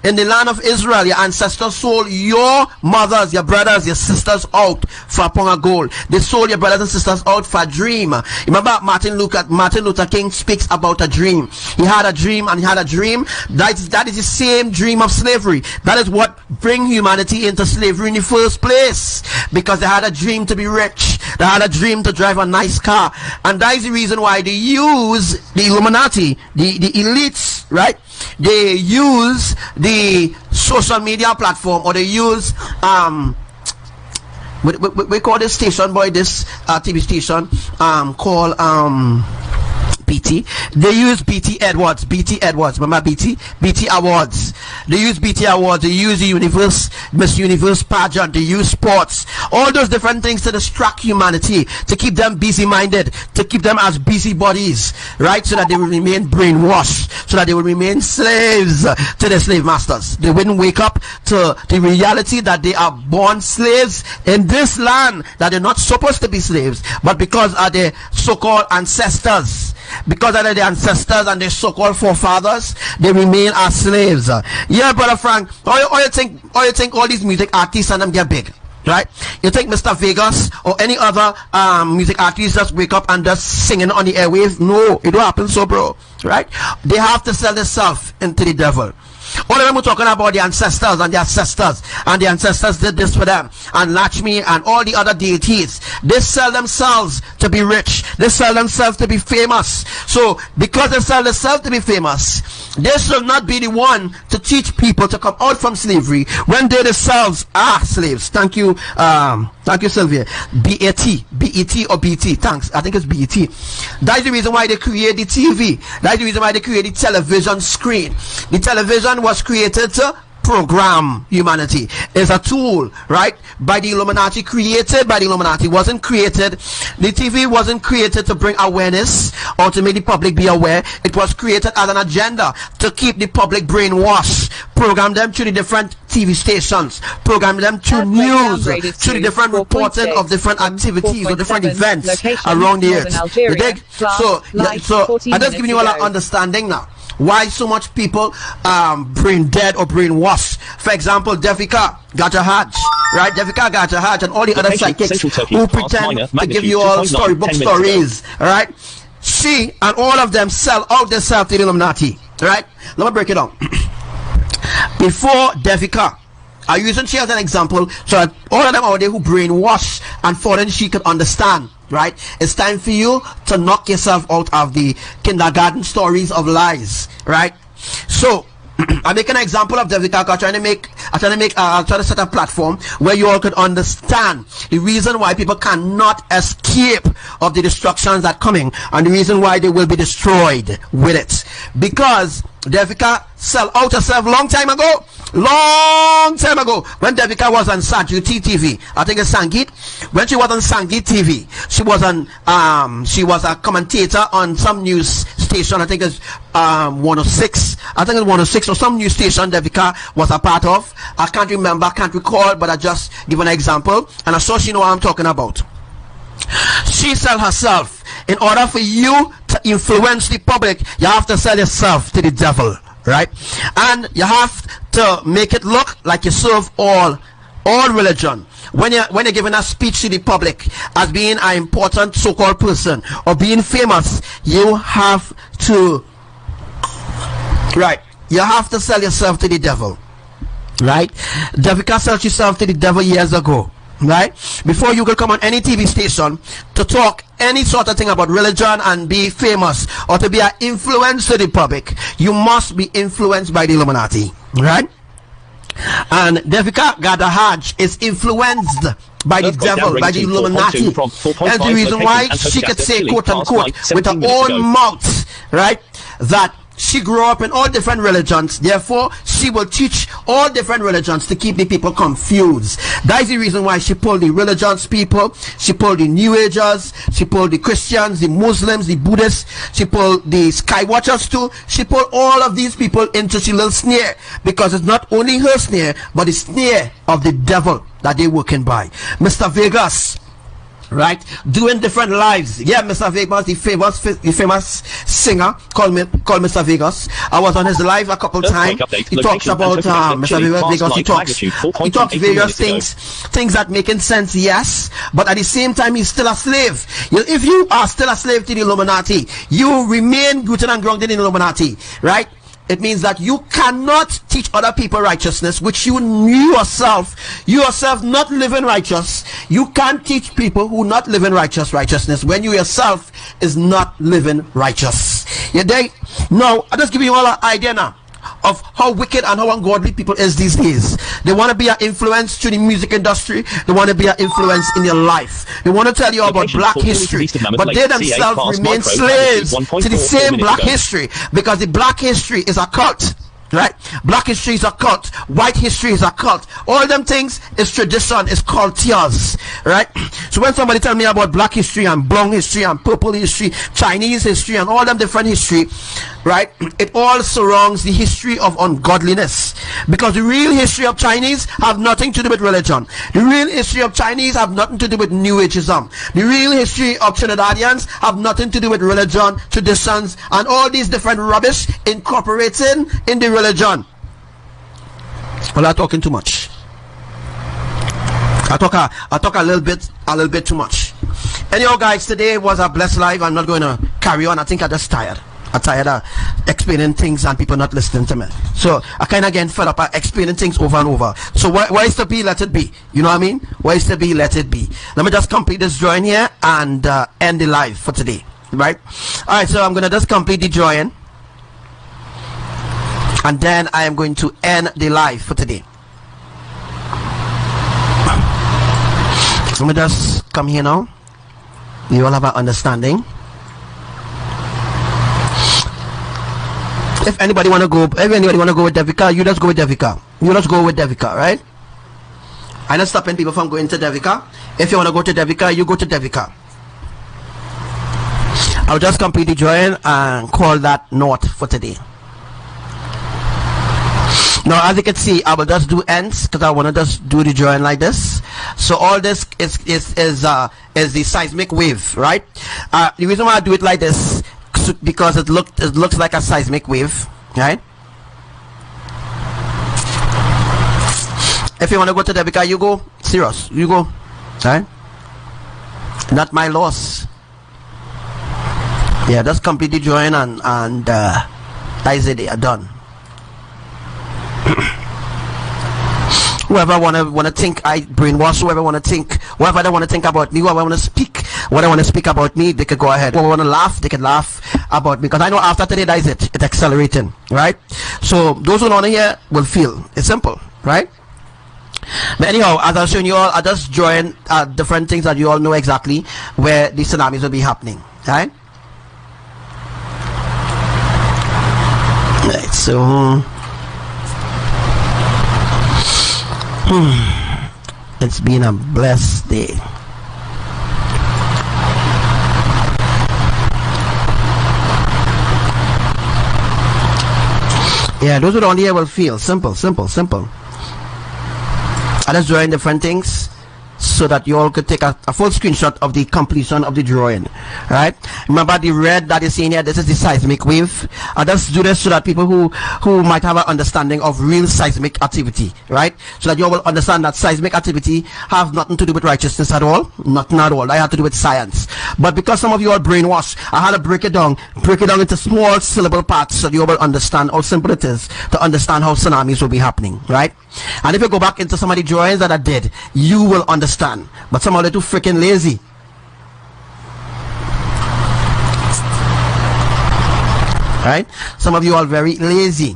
In the land of Israel, your ancestors sold your mothers, your brothers, your sisters out for a pound of gold. They sold your brothers and sisters out for a dream. Remember, Martin Luther King speaks about a dream. He had a dream, and he had a dream. That is the same dream of slavery. That is what bring humanity into slavery in the first place, because they had a dream to be rich. They had a dream to drive a nice car, and that is the reason why they use the Illuminati, the elites, right? They use the social media platform, or they use we call this station, boy, this TV station called BT. They use BT Awards. Remember BT Awards. They use BT Awards. They use the Miss Universe pageant. They use sports. All those different things to distract humanity, to keep them busy-minded, to keep them as busybodies, right? So that they will remain brainwashed, so that they will remain slaves to their slave masters. They wouldn't wake up to the reality that they are born slaves in this land, that they're not supposed to be slaves, but because of their so-called ancestors, because of their ancestors and their so-called forefathers, they remain as slaves. Yeah, brother Frank, all you think all these music artists and them get big, right? You think Mr. Vegas or any other music artist just wake up and just singing on the airwaves? No, it don't happen so, bro, right? They have to sell themselves into the devil. All of them were talking about the ancestors and the ancestors, and the ancestors did this for them, and Lakshmi and all the other deities. They sell themselves to be rich. They sell themselves to be famous. So because they sell themselves to be famous, they should not be the one to teach people to come out from slavery when they themselves are slaves. Thank you, Sylvia. BET or BT. Thanks. I think it's BET. That's the reason why they create the TV. That's the reason why they create the television screen. The television was created to program humanity. It's a tool, right, by the Illuminati, created by the Illuminati. Wasn't created, the TV wasn't created to bring awareness or to make the public be aware. It was created as an agenda to keep the public brainwashed, program them to the different TV stations, program them to news, to the different reporting of different activities or different events around the earth. You dig? So I'm just giving you all an understanding now why so much people brain dead or brainwashed. For example, Devika Gajahaj, right? Devika Gajahaj and all the other psychics who pretend to give you all storybook stories, right? She and all of them sell out themselves to the Illuminati, right? Let me break it down. Before Devika, I'm using she as an example so that all of them out there who brainwash and for then she could understand, right? It's time for you to knock yourself out of the kindergarten stories of lies, right? So I make an example of Devika. I'm trying to set a platform where you all could understand the reason why people cannot escape of the destructions that are coming, and the reason why they will be destroyed with it. Because Devika sell out herself long time ago, when Devika was on Sajuti TV. I think it's Sangeet. When she was on Sangeet TV, she was a commentator on some news station. I think it's 106. I think it's 106 or some news station Devika was a part of. I can't remember, I can't recall, but I just give an example, and I saw she know what I'm talking about. She sell herself. In order for you to influence the public, you have to sell yourself to the devil, right? And you have to make it look like you serve all religion. When you're giving a speech to the public as being an important so-called person or being famous, you have to sell yourself to the devil, right? Devika sold herself to the devil years ago, right? Before you could come on any TV station to talk any sort of thing about religion and be famous or to be an influence to the public, you must be influenced by the Illuminati, right? And Devika Gadahaj is influenced by the devil, by the Illuminati. And the reason why she could say, quote unquote, with her own mouth, right, that she grew up in all different religions, therefore she will teach all different religions to keep the people confused. That is the reason why she pulled the religions people, she pulled the New Agers, she pulled the Christians, the Muslims, the Buddhists, she pulled the Skywatchers too. She pulled all of these people into she little snare, because it's not only her snare, but the snare of the devil that they're working by. Mr. Vegas, right, doing different lives. Yeah, Mr. Vegas, the famous singer called Mr. Vegas. I was on his live a couple times. He talks about Mr. Vegas. He talks various things that making sense, yes, but at the same time he's still a slave. If you are still a slave to the Illuminati, you remain rooted and grounded in the Illuminati, right? It means that you cannot teach other people righteousness, which you yourself not living righteous. You can't teach people who not living righteousness when you yourself is not living righteous. You dig? Now, I'll just give you all an idea now of how wicked and how ungodly people is these days. They want to be an influence to the music industry. They want to be an influence in your life. They want to tell you about black history, but they themselves remain slaves to the same black history, because the black history is a cult, right? Black history is a cult, white history is a cult. All them things is tradition, is cultures, right? So when somebody tell me about black history and brown history and purple history, Chinese history and all them different history, right, it all surrounds the history of ungodliness, because the real history of Chinese have nothing to do with religion. The real history of Chinese have nothing to do with New Ageism. The real history of Trinidadians have nothing to do with religion, traditions, and all these different rubbish incorporating in the religion. Well, I'm talking too much. I talk a little bit too much. Anyhow, guys, today was a blessed live. I'm not going to carry on. I think I'm just tired. I'm tired of explaining things and people not listening to me. So I kind of get fed up at explaining things over and over. So where is to be, let it be. You know what I mean? Where is to be, let it be. Let me just complete this drawing here and end the live for today. Right? Alright, so I'm going to just complete the drawing, and then I am going to end the live for today. Let me just come here now. You all have an understanding. If anybody want to go with Devika, you just go with Devika. You just go with Devika, right? I'm not stopping people from going to Devika. If you want to go to Devika, you go to Devika. I'll just complete the drawing and call that note for today. Now, as you can see, I will just do ends because I want to just do the drawing like this. So all this is the seismic wave, right? The reason why I do it like this, because it looks like a seismic wave, right? If you want to go to Devika, you go. Serious, you go, right? Not my loss. Yeah, just complete the drawing and that is it. They are done. whoever wanna think I brainwash, whoever wanna think, whoever they wanna think about me, whoever wanna speak, what I wanna speak about me, they could go ahead. Whoever wanna laugh, they can laugh about me, because I know after today that is it. It's accelerating, right? So those who don't hear will feel. It's simple, right? But anyhow, as I was showing you all, I just drawing different things that you all know exactly where the tsunamis will be happening, right? Right, so it's been a blessed day. Yeah, those who don't hear will feel. Simple. I just drawing different things so that you all could take a full screenshot of the completion of the drawing, right? Remember the red that is in here, this is the seismic wave. I just do this so that people who might have an understanding of real seismic activity, right? So that you all will understand that seismic activity have nothing to do with righteousness at all, nothing at all. That had to do with science. But because some of you are brainwashed, I had to break it down into small syllable parts so that you all will understand how simple it is to understand how tsunamis will be happening, right? And if you go back into some of the drawings that I did, you will understand. But some of you are too freaking lazy. Right? Some of you are very lazy.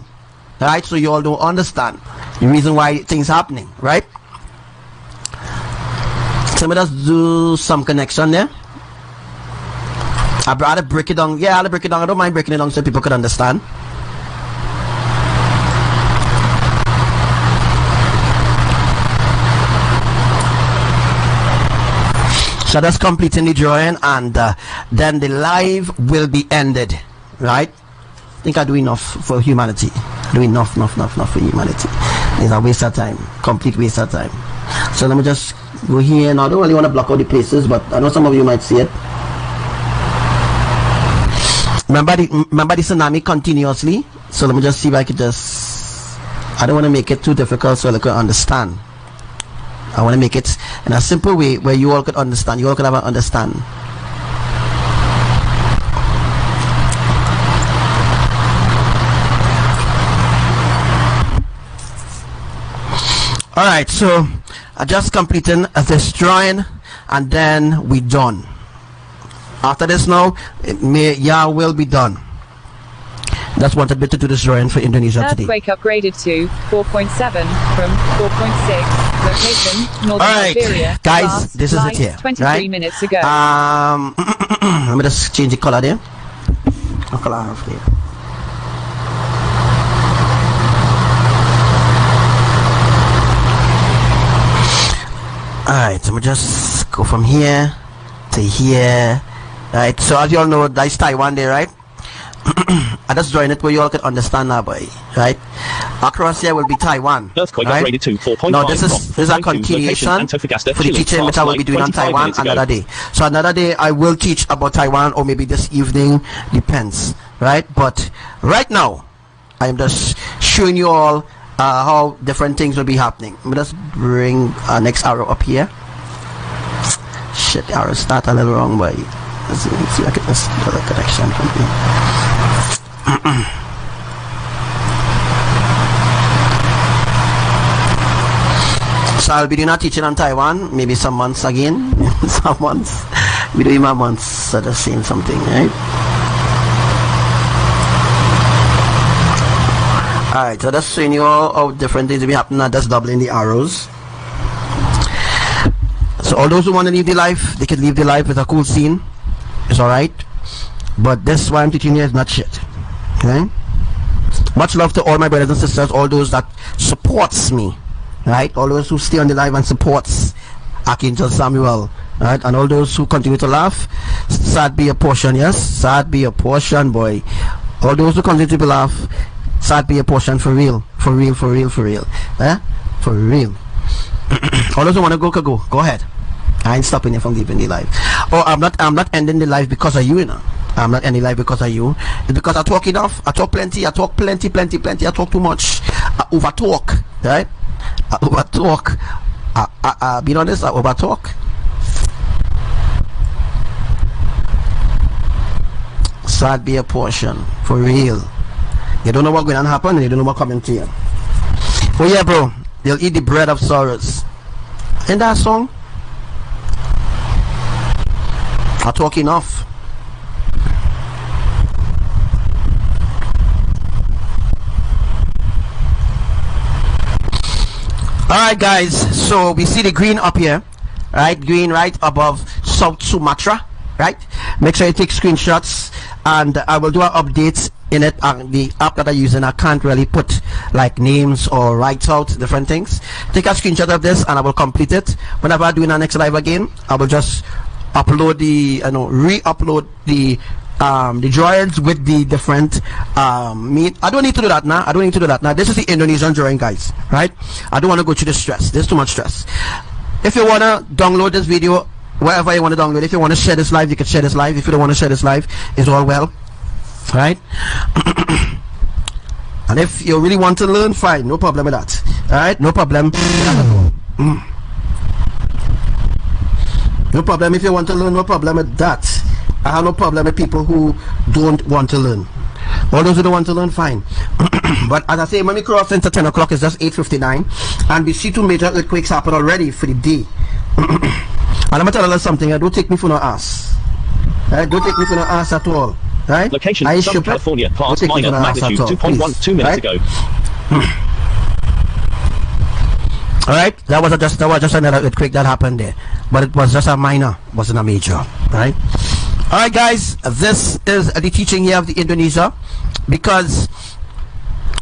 Right? So you all don't understand the reason why things happening. Right? So let me just do some connection there. I'd rather break it down. Yeah, I'll break it down. I don't mind breaking it down so people could understand. So that's completing the drawing, and then the live will be ended, right? I think I do enough for humanity. I do enough for humanity. It's a waste of time, complete waste of time. So let me just go here. Now I don't really want to block out the places, but I know some of you might see it. Remember the tsunami continuously. So let me just see if I could just. I don't want to make it too difficult so I can understand. I want to make it in a simple way where you all could understand. You all could have an understand. Alright, so I just completing this drawing and then we done. After this now, will be done. That's wanted me to do this drawing for Indonesia today. Earthquake upgraded to 4.7 from 4.6. Location, Northern Siberia. Guys, Last this is it here. 23 minutes ago. Let me just change the color there. What color I have there? Alright, so we just go from here to here. Right, so as you all know, that's Taiwan there, right? I just join it where you all can understand now, boy. Right? Across here will be Taiwan. Earthquake right? upgraded to 4.5. Now this is a continuation for the teaching which I will be doing on Taiwan another day. So another day I will teach about Taiwan, or maybe this evening, depends. Right? But right now, I am just showing you all how different things will be happening. Let me just bring our next arrow up here. Shit, the arrow start a little wrong, boy. Let's see if I get this other connection from here. So I'll be doing a teaching on Taiwan, maybe some months again. Some months. We're doing my months, so just saying something, right? Alright, so that's showing you all how different things will be happening. Just doubling the arrows. So all those who want to leave the life, they can leave the life with a cool scene. It's alright. But this why I'm teaching you is not shit. Okay? Much love to all my brothers and sisters, all those that supports me. Right? All those who stay on the live and supports Archangel Samuel. Right? And all those who continue to laugh. Sad be a portion, yes? Sad be a portion, boy. All those who continue to laugh. Sad be a portion, for real. For real, for real, for real. Eh? For real. All those who want to go, can go. Go ahead. I ain't stopping you from leaving the live. Oh, I'm not ending the live because of you, you know. I'm not ending live because of you. It's because I talk enough. I talk plenty. I talk plenty. I talk too much. I over talk, right? I over talk. Being honest, I over talk. Sad be a portion, for real. You don't know what's going to happen, and you don't know what's coming to you. Oh yeah, bro. They'll eat the bread of sorrows. In that song, I talk enough. Alright guys, so we see the green up here, right? Green right above South Sumatra, right? Make sure you take screenshots, and I will do an update in it. The app that I'm using, I can't really put like names or write out different things. Take a screenshot of this and I will complete it. Whenever I do in our next live again, I will just upload the, re-upload the drawings with the different meat. I don't need to do that now. This is the Indonesian drawing, guys, right? I don't want to go through the stress. There's too much stress. If you want to download this video wherever you want to download, if you want to share this live, you can share this live. If you don't want to share this live, it's all well, right? And if you really want to learn, fine, no problem with that. All right, no problem. No problem if you want to learn, no problem with that. I have no problem with people who don't want to learn. All those who don't want to learn, fine. But as I say, when we cross into 10 o'clock, it's just 8:59, and we see 2 major earthquakes happen already for the day. And I'm gonna tell you something. Don't take me for no ass. Right? Don't take me for no ass at all. Right? Location, I Southern California, past minor magnitude 2.1, 2 minutes ago. Alright, that was just another earthquake that happened there, but it was just a minor, wasn't a major. Right? Alright guys, this is the teaching here of the Indonesia, because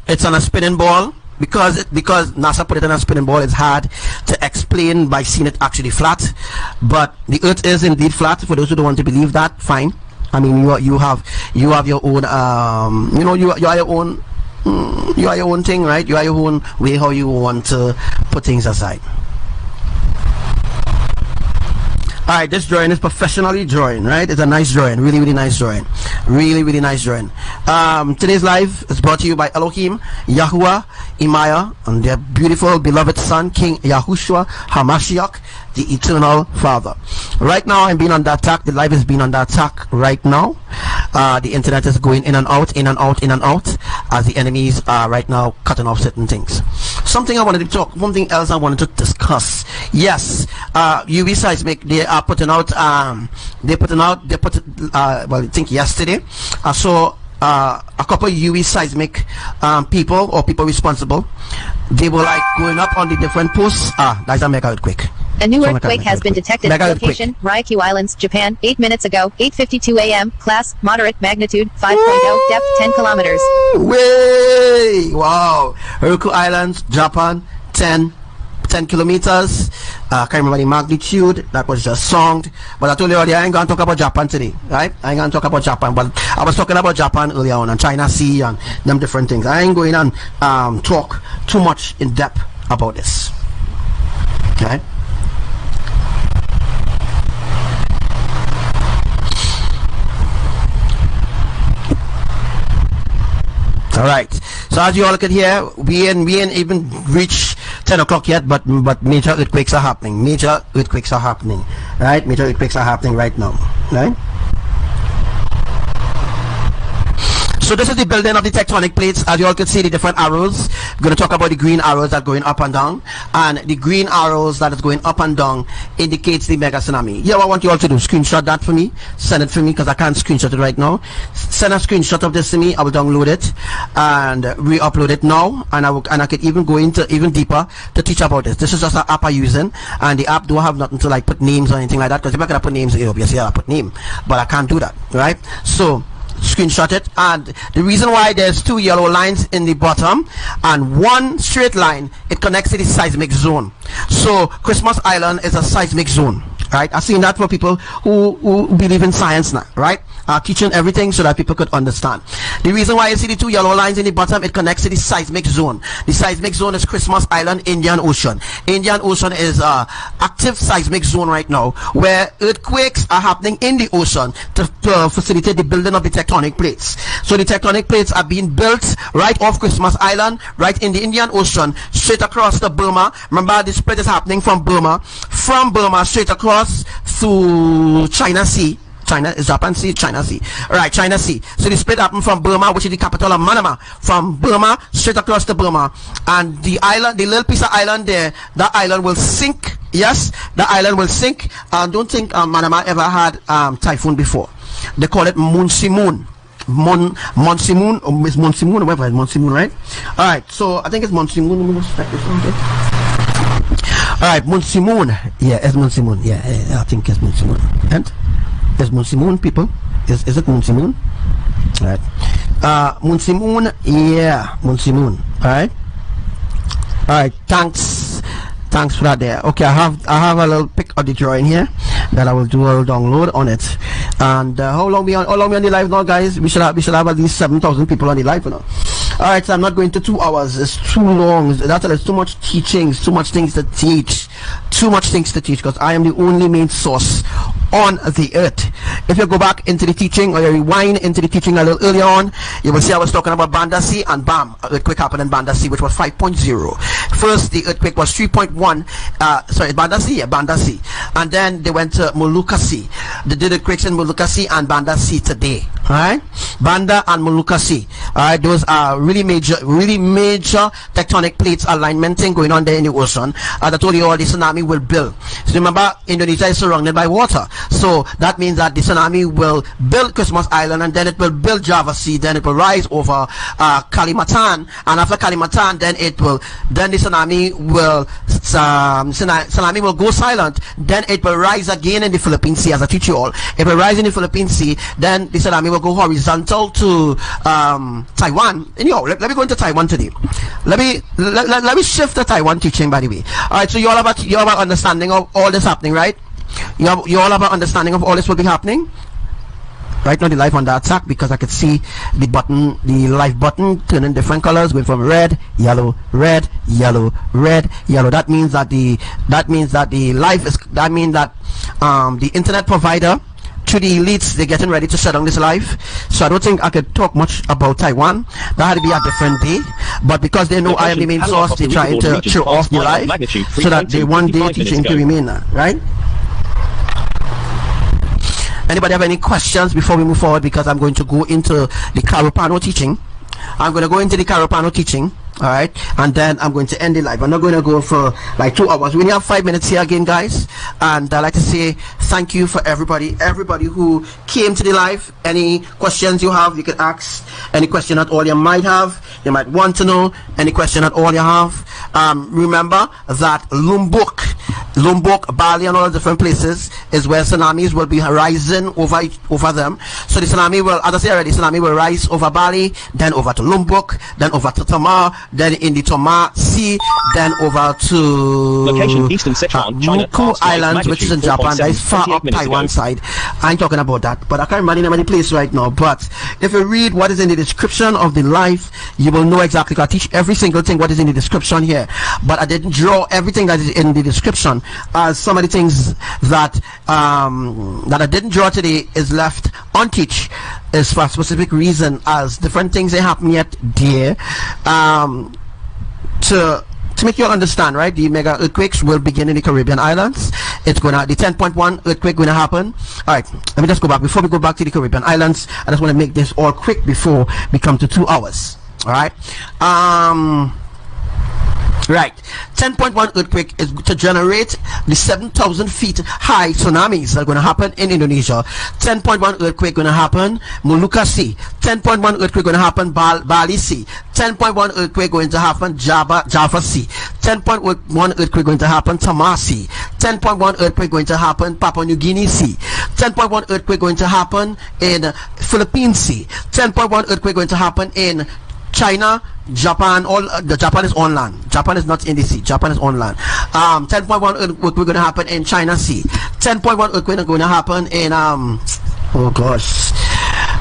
it's on a spinning ball. Because NASA put it on a spinning ball, it's hard to explain by seeing it actually flat. But the earth is indeed flat. For those who don't want to believe that, fine. I mean, you have your own you are your own you are your own thing, right? You are your own way how you want to put things aside. Alright, this drawing is professionally drawing, right? It's a nice drawing, really nice drawing, really nice drawing. Today's live is brought to you by Elohim, Yahuwah, Imaya, and their beautiful beloved son, King Yahushua HaMashiach, the eternal Father. Right now I'm being under attack. The live is being under attack right now. The internet is going in and out as the enemies are right now cutting off certain things. Something else I wanted to discuss. Yes, uwiseismic, they are putting out well, I think yesterday I saw a couple of uwiseismic people or people responsible. They were like going up on the different posts. That's a mega earthquake. A new earthquake has been detected. Location, Ryukyu Islands, Japan, 8 minutes ago, 8:52 a.m. Class, moderate magnitude, 5.0, depth 10 kilometers. Way! Wow. Ryukyu Islands, Japan, 10 kilometers. Can't remember the magnitude. That was just songed. But I told you already, I ain't gonna talk about Japan today, right? I ain't gonna talk about Japan, but I was talking about Japan earlier on, and China Sea and them different things. I ain't going and talk too much in depth about this. Okay? All right, so as you all can hear, we ain't even reached 10 o'clock yet, but major earthquakes are happening. Right? Major earthquakes are happening right now, right? So this is the building of the tectonic plates. As you all can see, the different arrows. We're going to talk about the green arrows that are going up and down, and the green arrows that is going up and down indicates the mega tsunami. Yeah, what I want you all to do, screenshot that for me, send it for me, because I can't screenshot it right now. Send a screenshot of this to me. I will download it and re-upload it now, and I could even go into even deeper to teach about this. This is just an app I'm using, and the app don't have nothing to like put names or anything like that, because if I could put names here, obviously I put name, but I can't do that, right? So screenshot it, and the reason why there's 2 yellow lines in the bottom and 1 straight line, it connects to the seismic zone. So Christmas Island is a seismic zone, right? I've seen that for people who believe in science now, right? Teaching everything so that people could understand. The reason why you see the 2 yellow lines in the bottom, it connects to the seismic zone. The seismic zone is Christmas Island, Indian Ocean. Indian Ocean is a active seismic zone right now, where earthquakes are happening in the ocean to facilitate the building of the tectonic plates. So the tectonic plates are being built right off Christmas Island, right in the Indian Ocean, straight across to Burma. Remember, the split is happening from Burma straight across through China Sea China is Japan Sea, China Sea. All right, China Sea. So the split happened from Burma, which is the capital of Manama, from Burma straight across to Burma, and the island, the little piece of island there, that island will sink. Yes, the island will sink. I don't think Manama ever had typhoon before. They call it Monsoon. Monsoon, or it's Monsoon, or whatever, it's Monsoon, right? All right, so I think it's Monsoon. All right, Monsoon. Yeah, it's Monsoon. Yeah, I think it's Monsoon. And it's Monsoon, people. Is it Monsoon? All right. Monsoon. Yeah, Monsoon. All right. All right. Thanks for that there. Okay, I have a little pic of the drawing here that I will do a download on it. And how long we on the live now, guys? We should have at least 7,000 people on the live now. All right, so I'm not going to 2 hours. It's too long. There's too much teachings, too much things to teach, because I am the only main source on the earth. If you go back into the teaching, or you rewind into the teaching a little earlier on, you will see I was talking about Banda Sea, and bam, earthquake happened in Banda Sea, which was 5.0. First, the earthquake was 3.1. Sorry, Banda Sea, and then they went to Molucca Sea. They did earthquakes in Molucca Sea and Banda Sea today. All right, Banda and Molucca Sea. All right, those are really major tectonic plates alignment thing going on there in the ocean. As I told you, all the tsunami will build. So remember, Indonesia is surrounded by water, so that means that the tsunami will build Christmas Island, and then it will build Java Sea, then it will rise over Kalimantan, and after Kalimantan, then the tsunami will go silent, then it will rise again in the Philippine Sea. As I teach you all, it will rise in the Philippine Sea, then the tsunami will go horizontal to Taiwan. And let me go into Taiwan today. Let me shift the Taiwan teaching, by the way. All right, so you all about understanding of all this happening, right? You all about understanding of all this will be happening. Right now the live on the attack, because I could see the live button turning different colors, going from red, yellow, red, yellow, red, yellow. That means that the internet provider, to the elites, they're getting ready to shut down this live. So I don't think I could talk much about Taiwan. That had to be a different day, but because they know I am the main source, they're trying to show off the live so that they want their teaching to remain, right? Anybody have any questions before we move forward? Because I'm going to go into the Carupano teaching. All right, and then I'm going to end the live. I'm not going to go for like 2 hours. We only have 5 minutes here again, guys, and I'd like to say thank you for everybody who came to the live. Any questions you have, you can ask. Any question at all you might have, you might want to know. Any question at all you have. Remember that Lombok, Bali, and all the different places is where tsunamis will be rising over them. So the tsunami will, as I said already, tsunami will rise over Bali, then over to Lombok, then over to Tamar, then in the Tomar Sea, then over to location Eastern Sichuan, China, Muku Islands, which is in Japan. That is far up Taiwan side. I ain't talking about that, but I can't remember the name of the place right now. But if you read what is in the description of the live, you will know exactly. I teach every single thing what is in the description here, but I didn't draw everything that is in the description. Some of the things that I didn't draw today is left unteach, is for a specific reason, as different things that happen yet there, to make you all understand, right? The mega earthquakes will begin in the Caribbean islands. It's gonna, the 10.1 earthquake gonna happen. All right, let me just go back. Before we go back to the Caribbean islands, I just want to make this all quick before we come to 2 hours. All right. Right, 10.1 earthquake is to generate the 7,000 feet high tsunamis that are going to happen in Indonesia. 10.1 earthquake going to happen Molucca Sea. 10.1 earthquake going to happen Bali Sea. 10.1 earthquake going to happen Java Sea. 10.1 earthquake going to happen Tamar Sea. 10.1 earthquake going to happen Papua New Guinea Sea. 10.1 earthquake going to happen in Philippine Sea. 10.1 earthquake going to happen in China, Japan. All the Japan is on land. Japan is not in the sea. Japan is on land. 10.1 earthquake going to happen in China Sea. 10.1 earthquake going to happen in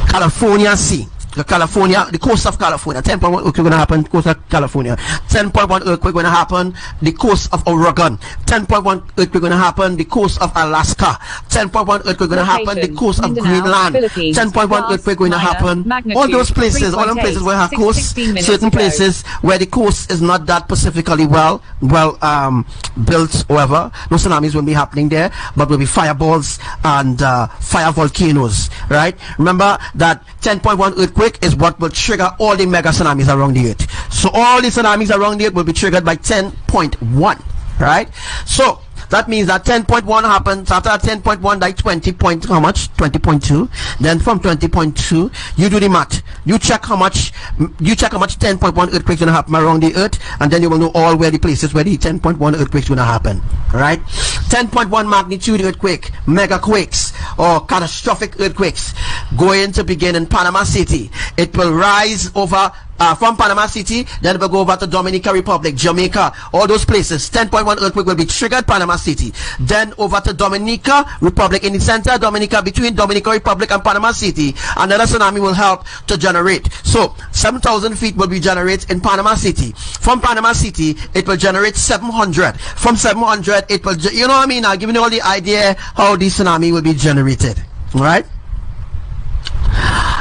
California Sea. California, the coast of California. 10.1 earthquake going to happen, coast of California. 10.1 earthquake going to happen, the coast of Oregon. 10.1 earthquake going to happen, the coast of Alaska. 10.1 earthquake going to happen, the coast of Greenland. 10.1 earthquake going to happen, all those places, all them places where have coast, certain places where the coast is not that specifically well built, however, no tsunamis will be happening there, but will be fireballs and fire volcanoes, right? Remember that 10.1 earthquake is what will trigger all the mega tsunamis around the earth. So all the tsunamis around the earth will be triggered by 10.1, right? So that means that 10.1 happens after 10.1, like 20 point, how much? 20.2. Then from 20.2, you do the math. You check how much 10.1 earthquakes gonna happen around the earth, and then you will know all where the places where the 10.1 earthquakes gonna happen. Right? 10.1 magnitude earthquake, mega quakes, or catastrophic earthquakes going to begin in Panama City. It will rise over from Panama City, then we'll go over to Dominican Republic, Jamaica, all those places. 10.1 earthquake will be triggered Panama City. Then over to Dominica Republic, in the center of Dominica, between Dominican Republic and Panama City, another tsunami will help to generate. So 7,000 feet will be generated in Panama City. From Panama City, it will generate 700. From 700, it will, you know what I mean? I'll give you all the idea how this tsunami will be generated. All right?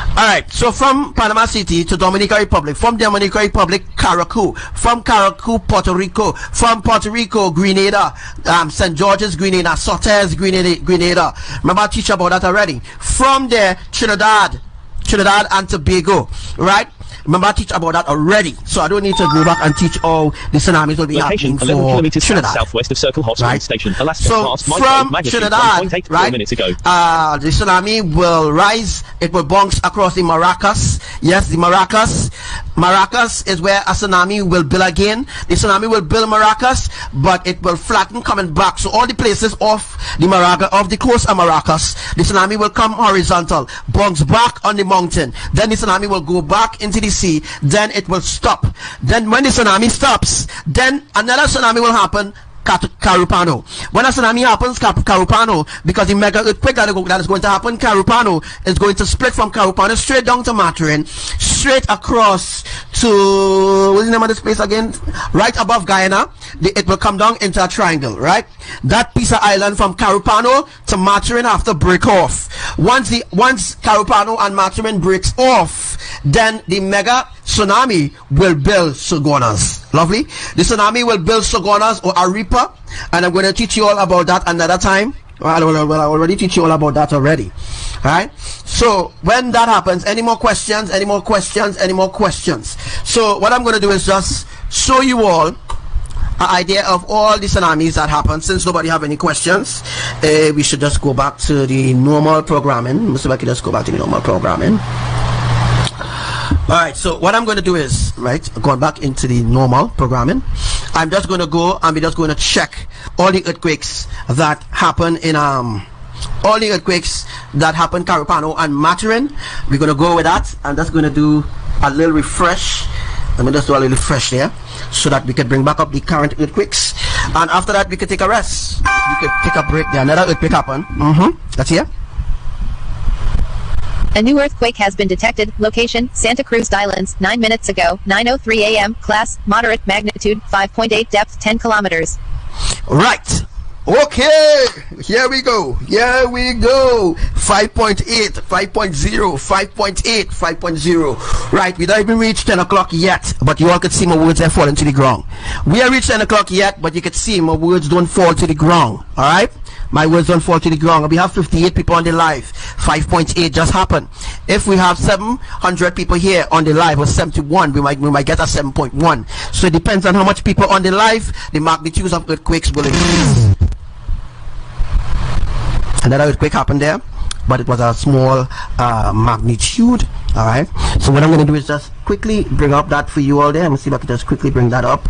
Alright, so from Panama City to Dominican Republic, from Dominican Republic, Caracú, from Caracú, Puerto Rico, from Puerto Rico, Grenada, St. George's, Grenada, Sotes, Grenada. Remember I teach about that already. From there, Trinidad and Tobago, right? Remember I teach about that already, so I don't need to go back and teach all the tsunamis will be Location, happening 11 for kilometers Trinidad. Southwest of Circle Hot Right. Station, Alaska. So Past from magnitude Trinidad, 1.8 right, minutes ago. the tsunami will rise. It will bounce across the Maracas. Yes, the Maracas. Maracas is where a tsunami will build again. The tsunami will build Maracas, but it will flatten coming back. So all the places off the Maracas, off the coast of Maracas, the tsunami will come horizontal, bounce back on the mountain. Then the tsunami will go back into the sea. Then it will stop. Then when the tsunami stops, then another tsunami will happen. Carupano. When a tsunami happens, Carupano, because the mega earthquake that is going to happen, Carupano is going to split from Carupano straight down to Maturin, straight across to, what's the name of this place again? Right above Guyana. It will come down into a triangle, right? That piece of island from Carupano to Maturin have to break off. Once Carupano and Maturin breaks off, then the mega tsunami will build Sogonas. Lovely. The tsunami will build Sogonas or Arepa, and I'm going to teach you all about that another time. Well, I already teach you all about that already. Alright, so when that happens, any more questions? So what I'm going to do is just show you all an idea of all the tsunamis that happen. Since nobody have any questions, we should just go back to the normal programming. Mr. Becky, just go back to the normal programming. Alright, so what I'm going to do is, right, going back into the normal programming, I'm just going to go and we're just going to check all the earthquakes that happen in Carupano and Maturin. We're going to go with that. I'm just going to do a little refresh. Let me just do a little refresh there so that we can bring back up the current earthquakes, and after that we can take a rest. We can take a break there. Another earthquake happened. That's here. A new earthquake has been detected. Location, Santa Cruz Islands, 9 minutes ago, 9:03 a.m. Class, moderate magnitude, 5.8 depth, 10 kilometers. Right. Okay. Here we go. 5.8, 5.0, 5.8, 5.0. Right. We don't even reach 10 o'clock yet, but you all could see my words are falling to the ground. We haven't reached 10 o'clock yet, but you could see my words don't fall to the ground. All right. My words don't fall to the ground. We have 58 people on the live. 5.8 just happened. If we have 700 people here on the live, or 71, we might get a 7.1. So it depends on how much people on the live. The magnitudes of earthquakes will increase. Another earthquake happened there, but it was a small magnitude. All right. So what I'm going to do is just quickly bring up that for you all there. I'm going to see if I can just quickly bring that up.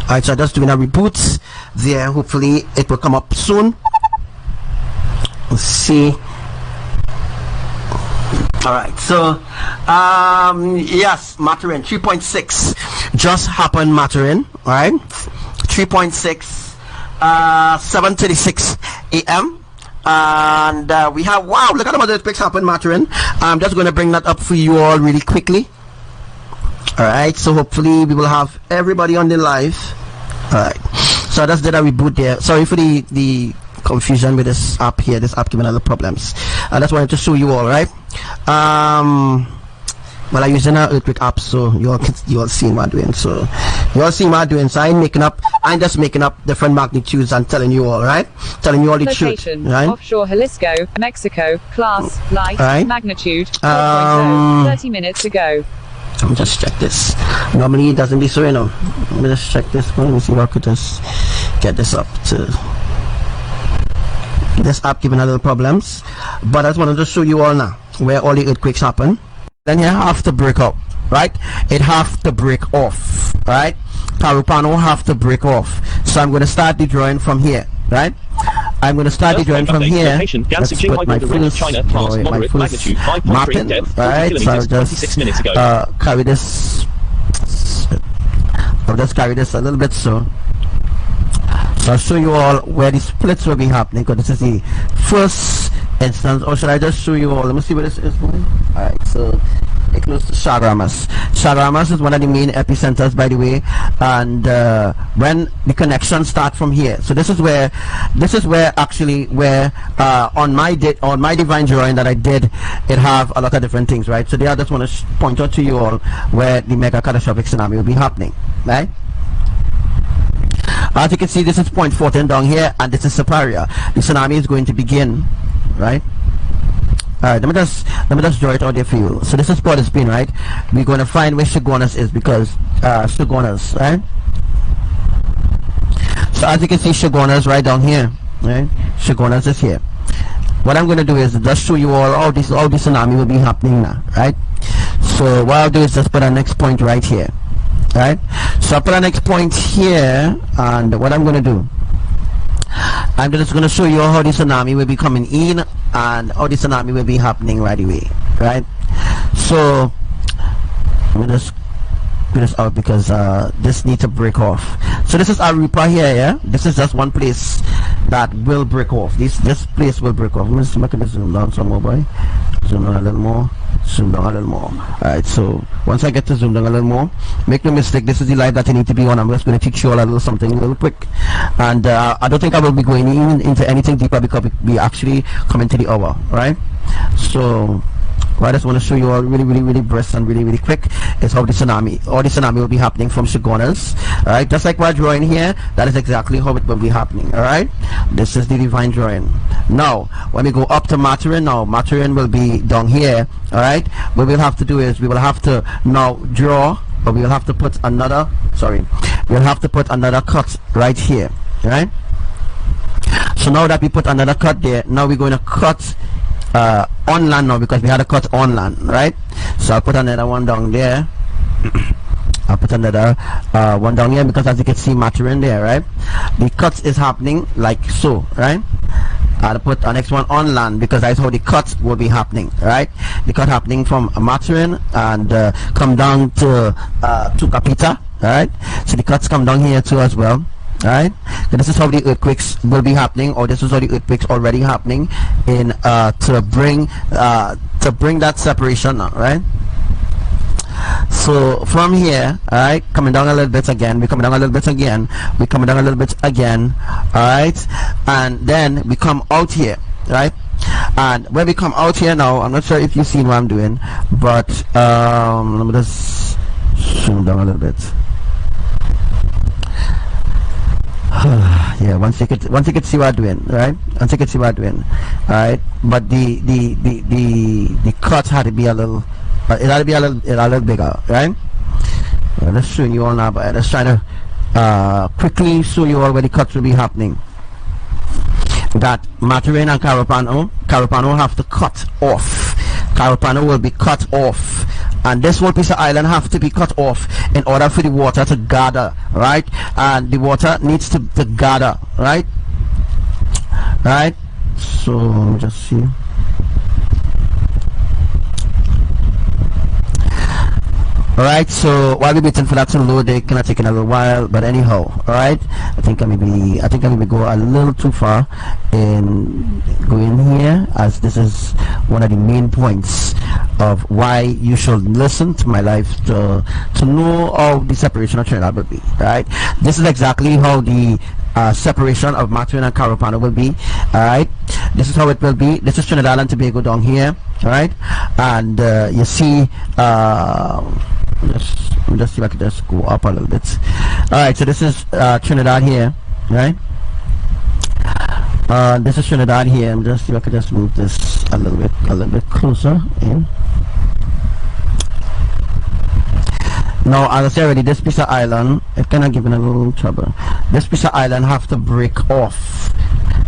Alright, so I'm just doing a reboot there. Hopefully it will come up soon. Let's see. Alright, so yes, Maturin 3.6 just happened. Maturin, alright, 3.6, 7:36 a.m. And we have, wow, look at the other earthquakes happen, Maturin. I'm just going to bring that up for you all really quickly. All right, so hopefully we will have everybody on the live. All right, so that's the reboot there. Sorry for the confusion with this app here. This app giving other problems. I just wanted to show you all, right? Well, I'm using an earthquake app, so you all see what I'm doing. So you all see what I'm doing. So I'm just making up different magnitudes and telling you all, right? Telling you all the Location, truth, right? offshore Jalisco, Mexico, class, light, Right. magnitude, 4.0, 30 minutes ago. Let me just check this. Normally it doesn't be so, you know. Let me just check this one. Let me see if I could just get this up to this app giving a little problems. But I just wanted to show you all now where all the earthquakes happen. Then you have to break up, right? It have to break off, right? Carupano have to break off. So I'm going to start the drawing from here, right? I'm going to start the drawing from here. Location, Let's put my first, China, France, my moderate first magnitude, 5.3 mapping, depth, right? So I'll 26 minutes ago. just carry this. I'll just carry this a little bit so I'll show you all where the splits will be happening, because this is the first instance. Or should I just show you all? Let me see where this is going. Alright, so it close to Chaguaramas. Chaguaramas is one of the main epicenters, by the way, and when the connections start from here, so this is where actually on my divine drawing that I did, it have a lot of different things, right? So there I just want to point out to you all where the mega catastrophic tsunami will be happening, right? As you can see, this is point 14 down here, and this is Superior. The tsunami is going to begin, right? Alright, let me just draw it out there for you. So this is Port of Spain, right? We're going to find where Chaguaramas is, because Chaguaramas, right? So as you can see, Chaguaramas right down here, right? Chaguaramas is here. What I'm going to do is just show you all the tsunami will be happening now, right? So what I'll do is just put a next point right here, right? So I'll put a next point here, and what I'm going to do, I'm just going to show you how the tsunami will be coming in and how the tsunami will be happening right away, right? So let me just put this out, because this needs to break off. So this is Arupa here, yeah? This is just one place that will break off. This place will break off. Let me just make it zoom down some more, boy. Zoom down a little more. Zoom down a little more. Alright, so once I get to zoom down a little more, make no mistake, this is the live that you need to be on. I'm just going to teach you all a little something a little quick, and I don't think I will be going into anything deeper, because we actually coming to the hour, right? So I just want to show you all really brisk and really quick is how the tsunami will be happening from Chaguaramas. Alright, just like we're drawing here, that is exactly how it will be happening. Alright, this is the divine drawing. Now when we go up to Maturin, now Maturin will be down here. Alright, what we'll have to do is we will have to now draw, but we will have to put another cut right here. Right, so now that we put another cut there, now we're going to cut on land now, because we had a cut on land, right? So I'll put another one down there. I'll put another one down here, because as you can see, Maturin there, right? The cut is happening like so, right? I'll put a next one on land, because that's how the cut will be happening, right? The cut happening from Maturin and come down to Capita, right? So the cuts come down here too as well. Right, so this is how the earthquakes will be happening, or this is how the earthquakes already happening in to bring that separation now, right? So from here, alright, coming down a little bit again, we coming down a little bit again, we coming down a little bit again, alright, and then we come out here, right? And when we come out here now, I'm not sure if you've seen what I'm doing, but let me just zoom down a little bit. Yeah, once you could see what I'm doing, right? Once you could see what I'm doing, alright. But the cut had to be a little, it had to be a little bigger, right? Well, just showing you all now, but just trying to quickly show you all where the cuts will be happening. That Maturin and Carupano have to cut off. Carupano will be cut off, and this whole piece of island have to be cut off in order for the water to gather, right? And the water needs to gather, right? Right? So just see. All right, so while we're waiting for that to load, they gonna take a little while, but anyhow, all right, I think I maybe go a little too far in going here, as this is one of the main points of why you should listen to my life to know how the separation of Trinidad will be. Right, this is exactly how the separation of Matwin and Carapano will be. All right, this is how it will be. This is Trinidad and Tobago down here. All right, and you see. Just see if I can just go up a little bit. All right, so this is Trinidad here, right? This is Trinidad here, and just see if I can just move this a little bit closer in. Now, as I said already, this piece of island, it's kind of giving a little trouble. This piece of island have to break off.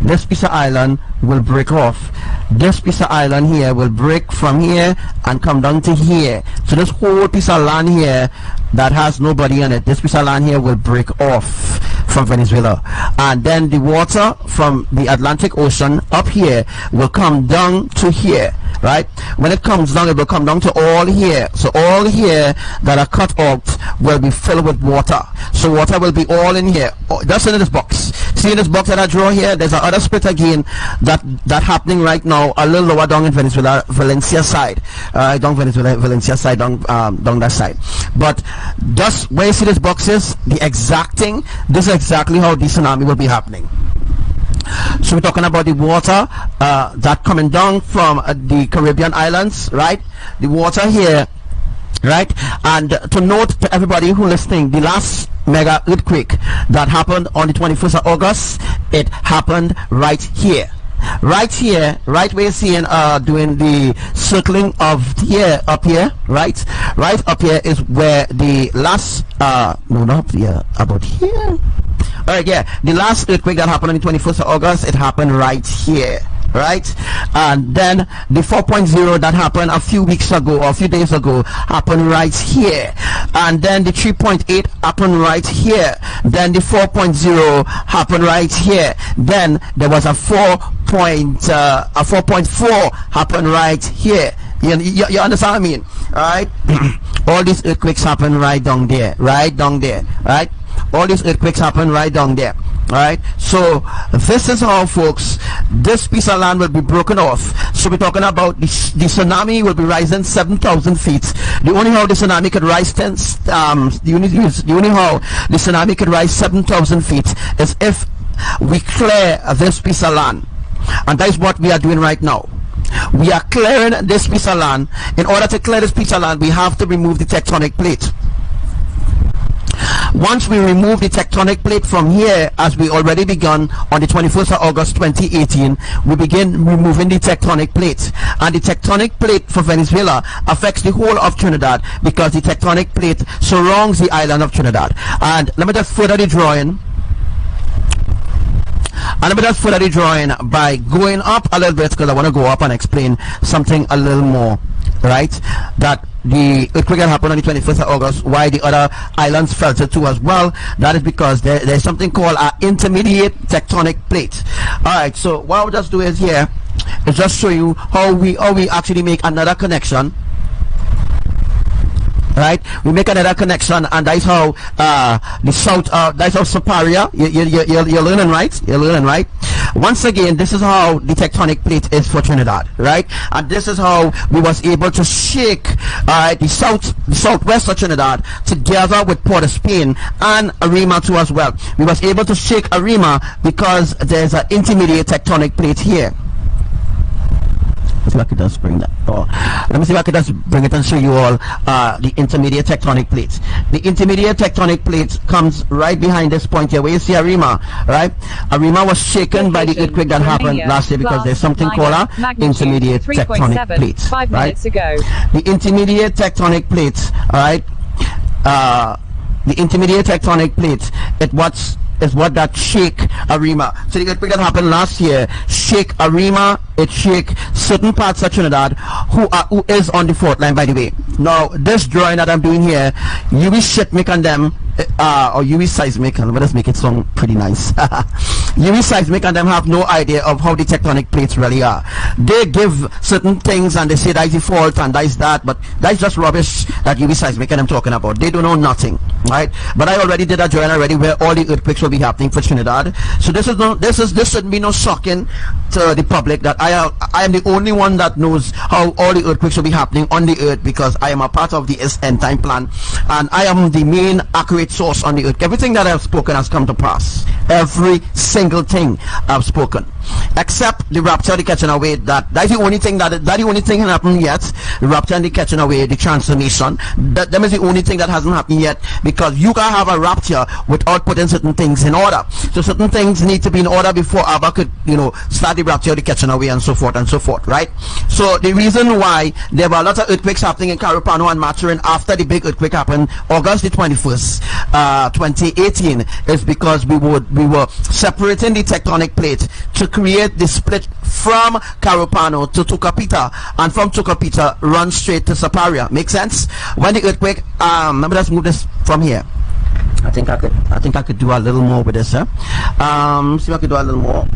This piece of island will break off. This piece of island here will break from here and come down to here. So this whole piece of land here that has nobody on it, this piece of land here will break off from Venezuela, and then the water from the Atlantic Ocean up here will come down to here. Right, when it comes down, it will come down to all here. So all here that are cut out will be filled with water. So water will be all in here. That's in this box. See in this box that I draw here, there's another split again that happening right now a little lower down in Venezuela, Valencia side. Down Venezuela, Valencia side, down that side. But just where you see this box is, the exact thing, this is exactly how the tsunami will be happening. So we're talking about the water that coming down from the Caribbean islands, right? The water here, right? And to note to everybody who listening, the last mega earthquake that happened on the 21st of August, it happened right here. Right here, right where you're seeing doing the circling of here, up here, right up here is where the last no, not here, about here. All right, yeah, the last earthquake that happened on the 21st of August, it happened right here, right? And then the 4.0 that happened a few weeks ago or a few days ago happened right here. And then the 3.8 happened right here. Then the 4.0 happened right here. Then there was a 4.4 happened right here. You understand what I mean? All right? All these earthquakes happen right down there, right? All these earthquakes happen right down there. Alright, so this is how, folks, this piece of land will be broken off. So we're talking about the tsunami will be rising 7,000 feet. The only how the tsunami could rise the only how the tsunami could rise 7,000 feet is if we clear this piece of land, and that is what we are doing right now. We are clearing this piece of land. In order to clear this piece of land, we have to remove the tectonic plate. Once we remove the tectonic plate from here, as we already begun on the 21st of August 2018, we begin removing the tectonic plate. And the tectonic plate for Venezuela affects the whole of Trinidad because the tectonic plate surrounds the island of Trinidad. And let me just further the drawing. By going up a little bit, because I want to go up and explain something a little more, right? That the earthquake that happened on the 21st of August, why the other islands felt it too as well. That is because there's something called an intermediate tectonic plate. Alright, so what I'll just do is here is just show you how we actually make another connection. Right, we make another connection, and that's how the south, that's how Superior. You're learning, right? You're learning, right? Once again, this is how the tectonic plate is for Trinidad, right? And this is how we was able to shake the southwest of Trinidad together with Port of Spain and Arima too as well. We was able to shake Arima because there's an intermediate tectonic plate here. Let's see if I can just bring that. Let me see if I can just bring it and show you all the intermediate tectonic plates. The intermediate tectonic plate comes right behind this point here where you see Arima, right? Arima was shaken by the earthquake that happened last year because there's something called an intermediate tectonic plate. 5 minutes ago. The intermediate tectonic plate, alright? The intermediate tectonic plate, is what that shake Arima. So the earthquake that happened last year shake Arima, it shake certain parts of Trinidad who is on the fault line, by the way. Now this drawing that I'm doing here, uwiseismic and them or uwiseismic, and let us make it sound pretty nice. uwiseismic and them have no idea of how the tectonic plates really are. They give certain things and they say that is the fault and that is that, but that's just rubbish that uwiseismic and I'm talking about. They don't know nothing, right? But I already did a drawing already where all the earthquakes will be happening for Trinidad. So this shouldn't be no shocking to the public that I am the only one that knows how all the earthquakes will be happening on the earth, because I am a part of the end time plan and I am the main accurate source on the earth. Everything that I have spoken has come to pass. Every single thing I've spoken, except the rapture, the catching away. That's the only thing that happened yet. The rapture and the catching away, the transformation. That is the only thing that hasn't happened yet, because you can have a rapture without putting certain things in order. So certain things need to be in order before ABBA could, start the rapture, the catching away, and so forth, right? So the reason why there were a lot of earthquakes happening in Carupano and Maturin after the big earthquake happened August the 21st, 2018, is because we were separating the tectonic plate to create the split from Carupano to Tucapita, and from Tucapita run straight to Saparia. Make sense? When the earthquake, let me just move this from here. I think I could do a little more with this, huh? See if I could do a little more.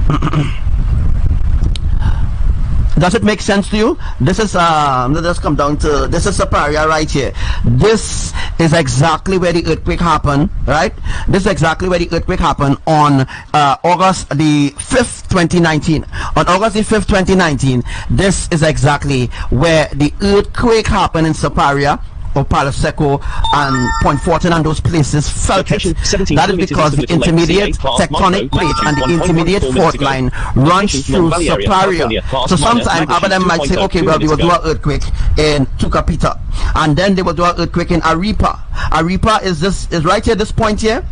Does it make sense to you? This is let's just come down to, this is Saparia right here. This is exactly where the earthquake happened, right? This is exactly where the earthquake happened on August the 5th, 2019. On August the 5th, 2019, this is exactly where the earthquake happened in Saparia, or Palo Seco and Point Fortin and those places felt it. That is because the intermediate tectonic plate and the intermediate fault line runs through Saparia. So sometimes ABBA might say, okay, well, we will do an earthquake in Tucapita, and then they will do an earthquake in Arepa. Arepa is right here, this point here.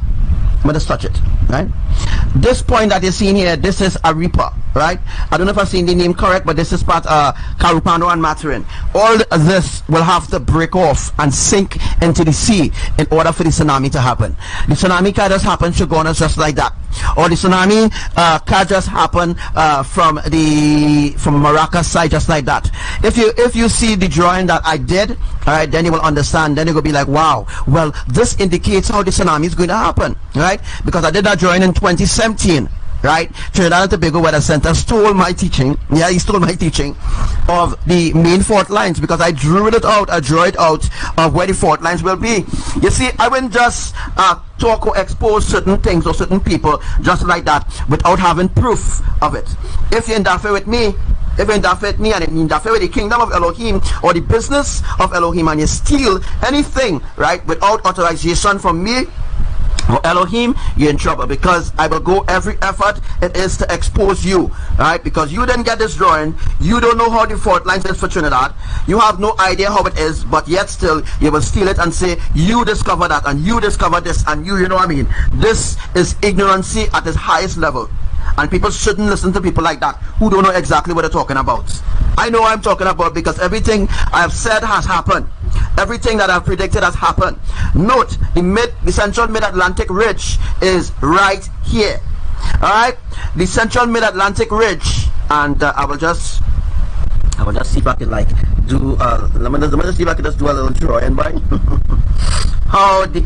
Let me just touch it, right? This point that you're seeing here, this is Arepa, right? I don't know if I've seen the name correct, but this is part Carupano and Maturin. All this will have to break off and sink into the sea in order for the tsunami to happen. The tsunami can just happen, Shogunas, just like that. Or the tsunami can just happen from Maracas side, just like that. If you see the drawing that I did, all right, then you will understand. Then you will be like, wow, well, this indicates how the tsunami is going to happen, right? Because I did that drawing in 2017. Right? Trinidad and Tobago Weather Center stole my teaching. Yeah, he stole my teaching of the main fault lines, because I drew it out of where the fault lines will be. You see, I wouldn't just talk or expose certain things or certain people just like that without having proof of it. If you interfere with me, if you interfere with me and you interfere with the kingdom of Elohim or the business of Elohim, and you steal anything, right, without authorization from me or Elohim, you're in trouble, because I will go every effort it is to expose you, right? Because you didn't get this drawing, you don't know how the fault lines is for Trinidad, you have no idea how it is, but yet still you will steal it and say you discover that and you discover this and you know what I mean. This is ignorancy at its highest level, and people shouldn't listen to people like that who don't know exactly what they're talking about. I know what I'm talking about, because everything I have said has happened. Everything that I've predicted has happened. Note, the central mid-Atlantic ridge is right here. Alright? The central mid-Atlantic ridge, and I will just see if I can do let me just see if I can just do a little drawing by how it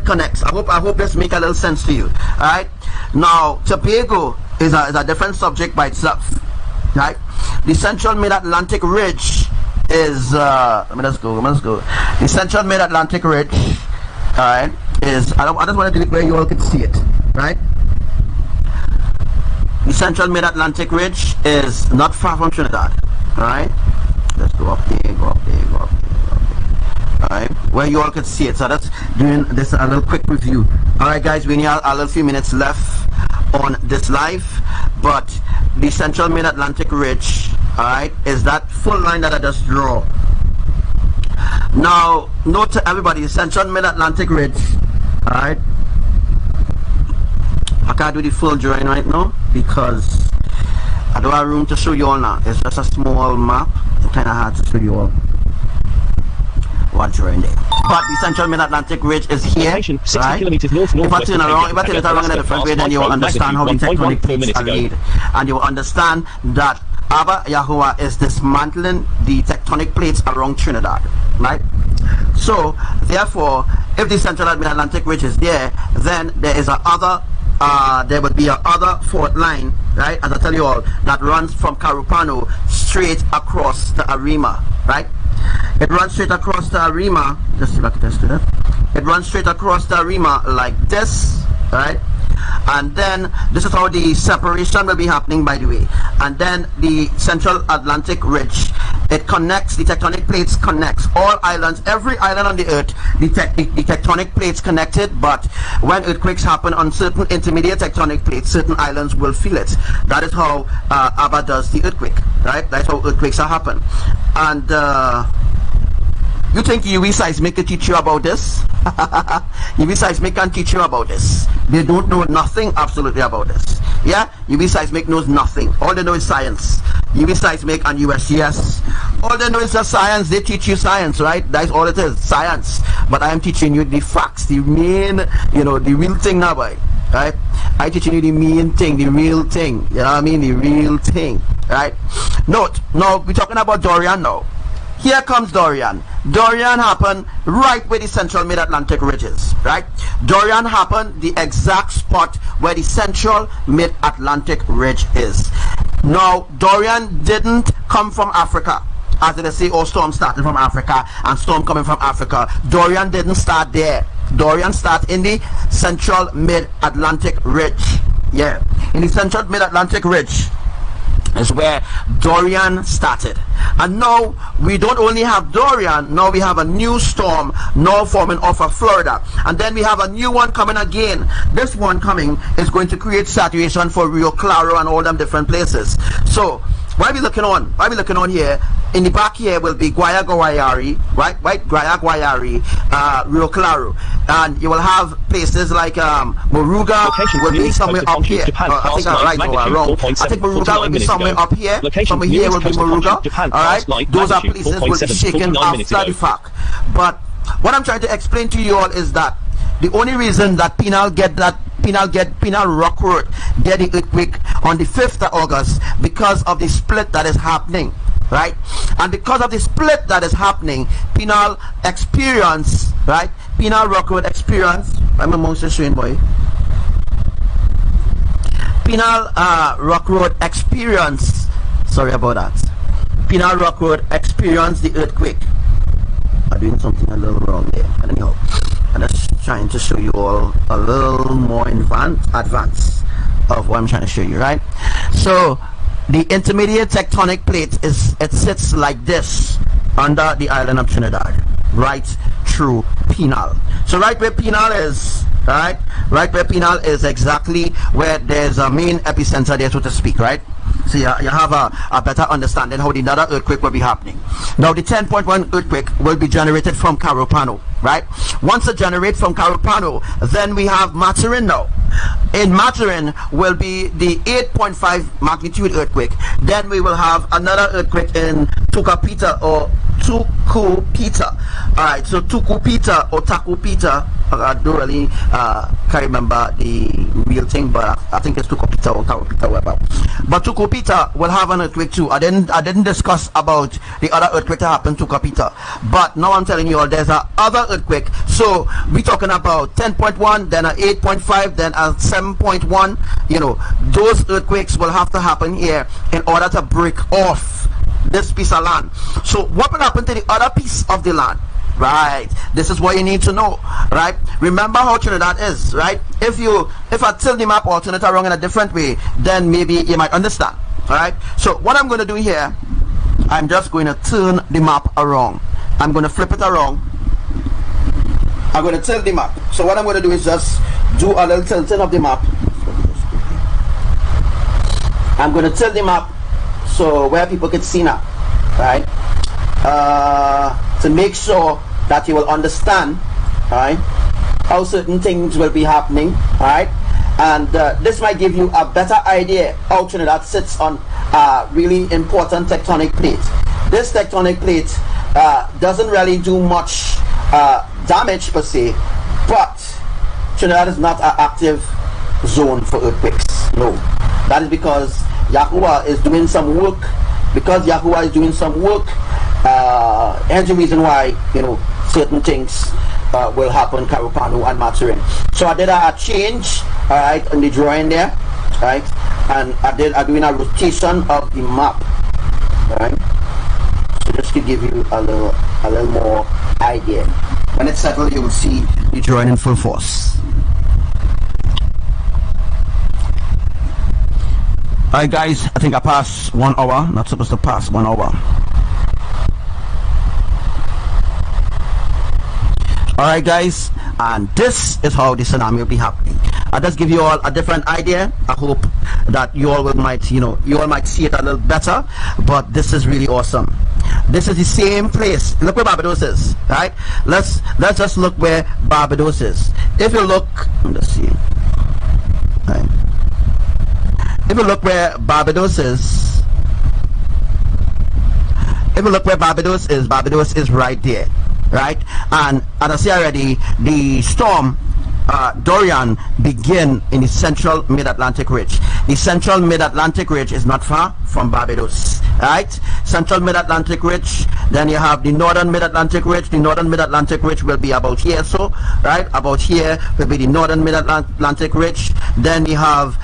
connects. I hope this make a little sense to you. Alright? Now, Tobago is a different subject by itself. Right? The central mid-Atlantic ridge is let me just go. The central mid-Atlantic ridge, alright, is I just want to do it where you all can see it, right? The central mid-Atlantic ridge is not far from Trinidad, alright? Let's go up there, alright, where you all can see it. So that's doing this a little quick review. Alright guys, we only have a little few minutes left on this live, but the central mid-Atlantic ridge, alright, is that full line that I just draw. Now, note to everybody, the central mid-Atlantic ridge, alright, I can't do the full drawing right now because I don't have room to show you all now. It's just a small map. It's kind of hard to show you all what drawing there. But the central mid-Atlantic ridge is here, right? If I turn it around in a different way, then you will understand how the tectonic plates are laid, and you will understand that ABBA YAHUWAH is dismantling the tectonic plates around Trinidad, right? So therefore, if the central mid-Atlantic ridge is there, then there is a other there would be a other fault line, right, as I tell you all, that runs from Carupano straight across the Arima, right? It runs straight across the Arima. Just see if I can test it. It runs straight across the Arima like this, right? And then this is how the separation will be happening, by the way. And then the Central Atlantic Ridge, it connects, the tectonic plates connects all islands, every island on the earth, the tectonic plates connected. But when earthquakes happen on certain intermediate tectonic plates, certain islands will feel it. That is how ABBA does the earthquake, right? That's how earthquakes are happen. And you think uwiseismic can teach you about this? Uwiseismic can teach you about this. They don't know nothing absolutely about this. Yeah, uwiseismic knows nothing. All they know is science. Uwiseismic and USGS, all they know is just science. They teach you science, right? That's all it is, science. But I am teaching you the facts, the main, you know, the real thing now, boy. Right? I'm teaching you the main thing, the real thing. You know what I mean? The real thing, right? Note, now we're talking about Dorian now. Here comes Dorian. Dorian happened right where the central mid-Atlantic ridge is, right? Dorian happened the exact spot where the central mid-Atlantic ridge is. Now, Dorian didn't come from Africa. As they say, all storms started from Africa and storm coming from Africa. Dorian didn't start there. Dorian started in the central mid-Atlantic ridge. Yeah, in the central mid-Atlantic ridge is where Dorian started. And now we don't only have Dorian, now we have a new storm now forming off of Florida, and then we have a new one coming again. This one coming is going to create saturation for Rio Claro and all them different places. So why are we looking on? Why are we looking on here? In the back here will be Guayari, right? Guayari, Rio Claro, and you will have places like Moruga will be somewhere up here. I think I'm right or I'm wrong. I think Moruga will be somewhere up here. Somewhere here will be Moruga. All right, those are places will be shaken after the fact. But what I'm trying to explain to you all is that the only reason that Penal Rock Road get the earthquake on the 5th of August because of the split that is happening, right? And because of the split that is happening, Penal experience, right? Penal Rock Road experience. I'm a monster strain boy. Penal Rock Road experience. Sorry about that. Penal Rock Road experience the earthquake. I'm doing something a little wrong there. Anyhow, I'm just trying to show you all a little more in advance of what I'm trying to show you, right? So the intermediate tectonic plate it sits like this under the island of Trinidad, right through Penal. So right where Penal is, right where Penal is exactly where there's a main epicenter there, so to speak, right? So you have a better understanding how the another earthquake will be happening. Now the 10.1 earthquake will be generated from Carupano, right? Once it generates from Carupano, then we have Maturin now. In Maturin will be the 8.5 magnitude earthquake. Then we will have another earthquake in Tukupita or Tukupita. Alright, so Tukupita or Takupita, I don't really can't remember the real thing, but I think it's Tukupita or Takupita, whatever. But Tukupita will have an earthquake too. I didn't discuss about the other earthquake that happened to Tukupita, but now I'm telling you all there's a other earthquake. So we're talking about 10.1, then a 8.5, then a 7.1. You know, those earthquakes will have to happen here in order to break off this piece of land. So what will happen to the other piece of the land? Right, this is what you need to know, right? Remember how Trinidad is, right? If I tilt the map or turn it around in a different way, then maybe you might understand. All right, so what I'm going to do here, I'm just going to turn the map around. I'm going to flip it around. I'm going to tilt the map. So what I'm going to do is just do a little tilting of the map. I'm going to tilt the map so where people can see now, right? To make sure that you will understand, right, how certain things will be happening, right? And this might give you a better idea how Trinidad sits on a really important tectonic plate. This tectonic plate doesn't really do much damage per se, but Trinidad is not an active zone for earthquakes. No, that is because Yahuwah is doing some work. Because Yahuwah is doing some work, here's the reason why, you know, certain things will happen Carupano and Maturin. So I did a change all right, on the drawing there, right, and I'm doing a rotation of the map, all right. So just to give you a little more idea. When it's settled, you will see the drawing in full force. Alright guys, I think I passed 1 hour. Not supposed to pass 1 hour. Alright guys, and this is how the tsunami will be happening. I'll just give you all a different idea. I hope that you all might see it a little better, but this is really awesome. This is the same place. Look where Barbados is, right? Let's just look where Barbados is. If you look, let's see. Right. If you look where Barbados is, Barbados is right there, right? And I see already the storm Dorian begin in the central mid-Atlantic ridge. The central mid-Atlantic ridge is not far from Barbados, right? Central mid-Atlantic ridge, then you have the northern mid-Atlantic ridge. The northern mid-Atlantic ridge will be about here, so right about here will be the northern mid-Atlantic ridge. Then you have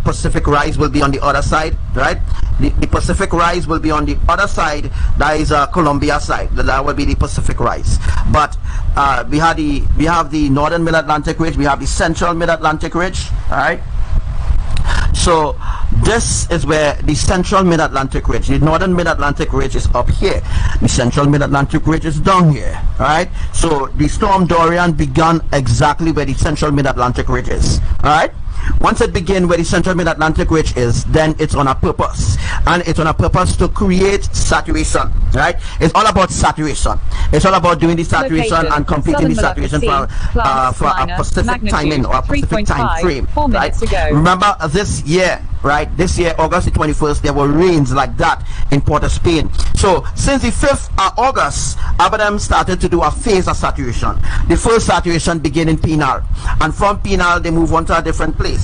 Pacific rise will be on the other side, right? The Pacific rise will be on the other side. That is Columbia side. That will be the Pacific rise. But we have the northern mid-Atlantic ridge. We have the central mid-Atlantic ridge. All right. So this is where the central mid-Atlantic ridge, the northern mid-Atlantic ridge is up here. The central mid-Atlantic ridge is down here. All right. So the storm Dorian began exactly where the central mid-Atlantic ridge is. All right. Once it begins where the central mid-Atlantic ridge is, then it's on a purpose, and it's on a purpose to create saturation, right? It's all about saturation. It's all about doing the saturation Location, and completing the Southern saturation Molucca for a specific timing or a specific time frame, 4 minutes right? ago. Remember this year, right? This year, August the 21st, there were rains like that in Port of Spain. So since the 5th of August, ABBA started to do a phase of saturation. The first saturation began in Pinal, and from Pinal they move on to a different place.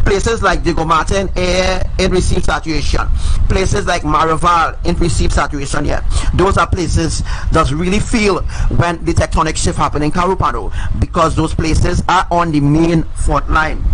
Places like Diego Martin, it received saturation. Places like Marival, it received saturation here. Those are places that really feel when the tectonic shift happened in Carupano, because those places are on the main fault line.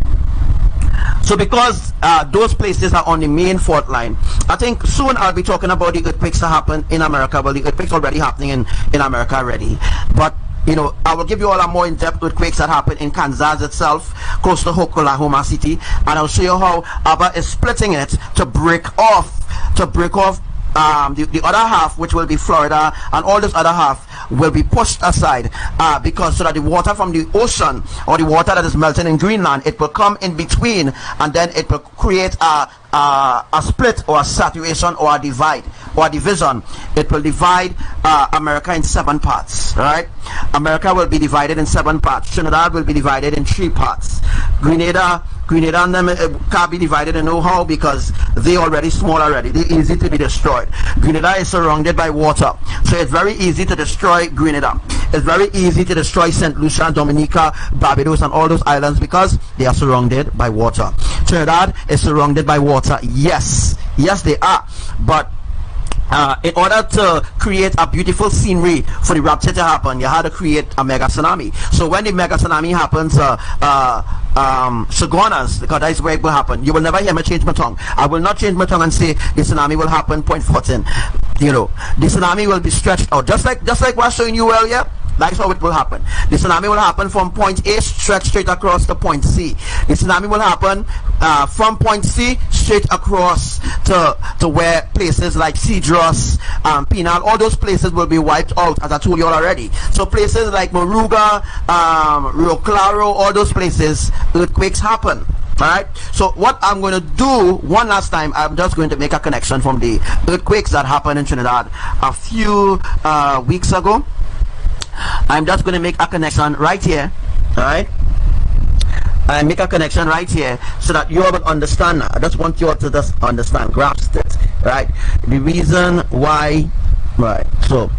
So because those places are on the main fault line, I think soon I'll be talking about the earthquakes that happen in America. Well, the earthquakes already happening in America already, but you know, I will give you all a more in-depth earthquakes that happen in Kansas itself, close to Oklahoma City, and I'll show you how ABBA is splitting it to break off the other half, which will be Florida, and all this other half will be pushed aside because so that the water from the ocean or the water that is melting in Greenland, it will come in between, and then it will create a split or a saturation or a divide or a division. It will divide America in 7 parts, right? America will be divided in 7 parts. Trinidad will be divided in 3 parts. Grenada and them can't be divided in know-how because they already small already. They're easy to be destroyed. Grenada is surrounded by water, so it's very easy to destroy Grenada. It's very easy to destroy St. Lucia, Dominica, Barbados, and all those islands because they are surrounded by water. Trinidad is surrounded by water. Yes, they are, but in order to create a beautiful scenery for the rapture to happen, you had to create a mega tsunami. So when the mega tsunami happens, Sagonas, because that's where it will happen. You will never hear me change my tongue. I will not change my tongue and say the tsunami will happen point 14. You know, the tsunami will be stretched out, just like what I'm showing you earlier. That's how it will happen. The tsunami will happen from point A straight across to point C. The tsunami will happen from point C straight across to where places like Cedros, Pinal, all those places will be wiped out, as I told you all already. So places like Moruga, Rio Claro, all those places, earthquakes happen. Alright, so what I'm going to do one last time, I'm just going to make a connection from the earthquakes that happened in Trinidad a few weeks ago. I'm just going to make a connection right here. Alright, I make a connection right here so that you all will understand. I just want you all to just understand, grasp it, right? The reason why, right? So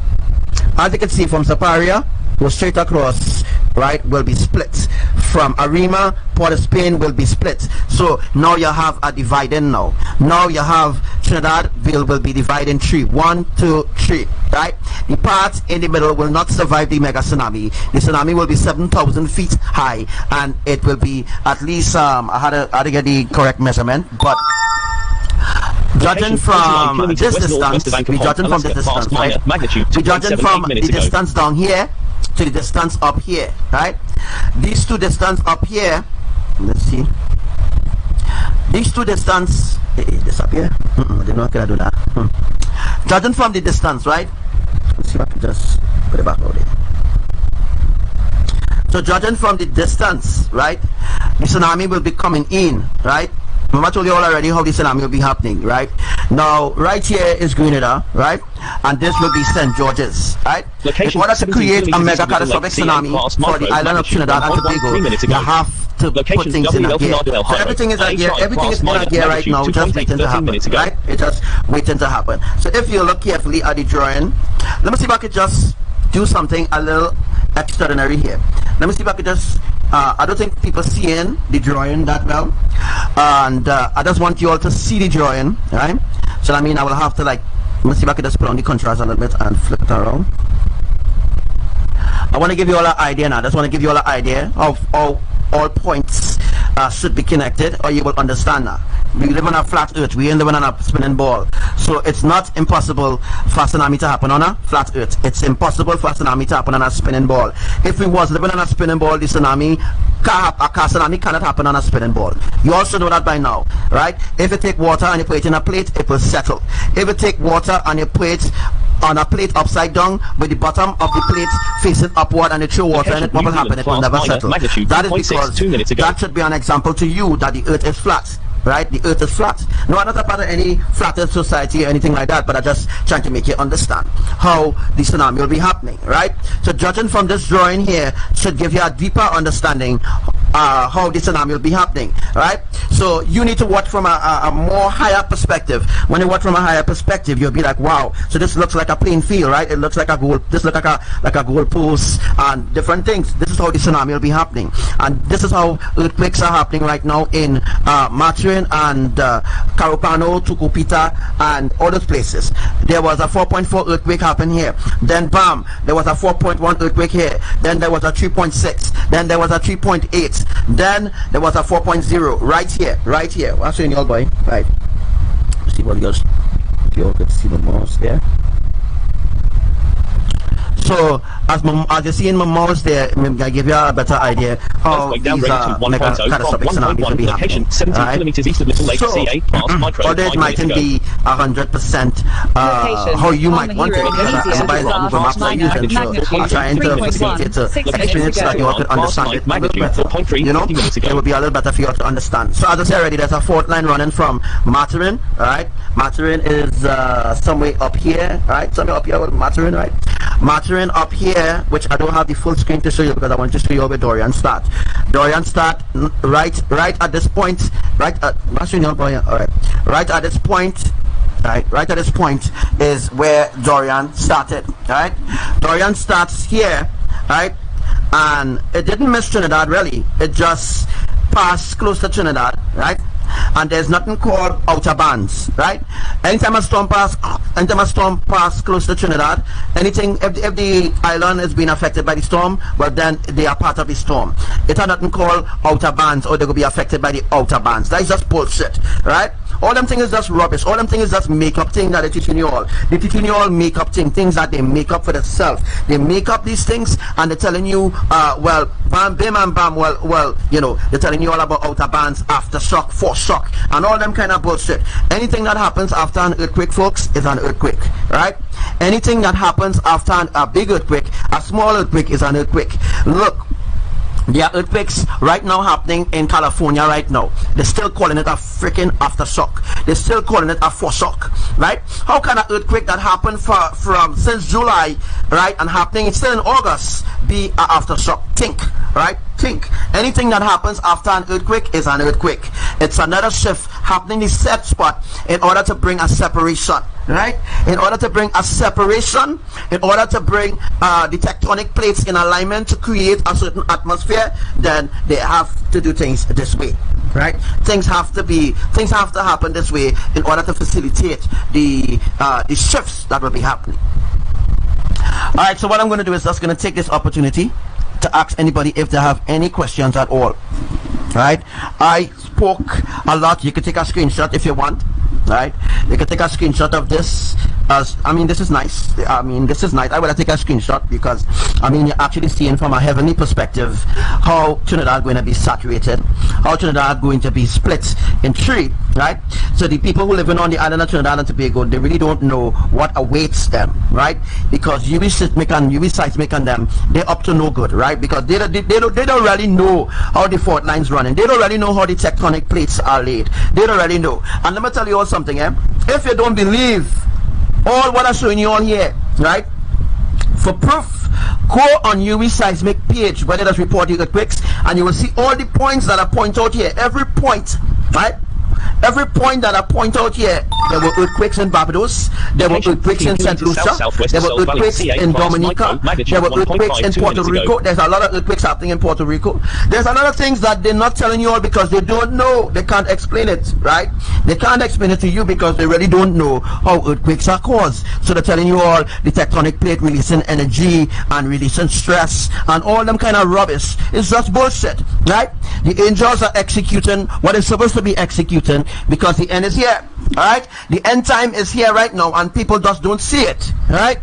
as you can see from Saparia, go straight across, right, will be split from Arima, Port of Spain will be split. So now you have a dividing now. Now you have Trinidadville will be divided in 3. 1, 2, 3. Right? The part in the middle will not survive the mega tsunami. The tsunami will be 7,000 feet high, and it will be at least I had to get the correct measurement, but judging from this distance, we judging from this distance, right? We judging from the distance down here to the distance up here, right? These two distance up here, let's see. These two distance, this up here. I did not gonna do that. Judging from the distance, right? Let's see if I can just put it back out there. So judging from the distance, right? The tsunami will be coming in, right? Remember I told you all already how the tsunami will be happening, right? Now, right here is Grenada, right? And this will be St. George's, right? In order to create a mega catastrophic tsunami for the island of Trinidad and Tobago, you have to put things in a gear. So everything is in gear. Everything is in a gear right now, just waiting to happen, right? It's just waiting to happen. So if you look carefully at the drawing, let me see if I could just do something a little extraordinary here. Let me see if I could just I don't think people seeing the drawing that well, and I just want you all to see the drawing, right? So I mean I will have to, like, let me see if I could just put on the contrast a little bit and flip it around. I want to give you all an idea now. I just want to give you all an idea of how all points should be connected, or you will understand that. We live on a flat earth, we ain't living on a spinning ball. So it's not impossible for a tsunami to happen on a flat earth. It's impossible for a tsunami to happen on a spinning ball. If we was living on a spinning ball, the tsunami cannot happen on a spinning ball. You also know that by now, right? If you take water and you put it in a plate, it will settle. If you take water and you put it on a plate upside down with the bottom of the plate facing upward and you throw water in it, what will happen? It will never settle. That is because that should be an example to you that the earth is flat. Right? The earth is flat. No, I'm not a part of any flat earth society or anything like that, but I'm just trying to make you understand how the tsunami will be happening, right? So judging from this drawing here should give you a deeper understanding how the tsunami will be happening, right? So you need to watch from a more higher perspective. When you watch from a higher perspective, you'll be like, wow, so this looks like a plain field, right? It looks like a goal, this looks like a goal post and different things. This is how the tsunami will be happening. And this is how earthquakes are happening right now in Matrin and Carupano, Tucupita and all those places. There was a 4.4 earthquake happen here. Then bam, there was a 4.1 earthquake here. Then there was a 3.6. Then there was a 3.8. Then there was a 4.0 right here. I'll show you all, boy. Right. See what goes. You all can see the mouse there. So as you see in my mouse there, I give you a better idea how these mega catastrophic tsunamis will be happening. 17 kilometers east of Little Lake, CA, although it mightn't be 100% how you might want it, because everybody knows Google Maps are using, so I'm trying to facilitate to explain it so that you all could understand it a little better. You know, it would be a little better for you all to understand. So as I said already, there's a fault line running from Matrin, right? Matrin is somewhere up here, right? Somewhere up here with Matrin, right? Matrin up here, which I don't have the full screen to show you because I want to show you where Dorian start. Dorian start right at this point, right at this point. Right at this point is where Dorian started. Right, Dorian starts here, right, and it didn't miss Trinidad really. It just passed close to Trinidad, right. And there's nothing called outer bands, right? Anytime a storm pass close to Trinidad, anything if the island is being affected by the storm, well then they are part of the storm. It has nothing called outer bands, or they will be affected by the outer bands. That is just bullshit, right? All them things is just rubbish. All them things is just make up things that they're teaching you all. They're teaching you all make up things that they make up for themselves. They make up these things and they're telling you, well, bam, bam, and bam, well, you know, they're telling you all about outer bands, aftershock, foreshock, and all them kind of bullshit. Anything that happens after an earthquake, folks, is an earthquake, right? Anything that happens after a big earthquake, a small earthquake is an earthquake. Look, there are earthquakes right now happening in California right now. They're still calling it a freaking aftershock. They're still calling it a foreshock, right? How can an earthquake that happened from since July, right, and happening it's still in August be an aftershock? Think, right? Think. Anything that happens after an earthquake is an earthquake. It's another shift happening in the set spot in order to bring a separation, right, in order to bring a separation, in order to bring the tectonic plates in alignment to create a certain atmosphere, then they have to do things this way, right? Things have to happen this way in order to facilitate the shifts that will be happening. All right, so what I'm going to do is just going to take this opportunity to ask anybody if they have any questions at all. Right, I spoke a lot. You can take a screenshot if you want. Right, you can take a screenshot of this. I mean, this is nice. I mean, this is nice. I will take a screenshot because I mean, you're actually seeing from a heavenly perspective how Trinidad going to be saturated, how Trinidad going to be split in three. Right, so the people who live on the island of Trinidad and Tobago, they really don't know what awaits them. Right, because uwiseismic and them, they're up to no good. Right, because they don't really know how the fault lines run. And they don't really know how the tectonic plates are laid. They don't really know. And let me tell you all something, if you don't believe all what I'm showing you on here, right, for proof, go on uwiseismic page where it does report the earthquakes, and you will see all the points that I point out here. Every point, right? Every point that I point out here, there were earthquakes in Barbados, there were earthquakes in St. Lucia, there were earthquakes in Dominica, there were earthquakes in Puerto Rico. There's a lot of earthquakes happening in Puerto Rico. There's a lot of things that they're not telling you all because they don't know. They can't explain it, right? They can't explain it to you because they really don't know how earthquakes are caused. So they're telling you all the tectonic plate releasing energy and releasing stress and all them kind of rubbish. It's just bullshit, right? The angels are executing what is supposed to be executing because the end is here. Alright, the end time is here right now and people just don't see it. Alright,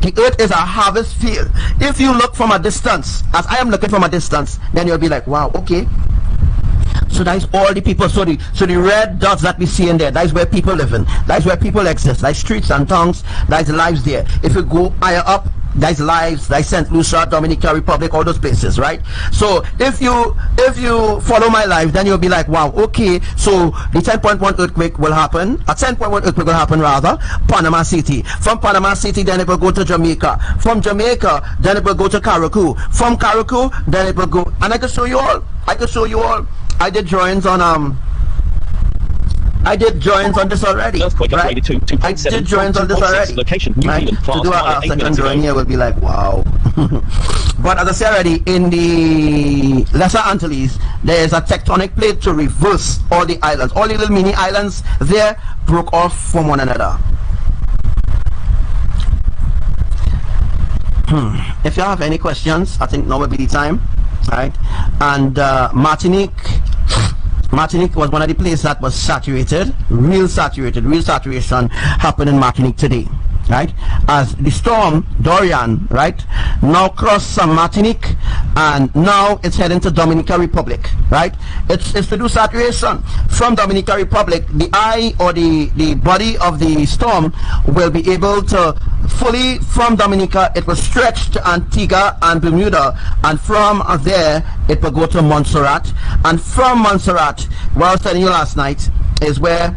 the earth is a harvest field. If you look from a distance, as I am looking from a distance, then you'll be like, wow, okay, so that's all the people. So the red dots that we see in there, that's where people live in, that's where people exist, like streets and towns, that's lives there. If you go higher up, that's lives, that's St. Lucia, Dominican Republic, all those places, right? So if you follow my life, then you'll be like, wow, okay, so the 10.1 earthquake will happen, a 10.1 earthquake will happen rather, Panama City. From Panama City, then it will go to Jamaica. From Jamaica, then it will go to Carriacou. From Carriacou, then it will go, and I can show you all. I did drawings on this already. Earthquake right? upgraded to 2.7. I did drawings on this already. Location, New right? Zealand, To do a second 8 drawing ago. here will be like, wow. But as I said already, in the Lesser Antilles, there is a tectonic plate to reverse all the islands. All the little mini islands there broke off from one another. If you have any questions, I think now will be the time. Right? And Martinique was one of the places that was saturated, real saturation happened in Martinique today, right? As the storm Dorian, right, now crossed some Martinique and now it's heading to Dominican Republic, right? It's to do saturation. From Dominican Republic, the eye or the body of the storm will be able to fully, from Dominica, it will stretch to Antigua and Bermuda, and from there it will go to Montserrat, and from Montserrat, what I was telling you last night, is where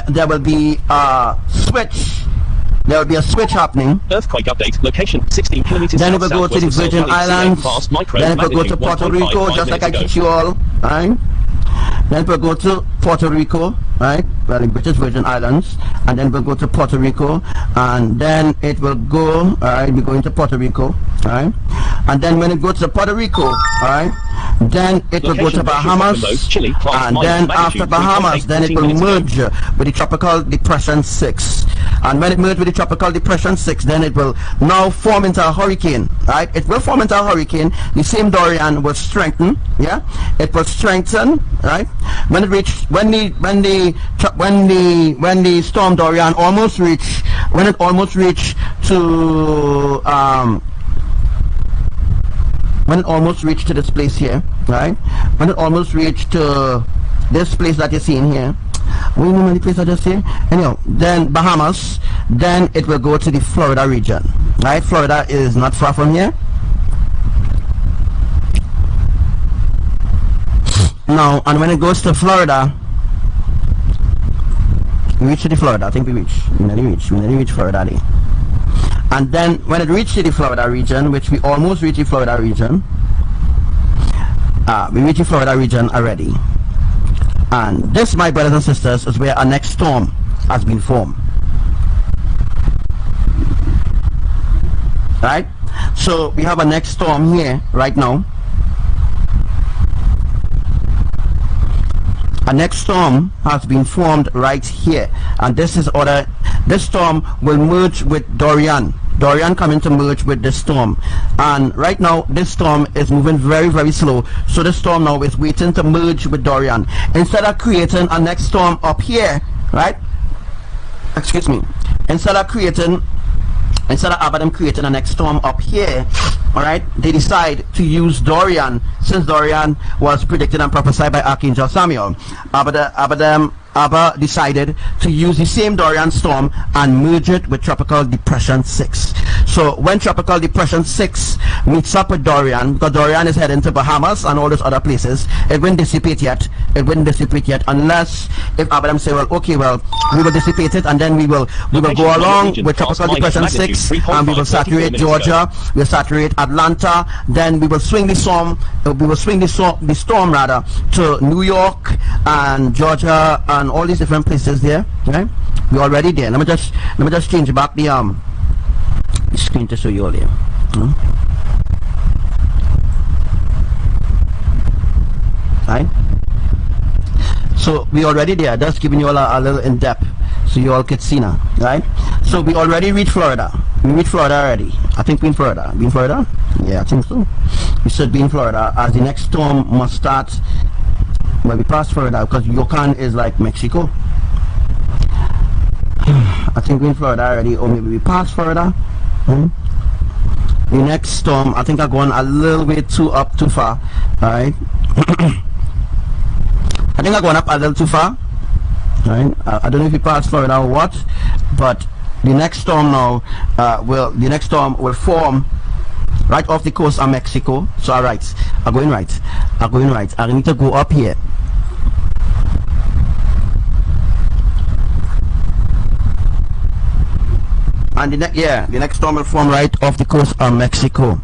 there will be a switch. There will be a switch happening. Earthquake update. Location 16 kilometers. Then it will go to the Virgin Islands. Then it will go to Puerto Rico, just like I teach you all. Right? Then it will go to Puerto Rico, right? Well, the British Virgin Islands, and then we'll go to Puerto Rico, and then it will go. Alright, we're going to Puerto Rico, right? And then when it goes to Puerto Rico, alright, then it will go to Bahamas, and then after Bahamas, then it will merge with the tropical depression 6. And when it merges with the tropical depression 6, then it will now form into a hurricane, right? It will form into a hurricane. The same Dorian will strengthen, yeah? It will strengthen, right? When the storm Dorian almost reach, when it almost reached to when it almost reached to this place here, right? When it almost reached to this place that you're seeing here, what do you know the place I just say? Anyhow, then Bahamas, then it will go to the Florida region, right? Florida is not far from here. Now, and when it goes to Florida, we reach to the Florida. I think we nearly reach Florida there. And then when it reached the Florida region, which we almost reached the Florida region, we reached the Florida region already. And this, my brothers and sisters, is where our next storm has been formed. Right? So we have a next storm here right now. A next storm has been formed right here, and this storm will merge with Dorian. Dorian coming to merge with this storm, and right now this storm is moving very, very slow. So this storm now is waiting to merge with Dorian. Instead of creating a next storm up here, right? Excuse me. Instead of ABBA creating a next storm up here, all right, they decide to use Dorian, since Dorian was predicted and prophesied by Archangel Samuel. ABBA decided to use the same Dorian storm and merge it with Tropical Depression 6. So when Tropical Depression 6 meets up with Dorian, because Dorian is heading to Bahamas and all those other places, it wouldn't dissipate yet. It wouldn't dissipate yet unless if ABBA say, well, okay, well, we will dissipate it, and then we will go along with Tropical Depression 6, and we will saturate Georgia, we'll saturate Atlanta, then we will swing the storm, rather, to New York and Georgia and all these different places there. Right? We're already there. Let me just change back the screen to show you all there. Right? So we already there, just giving you all a little in depth so you all could see now, right? So we already reached Florida. We reached Florida already. I think we're in Florida. We in Florida? Yeah, I think so. We should be in Florida, as the next storm must start when we pass Florida, because Yucatan is like Mexico. I think we're in Florida already, or maybe we passed Florida. The next storm, I think I'm going a little bit too far. Alright. I think I'm going up a little too far. Right? I don't know if we passed Florida or what, but the next storm now will form right off the coast of Mexico. So alright, I'm going right. I need to go up here. And the next storm will form right off the coast of Mexico.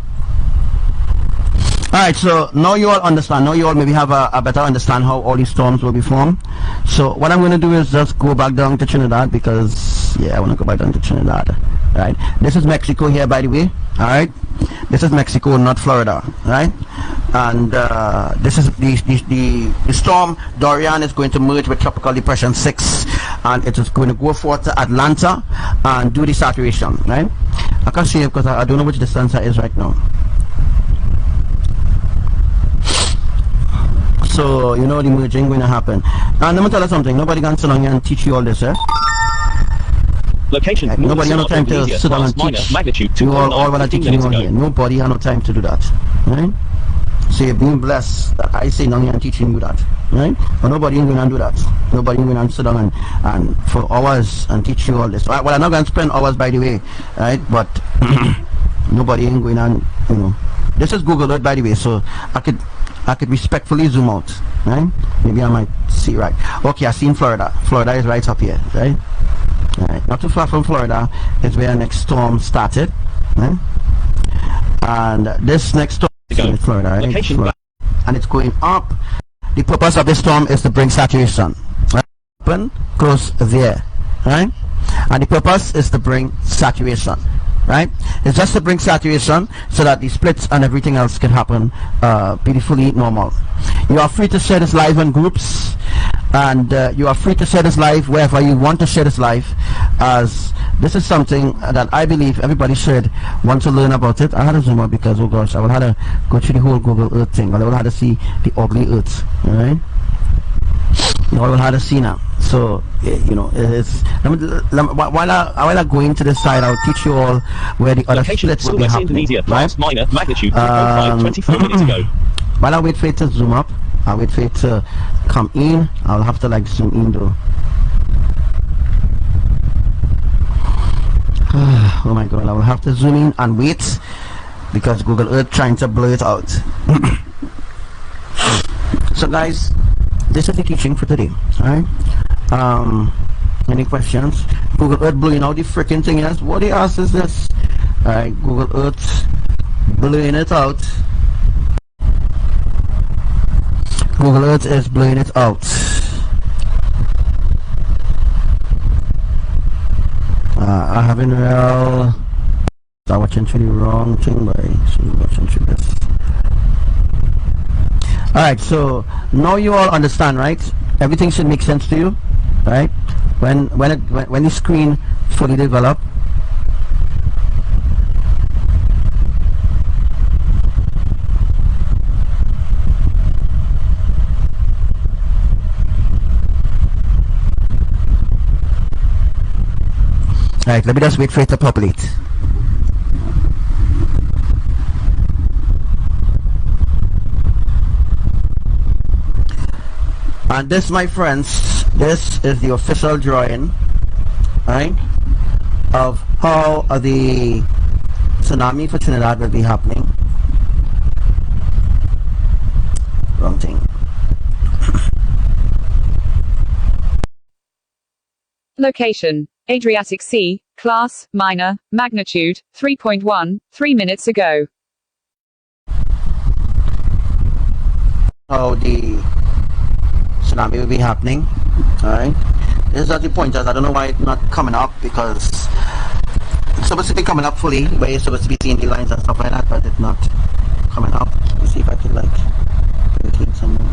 Alright, so now you all understand. Now you all maybe have a better understand how all these storms will be formed. So what I'm going to do is just go back down to Trinidad, because I want to go back down to Trinidad. Right, this is Mexico here, by the way. Alright, this is Mexico, not Florida. Right, and this is the storm Dorian is going to merge with Tropical Depression 6, and it is going to go forth to Atlanta and do the saturation. Right, I can't see it because I don't know which the sensor is right now. So you know the merging going to happen. And let me tell you something. Nobody can sit down here and teach you all this, eh? Location. Nobody has no time to sit down and teach magnitude you all what I teach you on here. Nobody has no time to do that. Right? So you're being blessed that I say down here and teaching you that. Right? But nobody ain't going to do that. Nobody ain't going to sit down and for hours and teach you all this. Well, I'm not going to spend hours, by the way. Right? But nobody ain't going to, you know. This is Google Earth, by the way, so I could respectfully zoom out, right? Maybe I might see right. Okay, I seen Florida. Florida is right up here, right? Alright, not too far from Florida is where our next storm started, right? And this next storm is in Florida, right? Florida. And it's going up. The purpose of this storm is to bring saturation. Right? Open, close there, right? And the purpose is to bring saturation. Right, it's just to bring saturation so that the splits and everything else can happen beautifully normal. You are free to share this live in groups, and you are free to share this live wherever you want to share this live, as this is something that I believe everybody should want to learn about it. I had to zoom out because, oh gosh, I would have to go through the whole Google Earth thing, but I would have to see the ugly Earth. Alright, you all will have to see now. So you know, it's while I go into this side, I'll teach you all where the other splits will be happening. Right? Minor magnitude 3.5, 24 minutes ago. While I wait for it to zoom up, I'll wait for it to come in. I'll have to like zoom in though. Oh my god, I will have to zoom in and wait because Google Earth trying to blur it out. So guys, this is the teaching for today. Alright, any questions? Google Earth blowing out the freaking thing. Yes, what the ass is this? Alright, Google Earth blowing it out. Google Earth is blowing it out. I haven't real start watching through the wrong thing, boy. So watching through this. Alright, so now you all understand, right? Everything should make sense to you, right? When the screen fully develop. Alright, let me just wait for it to populate. And this, my friends, this is the official drawing, right, of how the tsunami for Trinidad will be happening. Wrong thing. Location: Adriatic Sea, class minor, magnitude 3.1, 3 minutes ago. How the tsunami will be happening. Alright, this is at the pointers. I don't know why it's not coming up, because it's supposed to be coming up fully, where you're supposed to be seeing the lines and stuff like that, but it's not coming up. Let me see if I can like put it in somewhere.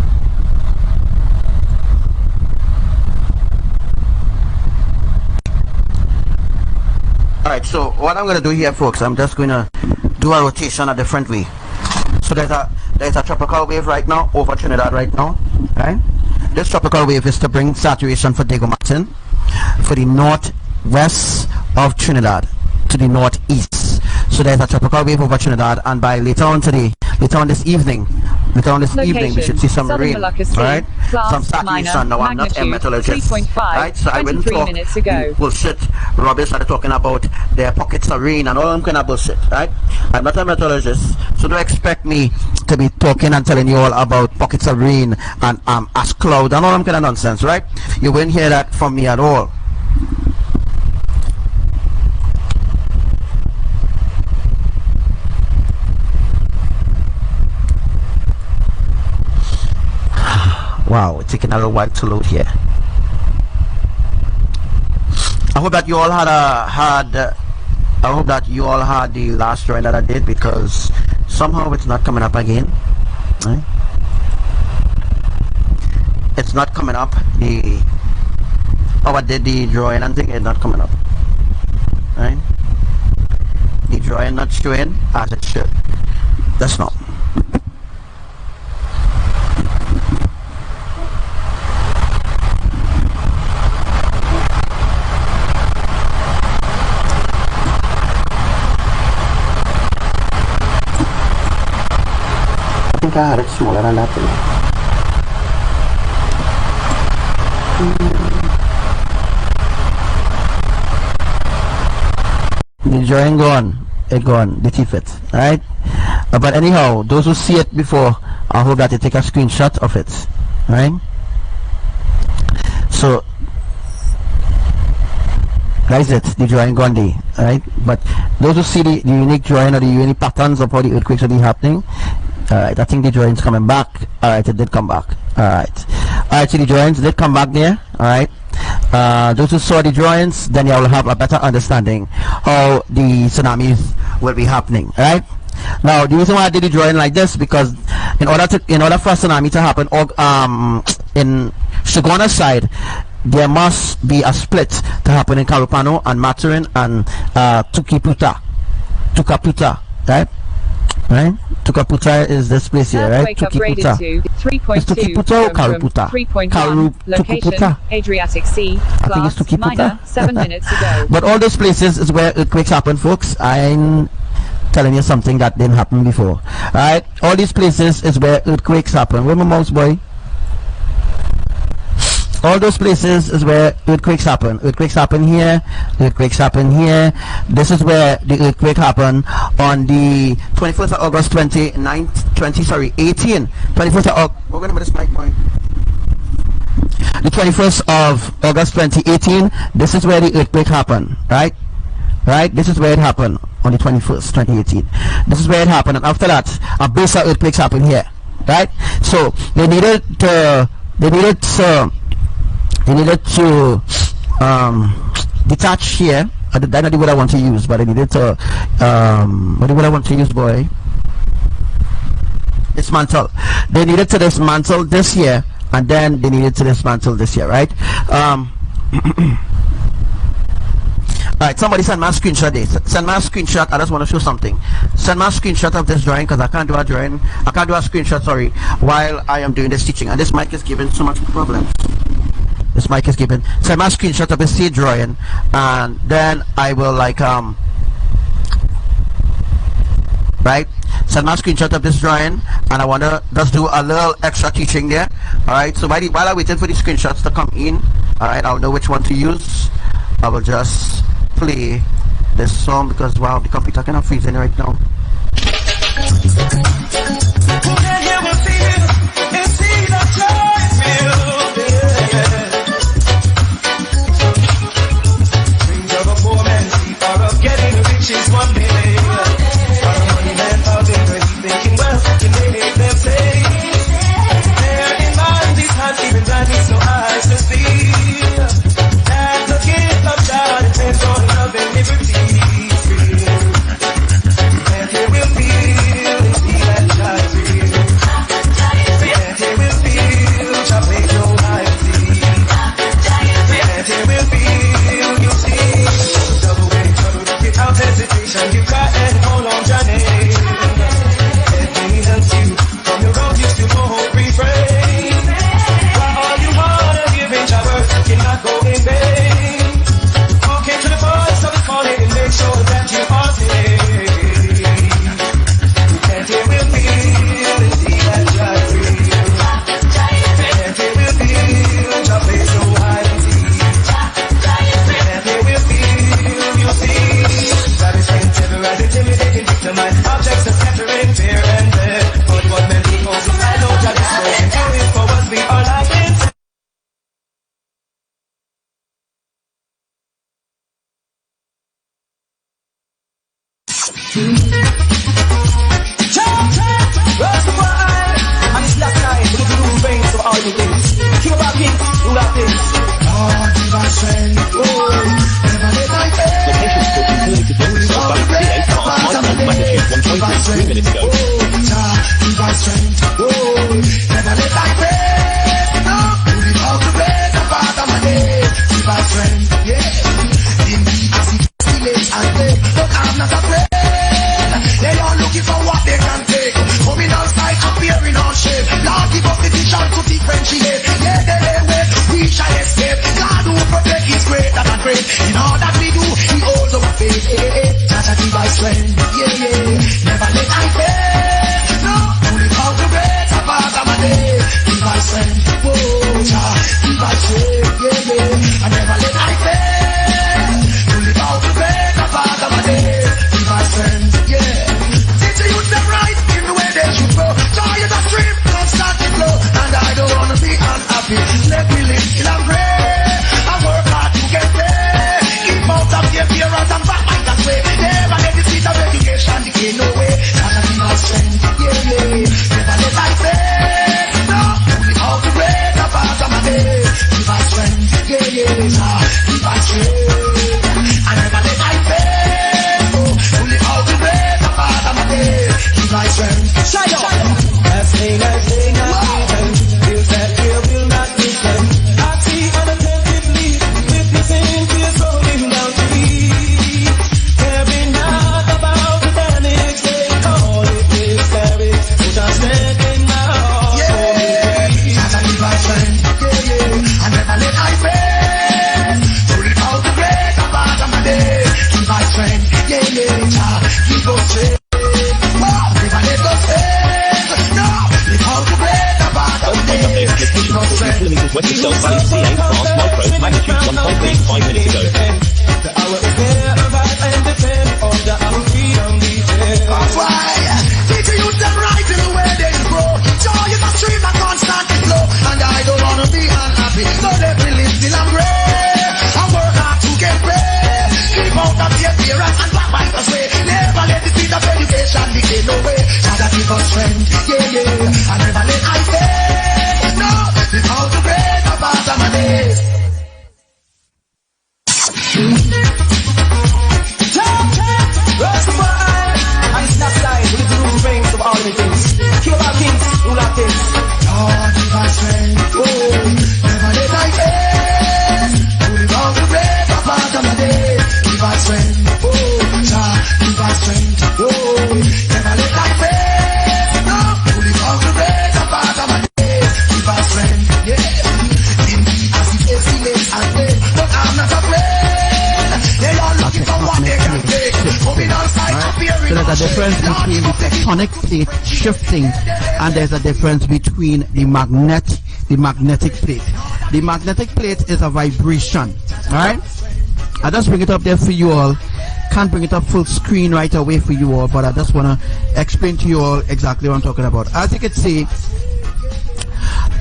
Alright, so what I'm going to do here, folks, I'm just going to do a rotation a different way. So there's a tropical wave right now over Trinidad right now, right? This tropical wave is to bring saturation for Diego Martin for the northwest of Trinidad to the northeast. So there's a tropical wave over Trinidad, and by later on this evening, we should see some rain, right? Some saturation. Now, I'm not a meteorologist, right? So I wouldn't talk bullshit. Robbie started talking about their pockets of rain and all them kind of bullshit, right? I'm not a meteorologist, so don't expect me to be talking and telling you all about pockets of rain and ash cloud and all them kind of nonsense, right? You wouldn't hear that from me at all. Wow, it's taking a little while to load here. I hope that you all had the last drawing that I did, because somehow it's not coming up again. Right? It's not coming up. I did the drawing and thing, it's not coming up. Right? The drawing not showing as it should. That's not. I think I had it smaller than that thing. The drawing gone, it gone, the T-fit, right? But anyhow, those who see it before, I hope that they take a screenshot of it, right? So that's it, the drawing gone there, right? But those who see the unique drawing or the unique patterns of how the earthquakes will be happening, alright, I think the drawings coming back. Alright, it did come back. Alright, so the drawings did come back there. Alright, those who saw the drawings, then you will have a better understanding how the tsunamis will be happening. Alright, now the reason why I did the drawing like this, because in order for a tsunami to happen, in Shigona side, there must be a split to happen in Carupano and Maturin and Tukaputa, right? Right? Tukaputa is this place here, right? Tukaputa. Is Tukaputa or Karuputa? Tukaputa. Adriatic Sea, class minor, 7 minutes ago. But all those places is where earthquakes happen, folks. I'm telling you something that didn't happen before. Alright? All these places is where earthquakes happen. Where my mouse, boy? All those places is where earthquakes happen. Earthquakes happen here. Earthquakes happen here. This is where the earthquake happened on the 21st of August 18. 21st of August. We're going to this mic point. The 21st of August 2018. This is where the earthquake happened. Right? Right? This is where it happened on the 21st, 2018. This is where it happened. And after that, a base of earthquakes happened here. Right? So they needed to detach here, That's not the word I want to use, but I needed to, what the word I want to use, boy? Dismantle. They needed to dismantle this year, and then they needed to dismantle this year, right? Alright, somebody send my screenshot this. Send my screenshot. I just want to show something. Send my screenshot of this drawing, because I can't do a drawing. I can't do a screenshot, sorry, while I am doing this teaching. And this mic is giving so much problems. This mic is giving. Send my screenshot of the seed drawing, and then I will like right, send my screenshot of this drawing, and I want to just do a little extra teaching there. Alright, so while I'm waiting for the screenshots to come in, alright, I'll know which one to use. I will just play this song, because wow, the computer cannot freezing right now. tectonic plate shifting, and there's a difference between the magnetic plate. The magnetic plate is a vibration. All right, I just bring it up there for you all. Can't bring it up full screen right away for you all, but I just want to explain to you all exactly what I'm talking about. As you can see,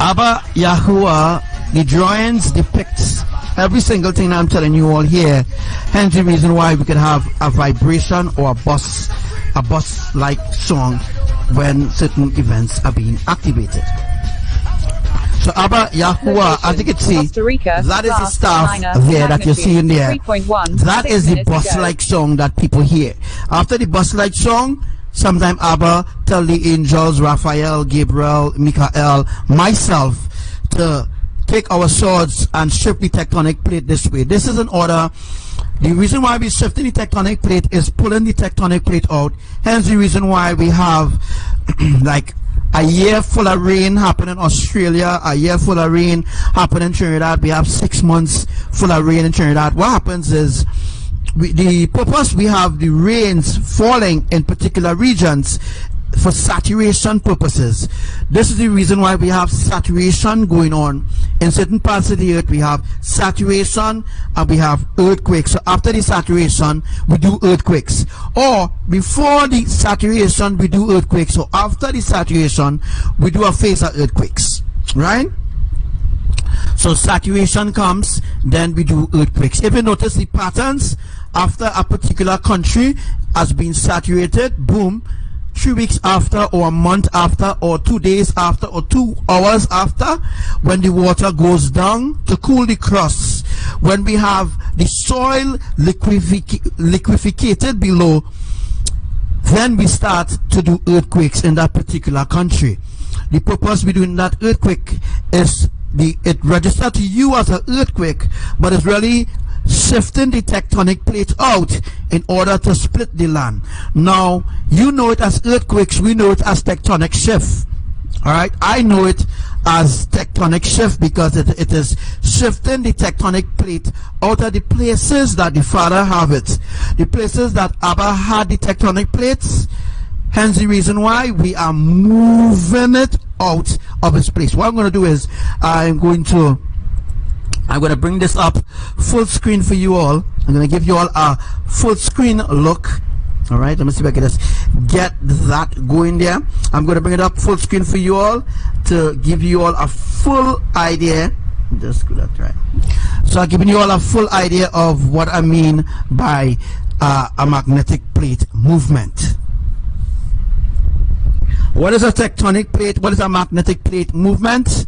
ABBA YAHUWAH, the drawings depicts every single thing I'm telling you all here. Hence the reason why we could have a vibration or a bus like song when certain events are being activated. So ABBA YAHUWAH, as you can see, that is the staff there that you're seeing there. That is the bus-like song that people hear. After the bus-like song, sometime ABBA tell the angels, Raphael, Gabriel, Michael, myself, to take our swords and shift the tectonic plate this way. This is in order. The reason why we're shifting the tectonic plate is pulling the tectonic plate out. Hence the reason why we have like a year full of rain happen in Australia, a year full of rain happen in Trinidad. We have 6 months full of rain in Trinidad. What happens is, the purpose we have the rains falling in particular regions for saturation purposes. This is the reason why we have saturation going on in certain parts of the earth. We have saturation and we have earthquakes. So after the saturation we do earthquakes, or before the saturation we do earthquakes. So after the saturation we do a phase of earthquakes, right? So saturation comes, then we do earthquakes. If you notice the patterns, after a particular country has been saturated, boom, 3 weeks after, or a month after, or 2 days after, or 2 hours after, when the water goes down to cool the crust, when we have the soil liquefied below, then we start to do earthquakes in that particular country. The purpose we doing that earthquake is it registered to you as an earthquake, but it's really shifting the tectonic plate out in order to split the land. Now you know it as earthquakes, we know it as tectonic shift. All right, I know it as tectonic shift because it is shifting the tectonic plate out of the places that the Father have it, the places that Abba had the tectonic plates. Hence the reason why we are moving it out of its place. What I'm going to do is I'm going to bring this up full screen for you all. I'm going to give you all a full screen look. All right, let me see if I can just get that going there. I'm going to bring it up full screen for you all to give you all a full idea. Just do that, right? So I'm giving you all a full idea of what I mean by a magnetic plate movement. What is a tectonic plate? What is a magnetic plate movement?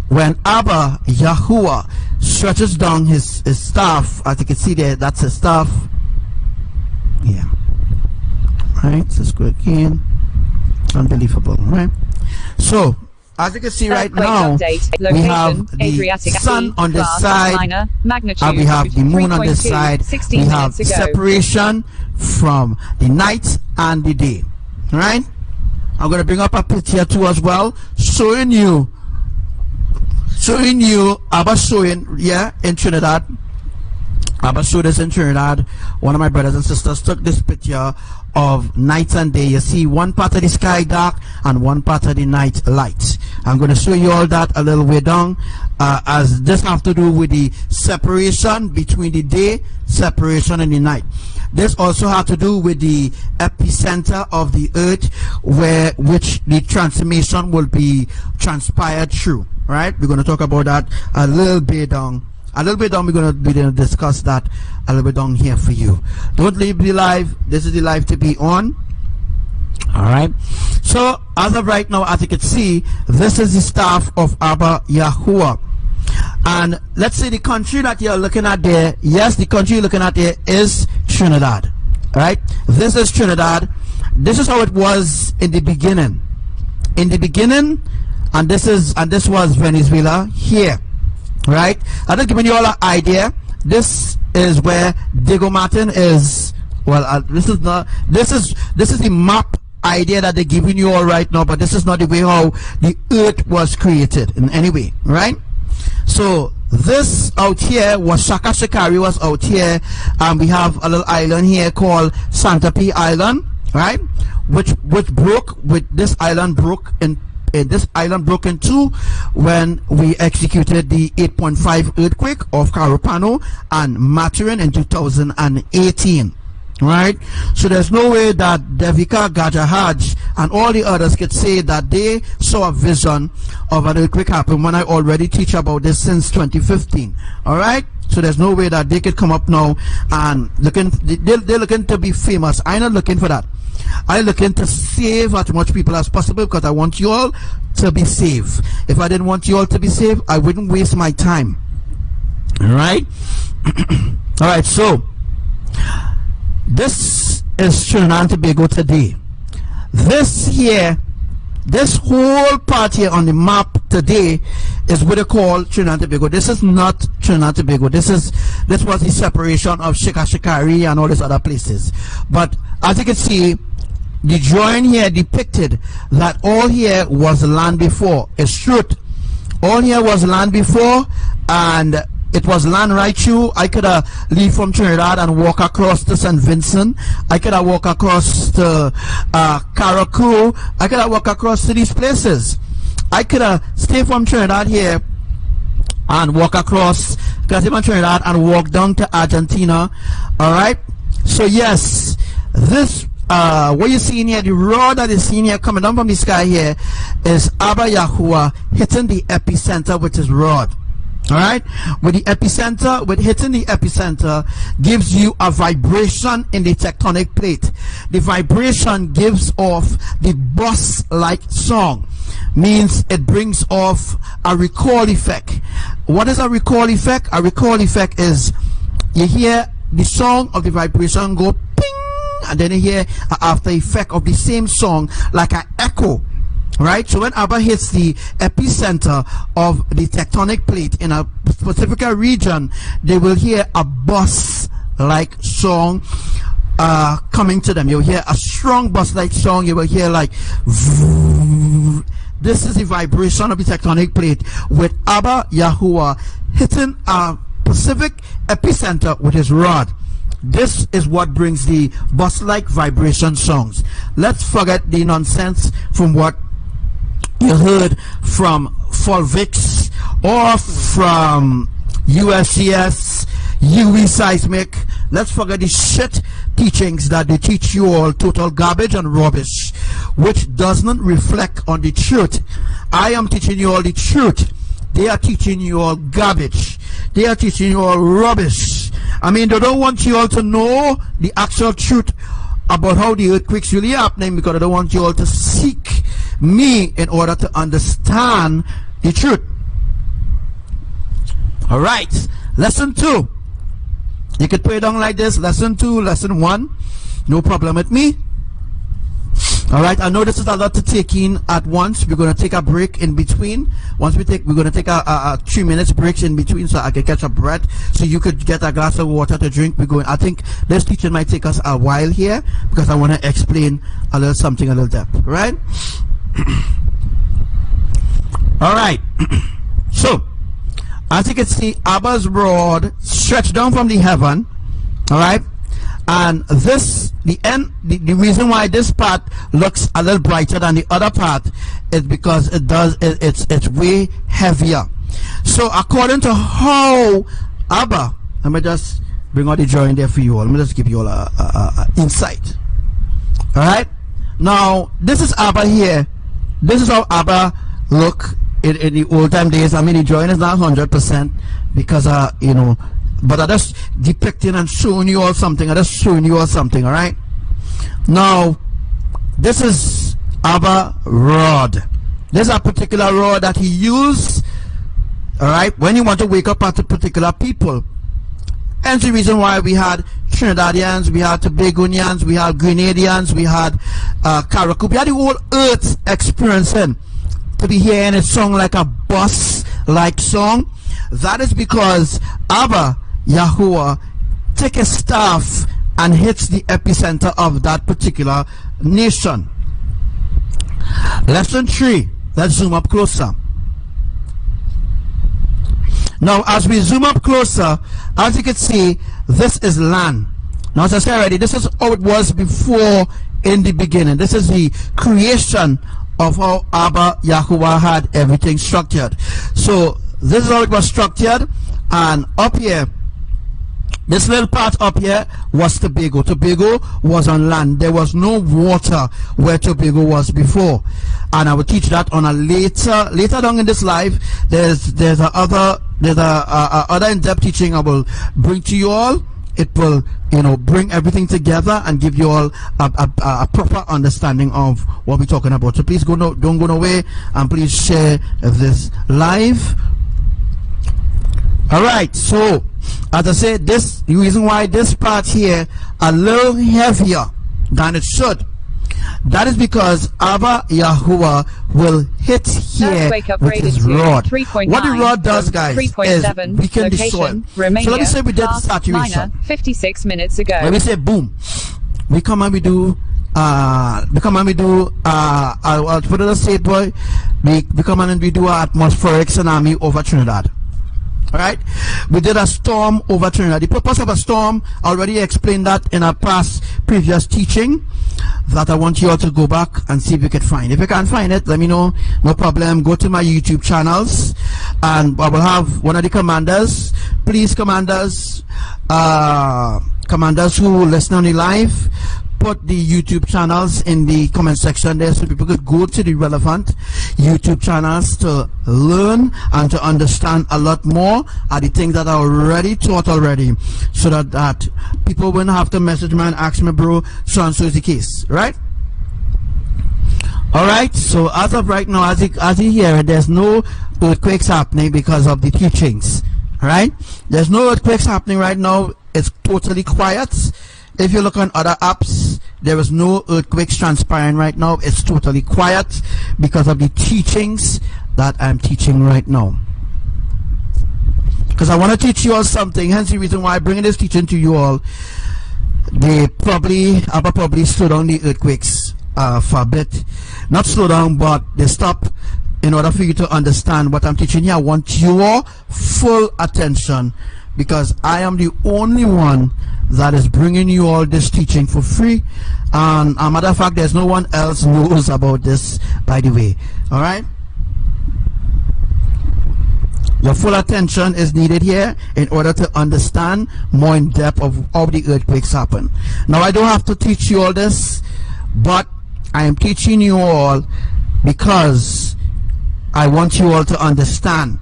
When ABBA YAHUWAH stretches down his staff, as you can see there, that's his staff. Yeah. Right, let's go again. Unbelievable, right? So, as you can see right now, we have the sun on this side, and we have the moon on this side. We have separation from the night and the day, right? I'm going to bring up a picture too as well, showing you ABBA showing, yeah, in Trinidad. ABBA showed this in Trinidad. One of my brothers and sisters took this picture of night and day. You see one part of the sky dark and one part of the night light. I'm going to show you all that a little way down, as this have to do with the separation between the day, separation and the night. This also has to do with the epicenter of the earth, which the transformation will be transpired through. Right? We're going to talk about that a little bit down. We're going to discuss that a little bit down here for you. Don't leave the live. This is the live to be on. All right. So as of right now, as you can see, this is the staff of ABBA YAHUWAH. And let's say the country that you're looking at there, yes, the country you're looking at there is Trinidad. Right? This is Trinidad. This is how it was in the beginning. In the beginning, and this was Venezuela here. Right? I'm just giving you all an idea. This is where Diego Martin is. Well, this is the map idea that they're giving you all right now, but this is not the way how the earth was created in any way, right? So this out here was Shaka Shikari was out here, and we have a little island here called Santa Pe Island. right? Which broke with this island broke in. This island broke in two when we executed the 8.5 earthquake of Carupano and Maturin in 2018. Right? So there's no way that Devika, Gajahaj, and all the others could say that they saw a vision of an earthquake happen when I already teach about this since 2015. Alright? So there's no way that they could come up now and they're looking to be famous. I'm not looking for that. I'm looking to save as much people as possible because I want you all to be safe. If I didn't want you all to be safe, I wouldn't waste my time. Alright? Alright, so this is Trinidad and Tobago today. This whole part here on the map today is what they call Trinidad and Tobago. This is not Trinidad and Tobago. This was the separation of Shikari and all these other places. But as you can see, the drawing here depicted that all here was land before. It's truth. All here was land before, and it was land right through. I could leave from Trinidad and walk across to St. Vincent. I could walk across to Caracou. I could walk across to these places. I could stay from Trinidad here and walk across Trinidad and walk down to Argentina. Alright? So yes, this what you see in here, the rod that is seen here coming down from the sky here is ABBA YAHUWAH hitting the epicenter with his rod. Alright, with hitting the epicenter gives you a vibration in the tectonic plate. The vibration gives off the bus-like song, means it brings off a recall effect. What is a recall effect? A recall effect is you hear the song of the vibration go ping, and then you hear an after effect of the same song like an echo. Right, so when ABBA hits the epicenter of the tectonic plate in a specific region, they will hear a bus-like song coming to them. You'll hear a strong bus-like song. You will hear like this is the vibration of the tectonic plate with ABBA YAHUWAH hitting a specific epicenter with his rod. This is what brings the bus-like vibration songs. Let's forget the nonsense from what you heard from Volvix or from USCS, uwiseismic. Let's forget the shit teachings that they teach you all, total garbage and rubbish, which does not reflect on the truth. I am teaching you all the truth. They are teaching you all garbage. They are teaching you all rubbish. I mean, they don't want you all to know the actual truth about how the earthquakes really happening, because I don't want you all to seek me in order to understand the truth. All right, lesson 2. You could put it down like this: lesson 2, lesson 1. No problem with me. All right, I know this is a lot to take in at once. We're going to take a break in between. We're going to take a 3 minutes break in between so I can catch a breath, so you could get a glass of water to drink. I think this teaching might take us a while here because I want to explain a little something, a little depth, right? All right. So as you can see, ABBA's rod stretched down from the heaven. All right. And this, the reason why this part looks a little brighter than the other part is because it's way heavier. So according to how ABBA, let me just bring out the drawing there for you all. Let me just give you all a insight. All right. Now this is ABBA here. This is how ABBA look in the old time days. I mean, the drawing is not 100% because you know. But I just depicting and showing you all something. All right. Now, this is ABBA rod. There's a particular rod that he used. All right. When you want to wake up at a particular people. And the reason why we had Trinidadians, we had Tobagonians, we had Grenadians, we had Caracou. We had the whole earth experiencing to be hearing a song like a bus-like song. That is because ABBA YAHUWAH take a staff and hits the epicenter of that particular nation. Lesson 3. Let's zoom up closer. Now as we zoom up closer, as you can see, this is land. Now as I said already, this is how it was before in the beginning. This is the creation of how ABBA Yahuwah had everything structured. So this is how it was structured, and up here, this little part up here was Tobago. Tobago was on land. There was no water where Tobago was before, and I will teach that on a later down in this live. There's a other in-depth teaching I will bring to you all. It will, bring everything together and give you all a proper understanding of what we're talking about. So please don't go away, and please share this live. All right, so as I said, the reason why this part here a little heavier than it should, that is because ABBA Yahuwah will hit here with his rod. What the rod does, guys, is weaken the soil. So let me say we did saturation. 56 minutes ago. Let me say boom. We come and we do I'll put it a state, boy. We come and we do an atmospheric tsunami over Trinidad. Alright, we did a storm over Trinidad. The purpose of a storm, I already explained that in a previous teaching that I want you all to go back and see if you can find. If you can't find it, let me know, no problem. Go to my YouTube channels, and I will have one of the commanders. Please, commanders who listen on the live, put the YouTube channels in the comment section there so people could go to the relevant YouTube channels to learn and to understand a lot more of the things that are already taught already, so that people wouldn't have to message me and ask me, bro, so and so is the case, right? All right, so as of right now, as you hear it, there's no earthquakes happening because of the teachings. All right, there's no earthquakes happening right now. It's totally quiet. If you look on other apps, there is no earthquakes transpiring right now. It's totally quiet because of the teachings that I'm teaching right now. Because I want to teach you all something, hence the reason why I'm bringing this teaching to you all. ABBA probably slow down the earthquakes for a bit. Not slow down, but they stop in order for you to understand what I'm teaching here. I want your full attention, because I am the only one that is bringing you all this teaching for free, and a matter of fact, there's no one else knows about this, by the way. All right, your full attention is needed here in order to understand more in depth of how the earthquakes happen. Now, I don't have to teach you all this, but I am teaching you all because I want you all to understand,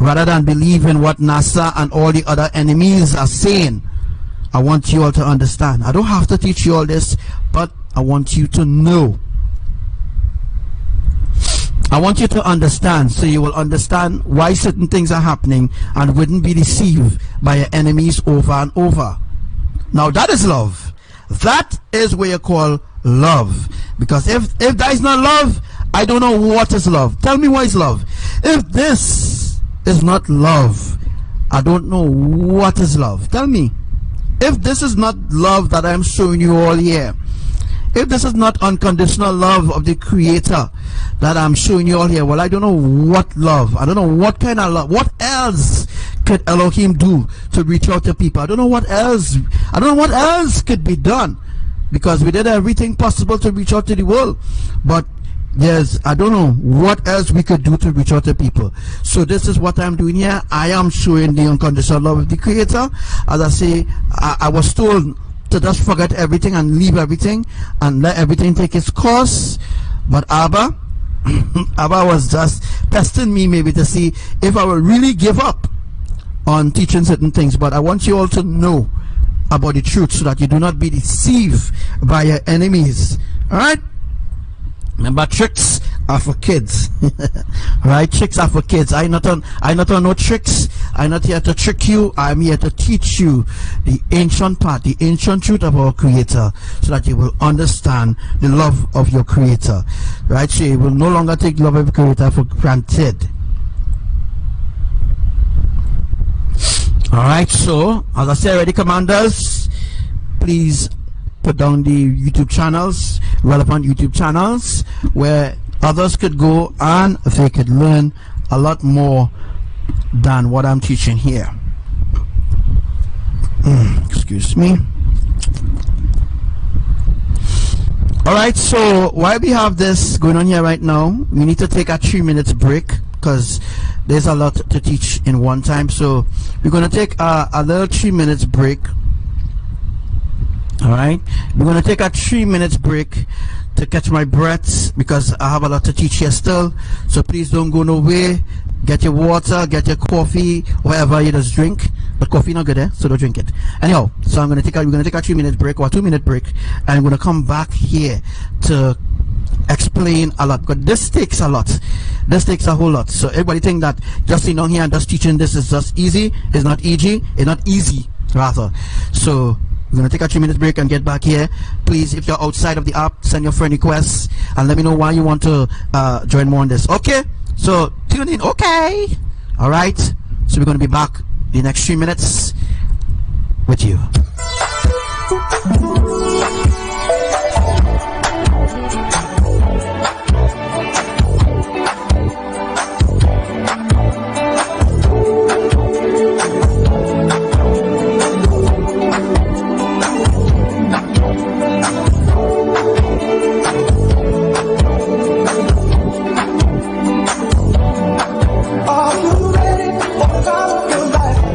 rather than believe in what NASA and all the other enemies are saying. I want you all to understand. I don't have to teach you all this, but I want you to know. I want you to understand, so you will understand why certain things are happening and wouldn't be deceived by your enemies over and over. Now, that is love. That is what you call love. Because if that is not love, I don't know what is love. Tell me what is love. If this is not love, I don't know what is love. Tell me. If this is not love that I'm showing you all here, if this is not unconditional love of the Creator that I'm showing you all here, well, I don't know what love. I don't know what kind of love. What else could Elohim do to reach out to people? I don't know what else. I don't know what else could be done, because we did everything possible to reach out to the world, but yes, I don't know what else we could do to reach out to people. So this is what I'm doing here. I am showing the unconditional love of the Creator. As I say, I was told to just forget everything and leave everything and let everything take its course. But ABBA was just testing me, maybe to see if I will really give up on teaching certain things. But I want you all to know about the truth, so that you do not be deceived by your enemies. All right? Remember, tricks are for kids. Right? Tricks are for kids. I not on no tricks. I'm not here to trick you. I'm here to teach you the ancient part, the ancient truth of our Creator, so that you will understand the love of your Creator. Right? So you will no longer take the love of your Creator for granted. Alright, so as I said already, commanders, please put down the YouTube channels, relevant YouTube channels, where others could go and they could learn a lot more than what I'm teaching here. Excuse me. All right, so while we have this going on here right now, we need to take a 3 minutes break because there's a lot to teach in one time. So we're going to take a little 3 minutes break. All right, we're going to take a 3 minutes break to catch my breath because I have a lot to teach here still. So please don't go nowhere. Get your water, get your coffee, whatever you just drink. But coffee not good, so don't drink it. Anyhow, so we're gonna take a 3 minute break or a 2 minute break, and I'm gonna come back here to explain a lot because this takes a lot. This takes a whole lot. So everybody think that just sitting down here and just teaching this is just easy. It's not easy. It's not easy, rather. So we're gonna take a 3 minute break and get back here. Please, if you're outside of the app, send your friend requests and let me know why you want to join more on this. Okay? So tune in. Okay. All right. So we're gonna be back in the next 3 minutes with you.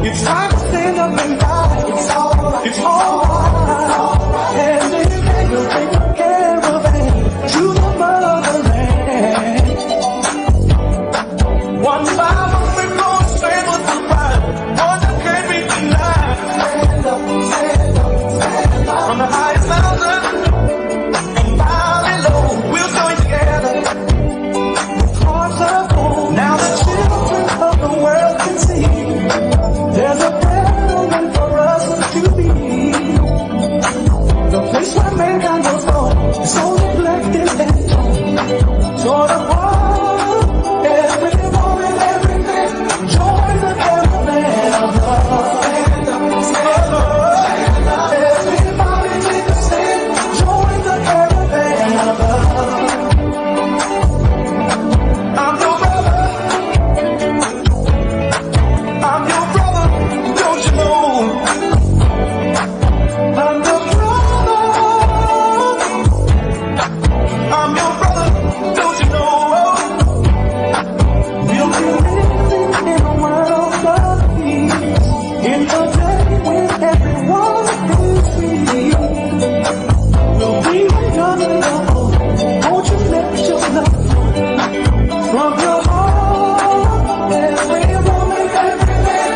It's time to stand up and die. It's all right. And then you'll take a caravan to the motherland. One by one we're gonna stand with the pride. One that can't be denied. Stand up, stand up, stand up. From the highest mountain and valley low, we'll join together with hearts of gold. Now the children of the world can see. There's a better way for us to be. The place where mankind goes wrong is so neglected and torn apart. Every woman, every man, join the caravan of love. Everybody take a stand, join the caravan of love. I'm your brother. I'm your brother. Don't you know? I'm your brother. I'm your brother. Don't you know? We'll be living in a world of peace, in a day when everyone is free. We'll be unlovable. Won't you let yourself from your heart? Every woman, every man,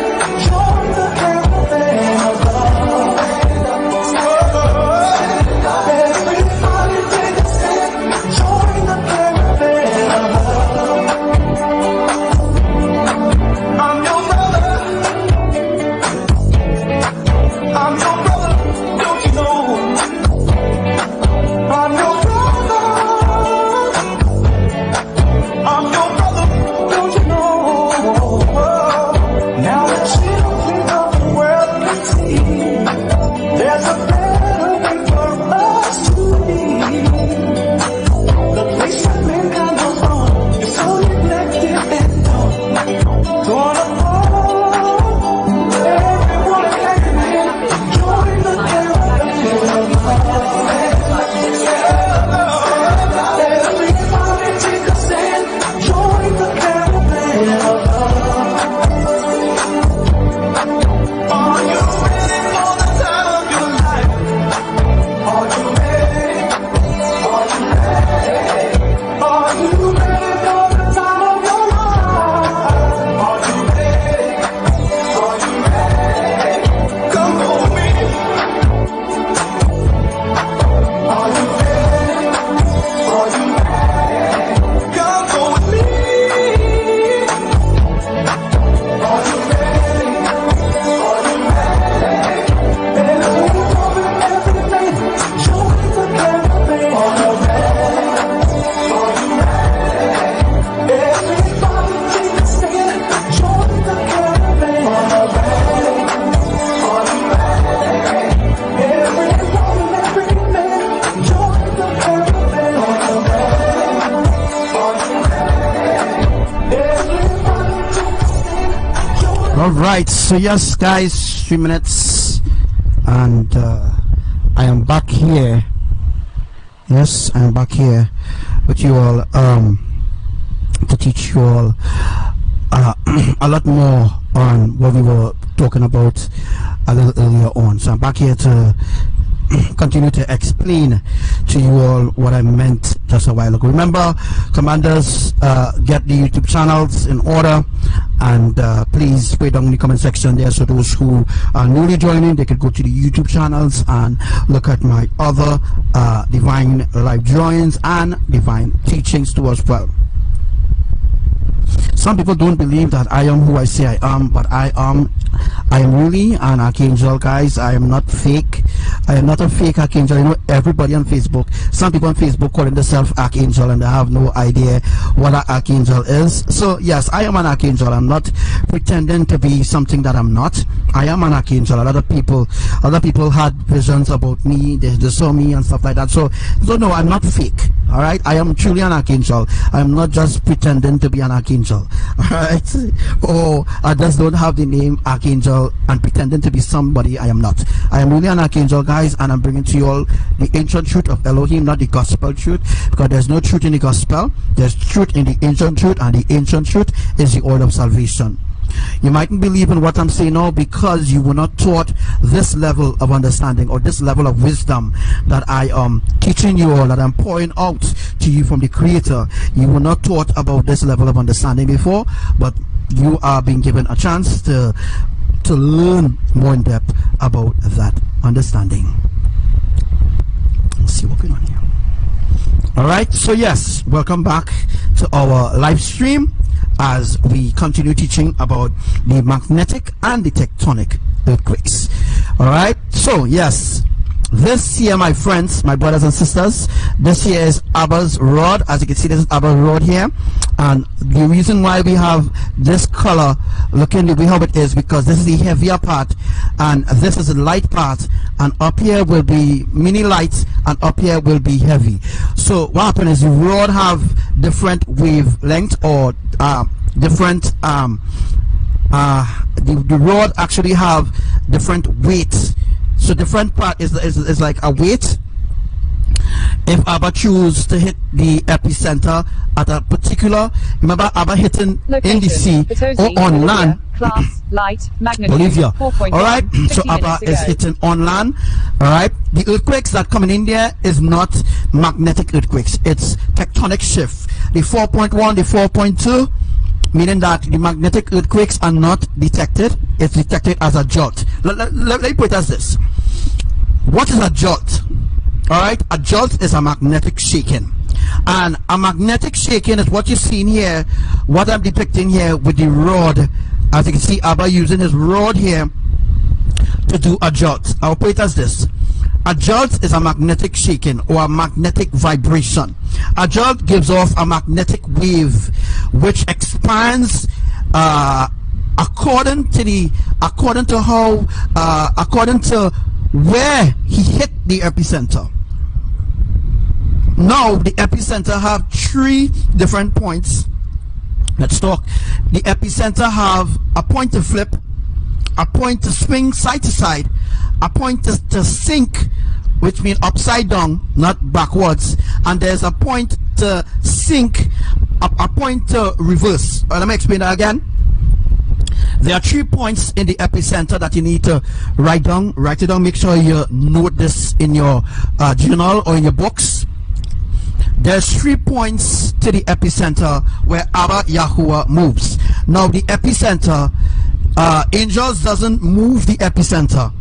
join the caravan of love. Everybody take a stand, join the caravan of love. I'm your brother. I'm your brother, don't you know? I'm your brother. I'm your brother, don't you know? Now the children of the world can see there's a better way for us to be. The place where mankind goes wrong is so neglected and torn apart. Everyone, every man, join the caravan of love. Everybody take a stand, join the caravan of love. Are you ready for the time of your life? Are you ready? Are you ready? Are you ready for the time of your life? Are you ready? Are you ready? Come on with me. Are you ready? Are you ready? Come on with me. Are you ready? Are you ready? Every woman, every man, join the caravan. Are you ready? Are you ready? Everybody take a stand, join the caravan. Are you ready? Are you ready? Every woman, every man, join the caravan. Are you ready? Are you ready? Everybody take a stand, join. All right. So yes, guys, 3 minutes, and I am back here Yes, I'm back here with you all to teach you all a lot more on what we were talking about a little earlier on. So I'm back here to continue to explain to you all what I meant just a while ago. Remember, commanders, get the YouTube channels in order, and please put down in the comment section there, so those who are newly joining, they could go to the YouTube channels and look at my other divine live drawings and divine teachings too as well. Some people don't believe that I am who I say I am, but I am really an archangel, guys. I am not fake. I am not a fake archangel. You know, everybody on Facebook, some people on Facebook calling themselves archangel, and they have no idea what an archangel is. So yes, I am an archangel. I'm not pretending to be something that I'm not. I am an archangel. A lot of people had visions about me. They saw me and stuff like that. So no, I'm not fake. All right, I am truly an archangel. I am not just pretending to be an archangel. All right, or I just don't have the name archangel and pretending to be somebody I am not. I am really an archangel, guys, and I'm bringing to you all the ancient truth of Elohim, not the gospel truth, because there's no truth in the gospel. There's truth in the ancient truth, and the ancient truth is the order of salvation. You mightn't believe in what I'm saying now because you were not taught this level of understanding or this level of wisdom that I am teaching you all, that I'm pouring out to you from the Creator. You were not taught about this level of understanding before, but you are being given a chance to learn more in depth about that understanding. Let's see what's going on here. All right, so yes, welcome back to our live stream as we continue teaching about the magnetic and the tectonic earthquakes. All right, so yes, this here, my friends, my brothers and sisters, this here is ABBA's rod. As you can see, this is ABBA's rod here, and the reason why we have this color looking the way how it is because this is the heavier part and this is the light part, and up here will be mini light and up here will be heavy. So what happens is the rod have different wavelength or different the rod actually have different weights. So different part is like a weight. If ABBA choose to hit the epicenter at a particular, remember ABBA hitting in the sea or on land. Class, light, magnitude, Bolivia. 4.1, All right, so 50 ABBA minutes is ago. hitting on land. All right, the earthquakes that come in India is not magnetic earthquakes, it's tectonic shift. The 4.1, the 4.2, meaning that the magnetic earthquakes are not detected. It's detected as a jolt. Let me put it as this. What is a jolt? All right, a jolt is a magnetic shaking, and a magnetic shaking is what you see in here, what I'm depicting here with the rod. As you can see, ABBA using his rod here to do a jolt. I'll put it as this. A jolt is a magnetic shaking or a magnetic vibration. A jolt gives off a magnetic wave which expands according to where he hit the epicenter. Now the epicenter have 3 different points. Let's talk. The epicenter have a point to flip, a point to swing side to side, a point to sink, which means upside down, not backwards, and there's a point to sink, a point to reverse. Let me explain that again. There are 3 points in the epicenter that you need to write down. Write it down. Make sure you note this in your journal or in your books. There's 3 points to the epicenter where ABBA YAHUWAH moves. Now the epicenter, angels doesn't move the epicenter,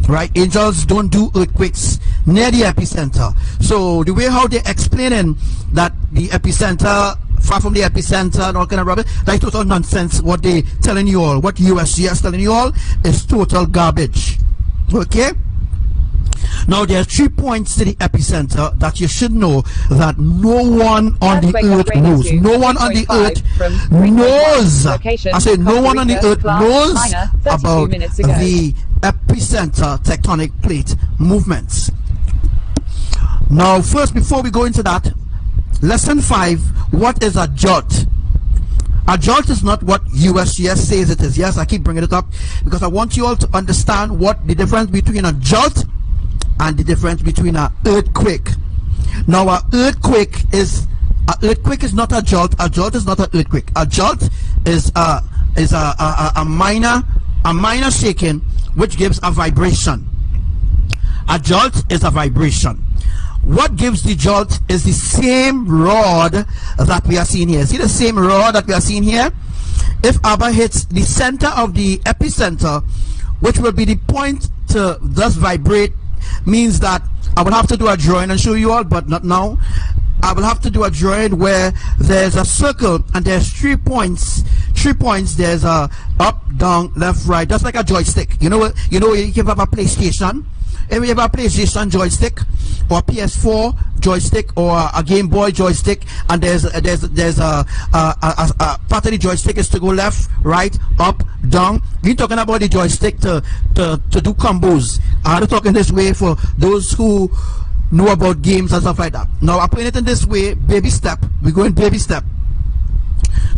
right? Angels don't do earthquakes near the epicenter. So the way how they're explaining that the epicenter, far from the epicenter and all kind of rubbish, that's total nonsense. What they telling you all, what USGS telling you all is total garbage. Okay? Now there are 3 points to the epicenter that you should know that no one on the earth knows. No one on the earth knows. I say no one on the earth knows about the epicenter tectonic plate movements. Now first, before we go into that, lesson 5, what is a jolt? A jolt is not what USGS says it is. Yes, I keep bringing it up because I want you all to understand what the difference between a jolt and the difference between an earthquake. Now, an earthquake is not a jolt. A jolt is not an earthquake. A jolt is a minor shaking which gives a vibration. A jolt is a vibration. What gives the jolt is the same rod that we are seeing here. See the same rod that we are seeing here? If ABBA hits the center of the epicenter, which will be the point to thus vibrate, means that I will have to do a drawing and show you all, but not now. I will have to do a drawing where there's a circle and there's 3 points. 3 points. There's a up, down, left, right. That's like a joystick. You know you can have a PlayStation. If you have a PlayStation joystick or a PS4 joystick or a Game Boy joystick, and there's a part of the joystick is to go left, right, up, down. We're talking about the joystick to do combos. I'm talking this way for those who know about games and stuff like that. Now I'm putting it in this way, baby step. We're going baby step,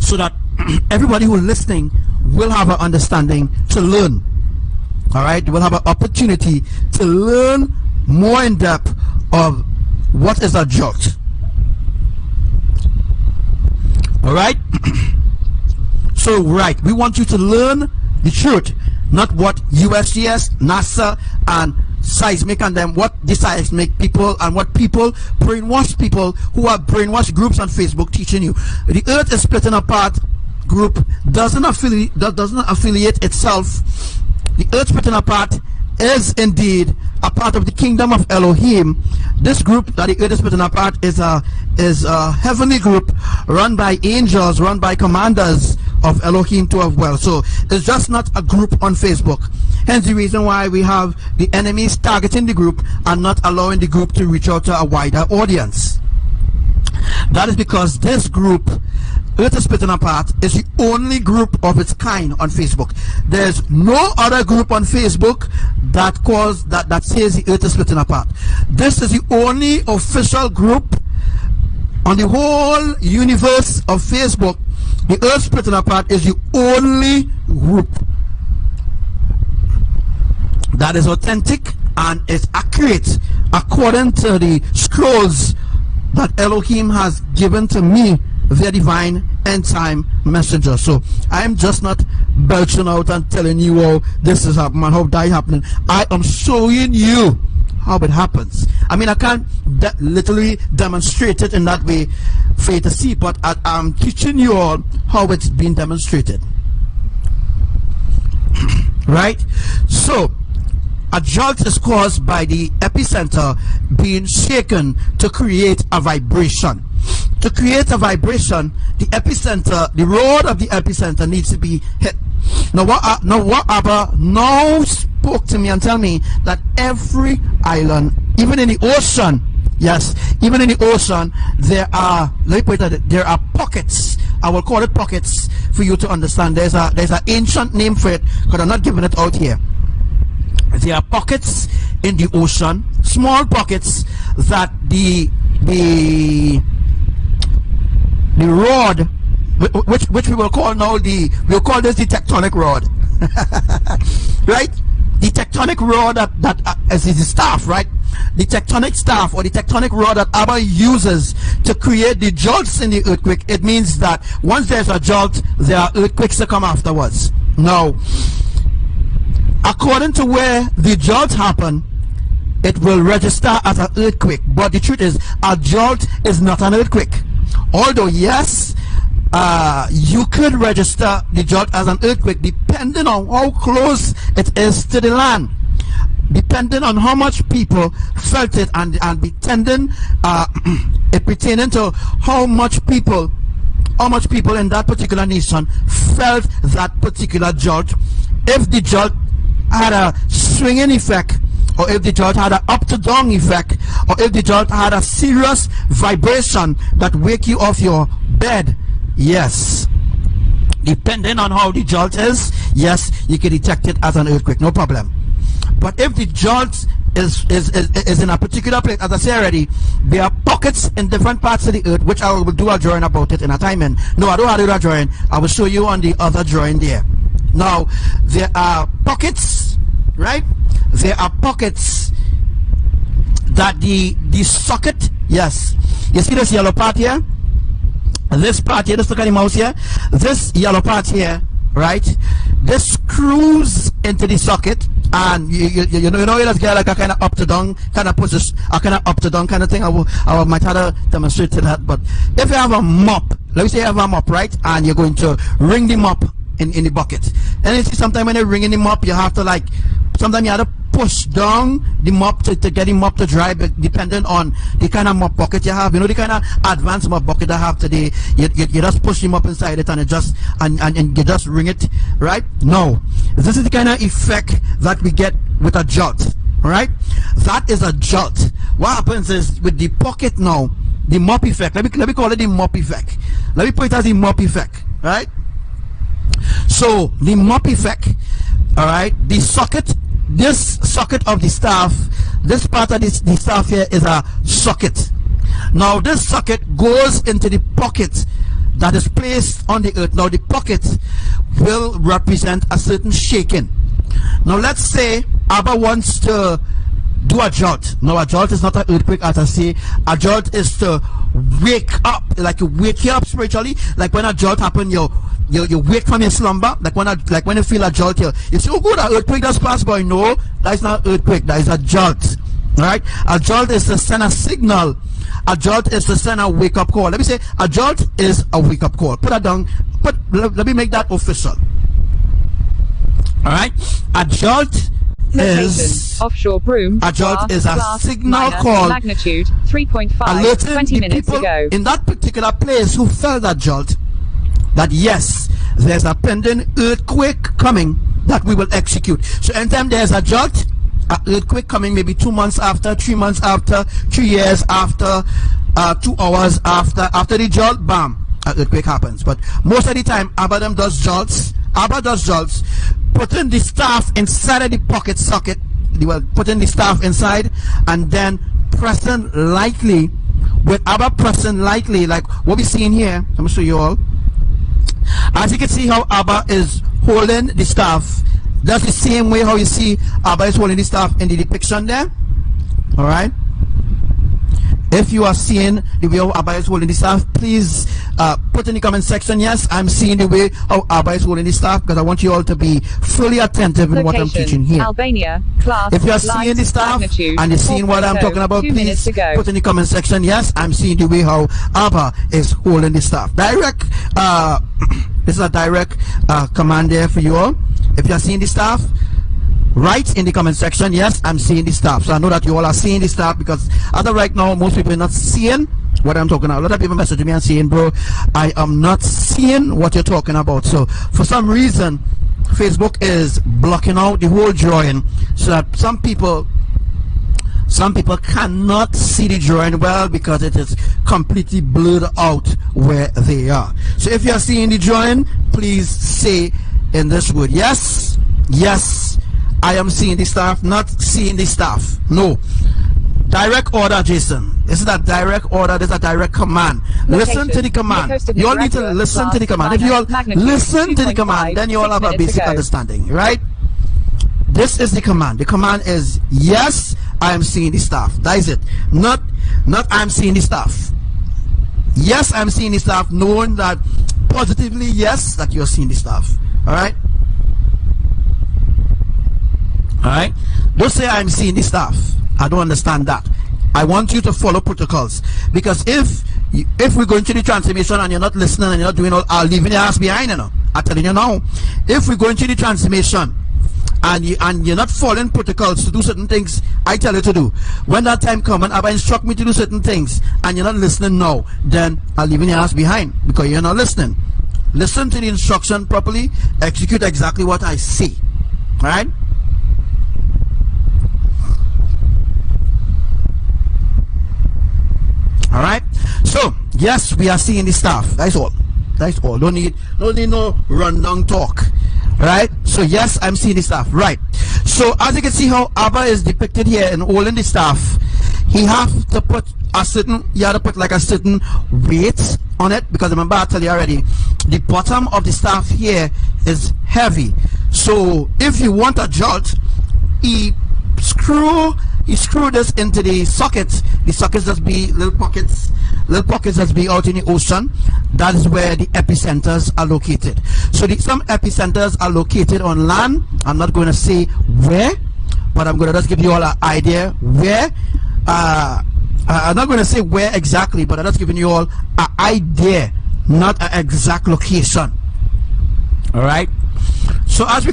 so that everybody who's listening will have an understanding to learn. All right, you will have an opportunity to learn more in depth of what is a jolt. All right. So right, we want you to learn the truth, not what USGS, NASA, and seismic and them, what the seismic people and what people brainwash people who are brainwash groups on Facebook teaching you. The earth is splitting apart group doesn't affiliate itself. The earth splitting apart is indeed a part of the kingdom of Elohim. This group that the earth is splitting apart is a heavenly group run by angels, run by commanders of Elohim to have well. So it's just not a group on Facebook. Hence the reason why we have the enemies targeting the group and not allowing the group to reach out to a wider audience. That is because this group, Earth is Splitting Apart, is the only group of its kind on Facebook. There's no other group on Facebook that says the Earth is Splitting Apart. This is the only official group on the whole universe of Facebook. The Earth Splitting Apart is the only group that is authentic and is accurate according to the scrolls that Elohim has given to me, their divine end time messenger. So I'm just not belching out and telling you, oh, this is happening and how that is happening. I am showing you how it happens. I mean, I can't literally demonstrate it in that way for you to see, but I'm teaching you all how it's being demonstrated. Right? So a jolt is caused by the epicenter being shaken to create a vibration. To create a vibration, the epicenter, the rod of the epicenter needs to be hit. Now what ABBA now spoke to me and tell me that every island, even in the ocean, yes, even in the ocean, there are, let me put it, there are pockets. I will call it pockets for you to understand. There's an ancient name for it, because I'm not giving it out here. There are pockets in the ocean, small pockets, that the rod, which we will call now we'll call this the tectonic rod. Right? The tectonic rod that is the staff, right? The tectonic staff or the tectonic rod that ABBA uses to create the jolts in the earthquake. It means that once there's a jolt, there are earthquakes that come afterwards. Now, according to where the jolt happen, it will register as an earthquake. But the truth is, a jolt is not an earthquake. Although yes, you could register the jolt as an earthquake depending on how close it is to the land, depending on how much people felt it, and depending it pertaining to how much people in that particular nation felt that particular jolt. If the jolt had a swinging effect, or if the jolt had an up to down effect, or if the jolt had a serious vibration that wake you off your bed, yes, depending on how the jolt is, yes, you can detect it as an earthquake, no problem. But if the jolt is in a particular place, as I said already, there are pockets in different parts of the earth, which I will do a drawing about it in a time. And no, I don't have to do a drawing. I will show you on the other drawing there. Now, there are pockets, right? There are pockets that the socket Yes. You see this yellow part here? This part here, just look at the mouse here. This yellow part here, right? This screws into the socket, and you know you just get like a kind of up to down kind of position, a kind of up to down kind of thing. I might have to demonstrate to that. But if you have a mop, let me say you have a mop, right? And you're going to ring the mop in the bucket. And you see sometimes when you're ringing the mop, you have to like, sometimes you have to push down the mop to get the mop to dry, but depending on the kind of mop bucket you have. You know the kind of advanced mop bucket I have today, you just push the mop inside it and it just and you just ring it, right? No, this is the kind of effect that we get with a jolt, right? That is a jolt. What happens is with the pocket now, the mop effect, let me call it the mop effect. Let me put it as the mop effect, right? So the mop effect, all right, the socket, this socket of the staff, this part of the staff here is a socket. Now this socket goes into the pocket that is placed on the earth. Now the pocket will represent a certain shaking. Now let's say ABBA wants to do a jolt. Now a jolt is not an earthquake, as I say. A jolt is to wake up, like you wake you up spiritually. Like when a jolt happens, you wake from your slumber. Like when you feel a jolt, you say, oh good, an earthquake just passed by. No, that is not an earthquake, that is a jolt. Right? A jolt is to send a signal. A jolt is to send a wake up call. Let me say a jolt is a wake up call. Put that down. Let me make that official. Alright? A jolt is offshore Broome. A jolt is a signal call magnitude 3.5 20 minutes people ago. In that particular place who felt that jolt, that yes, there's a pending earthquake coming that we will execute. So anytime there's a jolt, an earthquake coming, maybe 2 months after, 3 months after, 3 years after, 2 hours after the jolt, bam, an earthquake happens. But most of the time, ABBA does jolts, putting the staff inside of the pocket socket. They will putting the staff inside and then pressing lightly. With ABBA pressing lightly, like what we're seeing here, let me show you all. As you can see how ABBA is holding the staff, that's the same way how you see ABBA is holding the staff in the depiction there. Alright, if you are seeing the way how ABBA is holding the staff, please put in the comment section, yes, I'm seeing the way how ABBA is holding the staff, because I want you all to be fully attentive in what I'm teaching here. Albania, class, if you are seeing the staff and you're seeing what I'm talking about, please put in the comment section, yes, I'm seeing the way how ABBA is holding the staff. Direct, this is a direct command there for you all. If you are seeing the staff, write in the comment section, yes, I'm seeing the staff. So I know that you all are seeing the staff, because as of right now, most people are not seeing what I'm talking about. A lot of people message me and saying, bro, I am not seeing what you're talking about. So for some reason, Facebook is blocking out the whole drawing, so that some people cannot see the drawing well, because it is completely blurred out where they are. So if you are seeing the drawing, please say in this word, yes, yes, I am seeing the staff, not seeing the staff. No. Direct order, Jason. This is a direct order. This is a direct command. Listen to the command. You all need to listen to the command. If you all listen to the command, then you all have a basic understanding, right? This is the command. The command is, yes, I am seeing the staff. That is it. Not I'm seeing the staff. Yes, I'm seeing the staff, knowing that positively, yes, that you're seeing the staff. Alright? Alright? Don't say I'm seeing the staff. I don't understand that. I want you to follow protocols, because if we're going to the transformation and you're not listening and you're not doing all, I'll leave your ass behind, you know. I'm telling you now. If we're going to the transformation and you're not following protocols to do certain things I tell you to do, when that time comes and ABBA instruct me to do certain things and you're not listening now, then I'll leave your ass behind, because you're not listening. Listen to the instruction properly, execute exactly what I say. Alright? Alright, so yes, we are seeing the staff. That's all. That's all. Don't need no rundown talk. Right? So yes, I'm seeing the staff. Right. So as you can see how ABBA is depicted here in holding the staff, he have to put a certain, like a certain weight on it, because remember I tell you already, the bottom of the staff here is heavy. So if you want a jolt, he you screw this into the sockets just be little pockets that be out in the ocean. That is where the epicenters are located. So some epicenters are located on land. I'm not going to say where, but I'm going to just give you all an idea where. I'm not going to say where exactly, but I'm just giving you all an idea, not an exact location. All right. So as we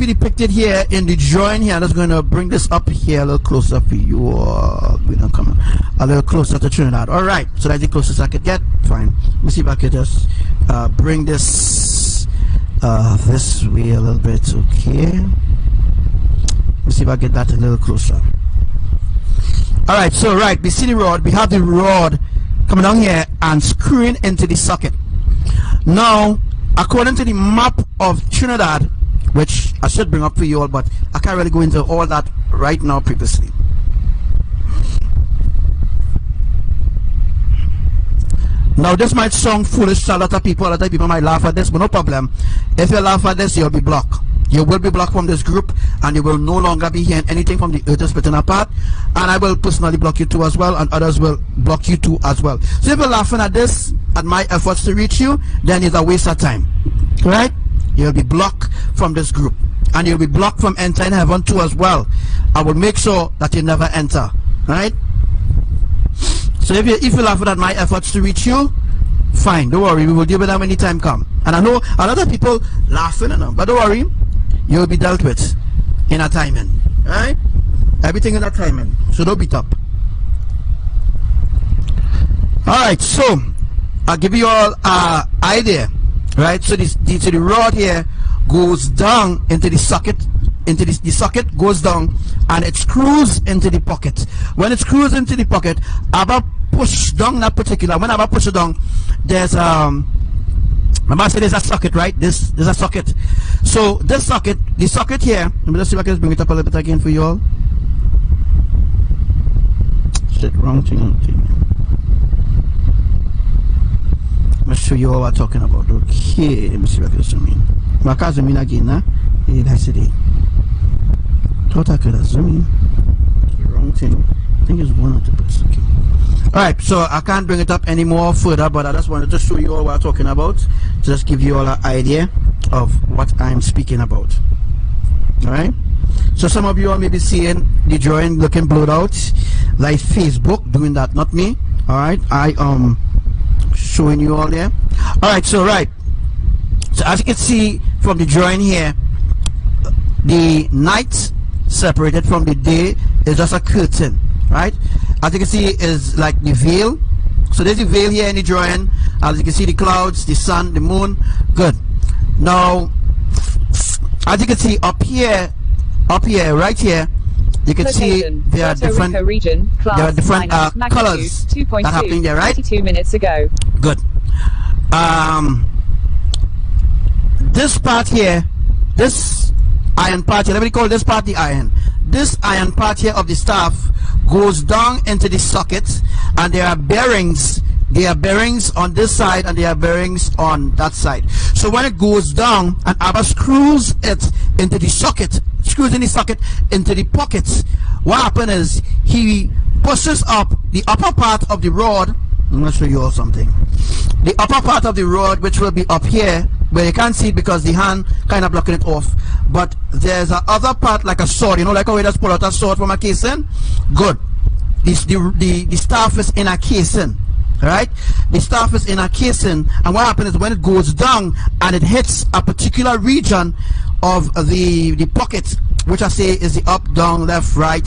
depicted here in the drawing here, I'm just going to bring this up here a little closer for you all. We don't come a little closer to Trinidad. All right. So that's the closest I could get. Fine. Let me see if I could just bring this this way a little bit. Okay. Let me see if I get that a little closer. All right. So right, we see the rod. We have the rod coming down here and screwing into the socket. Now, according to the map of Trinidad, which I should bring up for you all, but I can't really go into all that right now previously. Now this might sound foolish to a lot of people might laugh at this, but no problem. If you laugh at this, you'll be blocked. You will be blocked from this group, and you will no longer be hearing anything from the earth is splitting apart. And I will personally block you too as well, and others will block you too as well. So if you're laughing at this, at my efforts to reach you, then it's a waste of time. Right? You'll be blocked from this group, and you'll be blocked from entering heaven too as well. I will make sure that you never enter. Right? So if you laugh at my efforts to reach you, fine, don't worry, we will deal with that when the time comes. And I know a lot of people laughing at them, but don't worry, you'll be dealt with in a timing. Right? Everything in a timing, so don't beat up. Alright, so I'll give you all an idea. Right, so the rod here goes down into the socket, the socket goes down and it screws into the pocket. When it screws into the pocket, ABBA push down that particular. When ABBA push it down, there's remember I said there's a socket, right? There's a socket. So this socket, the socket here, let me just see if I can just bring it up a little bit again for you all. Shit, wrong thing. Let me show you what we're talking about. Okay, let me see what I can zoom in. I can't zoom in again, huh? Yeah, that's it. Thought I could have zoomed in. The wrong thing. I think it's 1 or 2%. Okay. Alright, so I can't bring it up any more further, but I just wanted to show you all what I'm talking about. To just give you all an idea of what I'm speaking about. Alright? So some of you all may be seeing the drawing looking blurred out, like Facebook doing that, not me. Alright, I showing you all there. Alright, so so as you can see from the drawing here, the night separated from the day is just a curtain, right? As you can see is like the veil. So there's the veil here in the drawing. As you can see, the clouds, the sun, the moon. Good. Now as you can see up here, right here, you can see there are different region, colors that are happening there, right? 22 minutes ago. Good. This part here, this iron part here, let me call this part the iron. This iron part here of the staff goes down into the socket, and there are bearings. There are bearings on this side and there are bearings on that side. So when it goes down and ABBA screws it into the socket, screws in the socket into the pockets, what happens is he pushes up the upper part of the rod. I'm going to show you all something. The upper part of the rod, which will be up here, where you can't see it because the hand kind of blocking it off, but there's a other part like a sword, you know, like how we just pull out a sword from a casing. Good. The staff is in a casing. Right, the staff is in a casing, and what happens is when it goes down and it hits a particular region of the pocket, which I say is the up, down, left, right,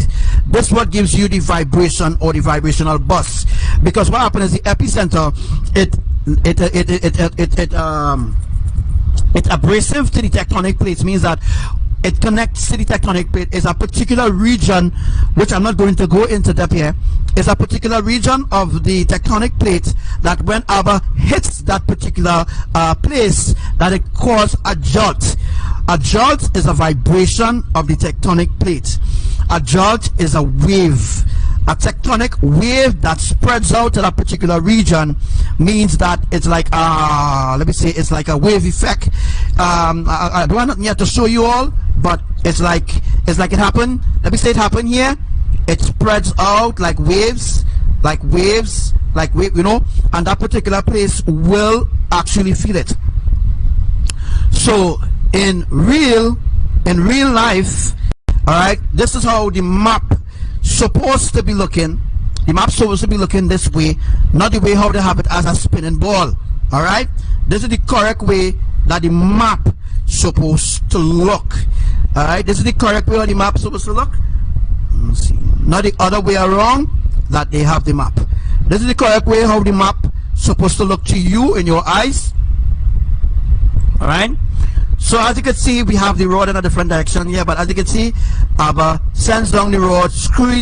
this what gives you the vibration or the vibrational bus. Because what happens is the epicenter, it's abrasive to the tectonic plates, means that it connects to the tectonic plate. Is a particular region, which I'm not going to go into depth here, is a particular region of the tectonic plate that when ABBA hits that particular place, that it causes a jolt. A jolt is a vibration of the tectonic plate. A jolt is a wave. A tectonic wave that spreads out to that particular region means that it's like let me say it's like a wave effect. I don't want to show you all, but it's like it happened. Let me say it happened here, it spreads out like waves, you know, and that particular place will actually feel it. So in real life, all right, this is how the map supposed to be looking. The map's supposed to be looking this way, not the way how they have it as a spinning ball. All right, this is the correct way that the map supposed to look. All right, this is the correct way how the map supposed to look. Let's see, not the other way around that they have the map. This is the correct way how the map supposed to look to you in your eyes. All right. So as you can see, we have the rod in a different direction here, but as you can see, ABBA sends down the rod, screw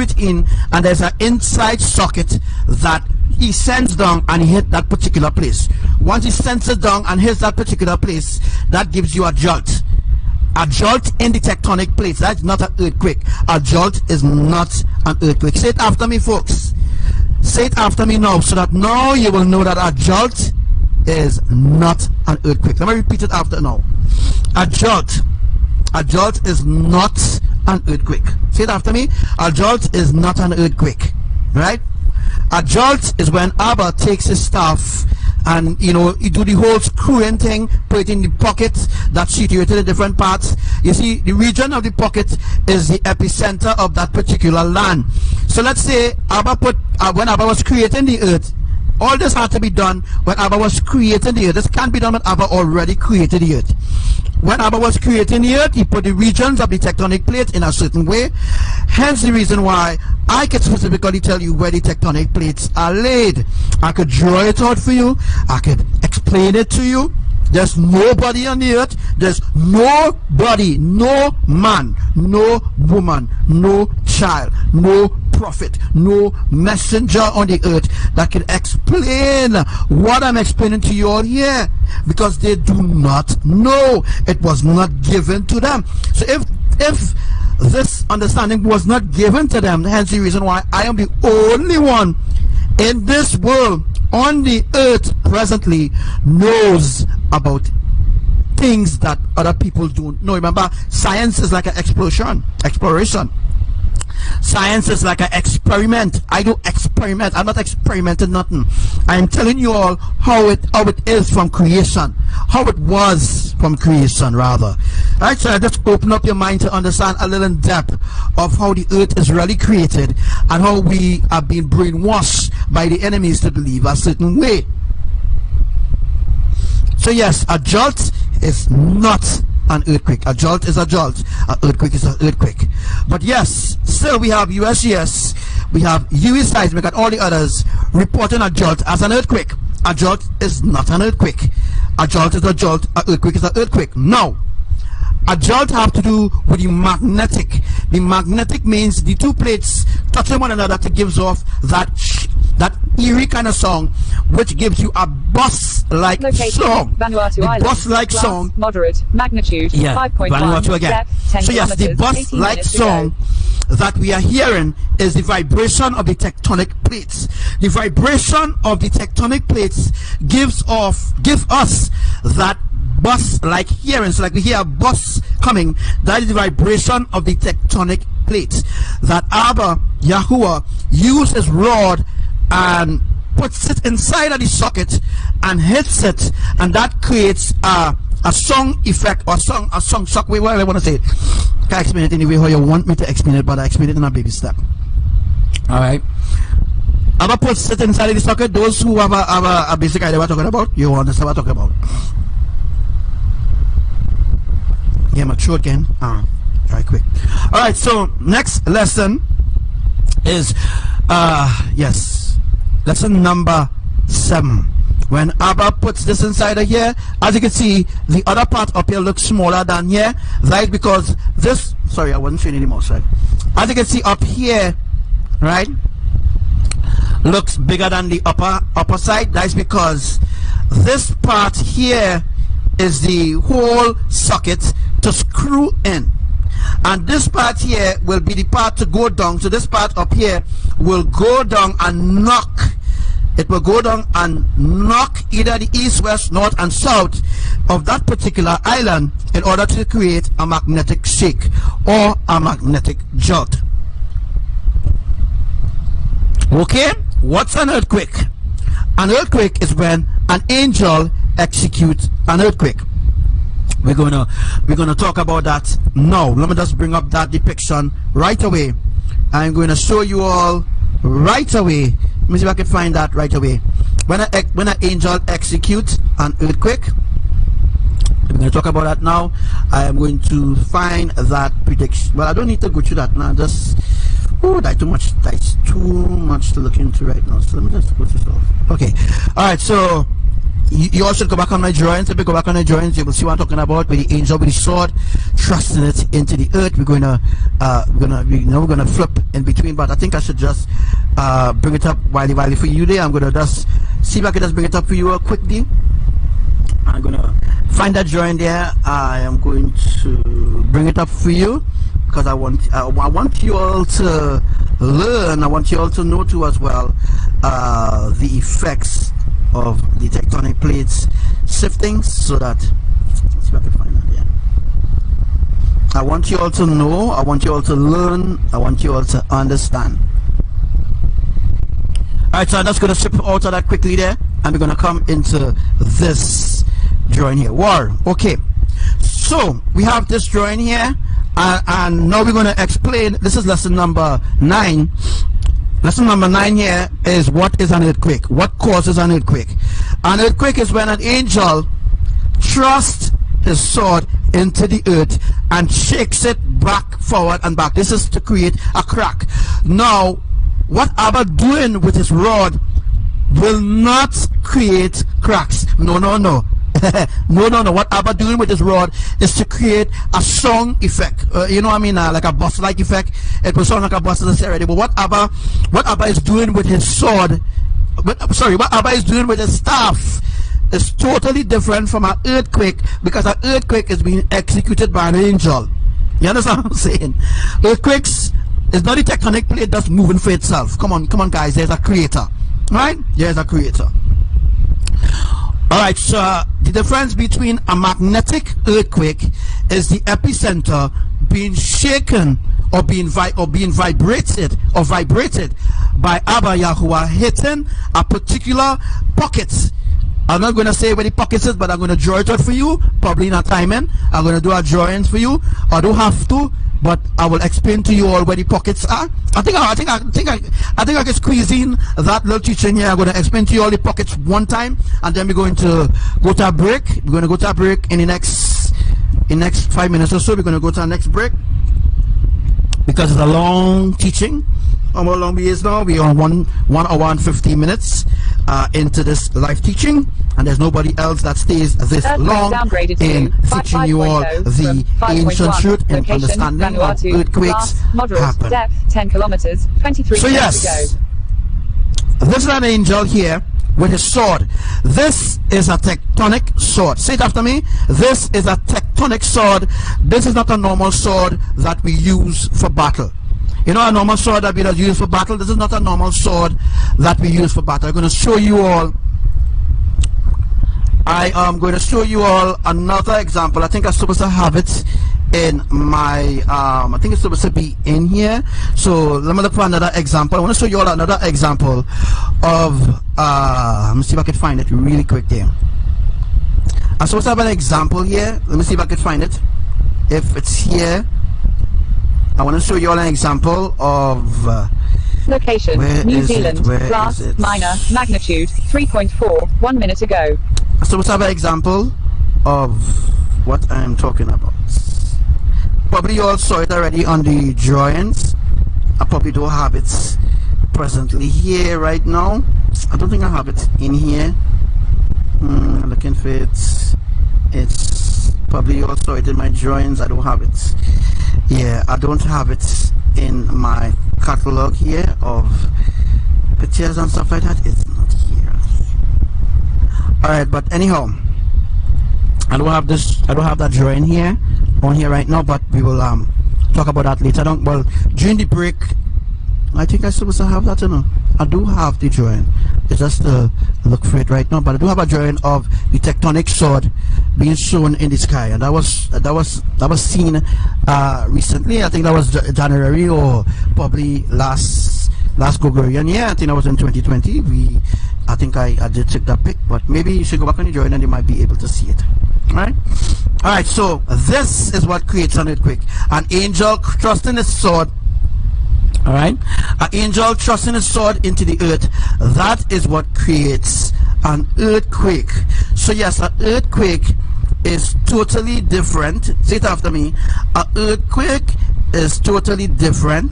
it in, and there's an inside socket that he sends down and hit that particular place. Once he sends it down and hits that particular place, that gives you a jolt. A jolt in the tectonic plates. That's not an earthquake. A jolt is not an earthquake. Say it after me, folks. Say it after me now, so that now you will know that a jolt is not an earthquake. Let me repeat it after now. A jolt is not an earthquake. Say it after me. A jolt is not an earthquake, right? A jolt is when ABBA takes his staff and, you know, you do the whole screwing thing, put it in the pocket that's situated in different parts. You see, the region of the pocket is the epicenter of that particular land. So let's say ABBA when ABBA was creating the earth, all this had to be done when ABBA was creating the earth. This can't be done when ABBA already created the earth. When ABBA was creating the earth, he put the regions of the tectonic plates in a certain way. Hence the reason why I can specifically tell you where the tectonic plates are laid. I could draw it out for you. I could explain it to you. There's nobody on the earth. There's nobody, no man, no woman, no child, no prophet, no messenger on the earth that can explain what I'm explaining to you all here, because they do not know. It was not given to them. So if this understanding was not given to them, hence the reason why I am the only one in this world on the earth presently knows about things that other people don't know. Remember, science is like an exploration. Science is like an experiment. I do experiment. I'm not experimenting nothing. I'm telling you all how it is from creation, how it was from creation, rather. Right? So I just open up your mind to understand a little in depth of how the earth is really created and how we are being brainwashed by the enemies to believe a certain way. So yes, a jolt is not an earthquake. A jolt is a jolt. An earthquake is an earthquake. But yes, still we have USGS, we have uwiseismic and all the others reporting a jolt as an earthquake. A jolt is not an earthquake. A jolt is a jolt. An earthquake is an earthquake. No. A jolt have to do with the magnetic. The magnetic means the two plates touching one another to gives off that eerie kind of song, which gives you a bus-like song. The bus-like song. Moderate magnitude. Yeah. 5.1. Vanuatu again. Depth, 10 so yes, the bus-like song that we are hearing is the vibration of the tectonic plates. The vibration of the tectonic plates gives us that bus-like hearing. So like we hear a bus coming, that is the vibration of the tectonic plates. That ABBA YAHUWAH used his rod and puts it inside of the socket and hits it, and that creates a song effect, or a song shock, whatever I want to say it. Can't explain it any way how you want me to explain it, but I explain it in a baby step. Alright, ABBA puts it inside of the socket. Those who have a basic idea what I'm talking about, you understand what I'm talking about. Yeah, my throat again. Try quick. Alright, so next lesson is yes, lesson number 7. When ABBA puts this inside of here, as you can see, the other part up here looks smaller than here. Right, because this, sorry, I wasn't showing anymore, sorry. As you can see up here, right, looks bigger than the upper side. That's because this part here is the whole socket to screw in, and this part here will be the part to go down. So this part up here will go down and knock. It will go down and knock either the east, west, north and south of that particular island in order to create a magnetic shake or a magnetic jolt. Okay, what's an earthquake? An earthquake is when an angel executes an earthquake. We're gonna talk about that now. Let me just bring up that depiction right away. I'm going to show you all right away. Let me see if I can find that right away. When an angel executes an earthquake, we're going to talk about that now. I am going to find that prediction. Well, I don't need to go through that now. Just that's too much. That's too much to look into right now. So let me just put this off. Okay. All right. So you all should go back on my drawings. If you go back on my drawings, you will see what I'm talking about with the angel with the sword thrusting it into the earth. We're gonna flip in between, but I think I should just bring it up while for you there. I'm gonna just see if I can just bring it up for you quickly. I'm gonna find that drawing there. I am going to bring it up for you because I want you all to learn. I want you all to know too as well the effects of the tectonic plates shifting, so that let's see if I can find that. Yeah, I want you all to know, I want you all to learn, I want you all to understand. Alright, so I'm just going to strip out of that quickly there, and we're going to come into this drawing here. War. Okay, so we have this drawing here, and now we're going to explain. This is lesson number 9. Lesson number 9 here is what is an earthquake? What causes an earthquake? An earthquake is when an angel thrusts his sword into the earth and shakes it back, forward and back. This is to create a crack. Now, what ABBA doing with his rod will not create cracks. No. No. What ABBA doing with his rod is to create a song effect. You know what I mean? Like a bus-like effect. It will sound like a bus necessarily. But what ABBA is doing with his sword, what ABBA is doing with his staff is totally different from an earthquake, because an earthquake is being executed by an angel. You understand what I'm saying? Earthquakes is not the tectonic plate that's moving for itself. Come on, guys. There's a creator, right? There's a creator. Alright, so the difference between a magnetic earthquake is the epicenter being shaken or being vibrated by ABBA YAHUWAH hitting a particular pocket. I'm not going to say where the pocket is, but I'm going to draw it out for you, probably in a timing. I'm going to do our drawings for you. I don't have to, but I will explain to you all where the pockets are. I think I can squeeze in that little teaching here. I'm going to explain to you all the pockets one time, and then we're going to go to a break. We're going to go to a break in the next 5 minutes or so. We're going to go to our next break because it's a long teaching. How long we is now? We are 1 hour and 15 minutes into this live teaching, and there's nobody else that stays this long in teaching you all the ancient truth and understanding of earthquakes happen. Depth 10 kilometers, 23 so yes, this is an angel here with his sword. This is a tectonic sword. Say it after me. This is a tectonic sword. This is not a normal sword that we use for battle. You know, a normal sword that we use for battle, this is not a normal sword that we use for battle. I'm going to show you all. I am going to show you all another example. I think I'm supposed to have it in my, I think it's supposed to be in here. So let me look for another example. I want to show you all another example of, let me see if I can find it really quick there. I'm supposed to have an example here. Let me see if I can find it. If it's here. I want to show you all an example of location, New Zealand, class, minor, magnitude 3.4, 1 minute ago. So let's have an example of what I'm talking about. Probably you all saw it already on the drawings. I probably don't have it presently here right now. I don't think I have it in here. Looking for it. It's probably you all saw it in my drawings. I don't have it. Yeah, I don't have it in my catalog here of pictures and stuff like that. It's not here. Alright, but anyhow, I don't have that drawing here on here right now, but we will talk about that later on. Well, during the break, I think I'm supposed to have that, you know. I do have the drawing. It's just look for it right now, but I do have a drawing of the tectonic sword being shown in the sky, and that was seen recently. I think that was January or probably last last Gregorian year. I think I was in 2020. I think I did take that pic, but maybe you should go back and enjoy it and you might be able to see it. Alright? Alright, so this is what creates an earthquake. An angel thrusting his sword. Alright? An angel thrusting his sword into the earth. That is what creates an earthquake. So yes, an earthquake is totally different. Say it after me. An earthquake is totally different.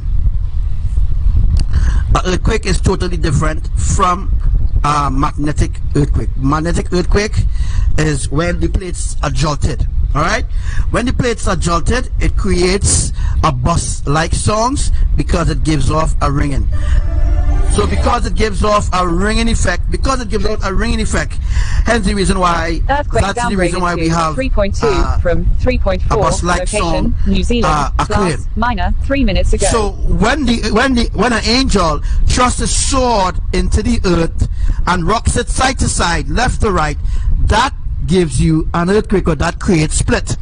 An earthquake is totally different from a magnetic earthquake. Magnetic earthquake is when the plates are jolted. Alright? When the plates are jolted, it creates a buzz-like sounds because it gives off a ringing. So because it gives off a ringing effect, hence the reason why, that's the reason why we have 3.2 from 3.4 a bus-like location, sound, New Zealand, occurred. minor 3 minutes ago. So when an angel thrusts a sword into the earth and rocks it side to side, left to right, that gives you an earthquake, or that creates split.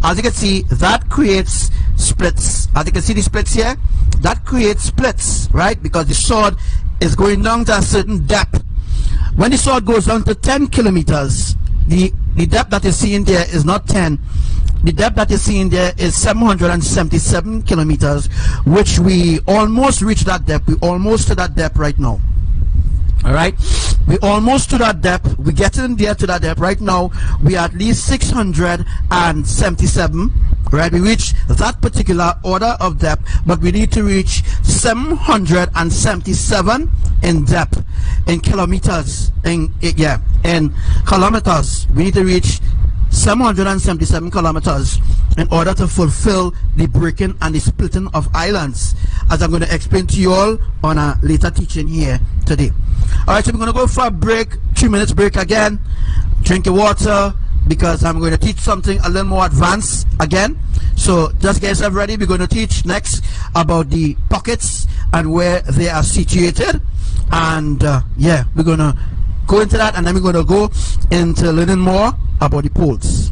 As you can see, that creates splits. As you can see the splits here, that creates splits, right? Because the sword is going down to a certain depth. When the sword goes down to 10 kilometers, the depth that you're seeing there is not 10. The depth that you're seeing there is 777 kilometers, which we almost reached that depth. We're almost to that depth right now. Alright, we almost to that depth. We're getting there to that depth right now. We are at least 677. Right, we reach that particular order of depth, but we need to reach 777 in depth, in kilometers, in kilometers. We need to reach 777 kilometers in order to fulfill the breaking and the splitting of islands, as I'm going to explain to you all on a later teaching here today. Alright, so we're going to go for a break, 3 minutes break again. Drink your water, because I'm going to teach something a little more advanced again. So just get yourself ready. We're going to teach next about the pockets and where they are situated. And yeah, we're going to go into that, and then we're going to go into learning more about the poles.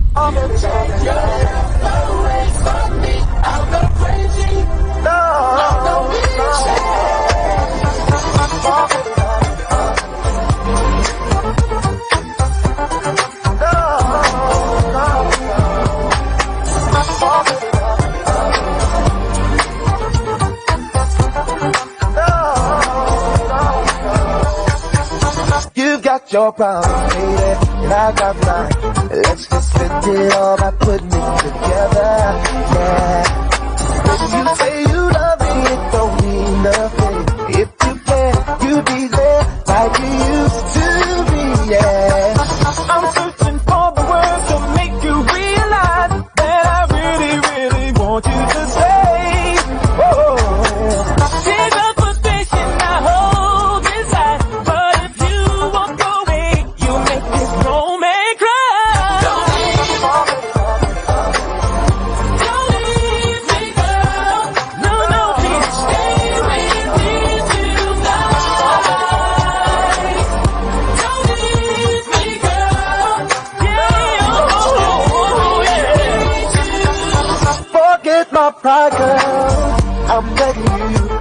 You've got your problems, baby, and I got mine. Let's just spend it all by putting it together, yeah. If you say you love me, it don't mean nothing. If you care, you be there like you used to be, yeah. I'm searching for the words to make you realize that I really, really want you to stay. Whoa. She's a position I hold inside, but if you walk away, you make this grown man cry. Don't leave me, girl. No, please stay with me tonight. Don't leave me, girl. Yeah, oh, yeah. Forget my pride, girl. I'm begging you.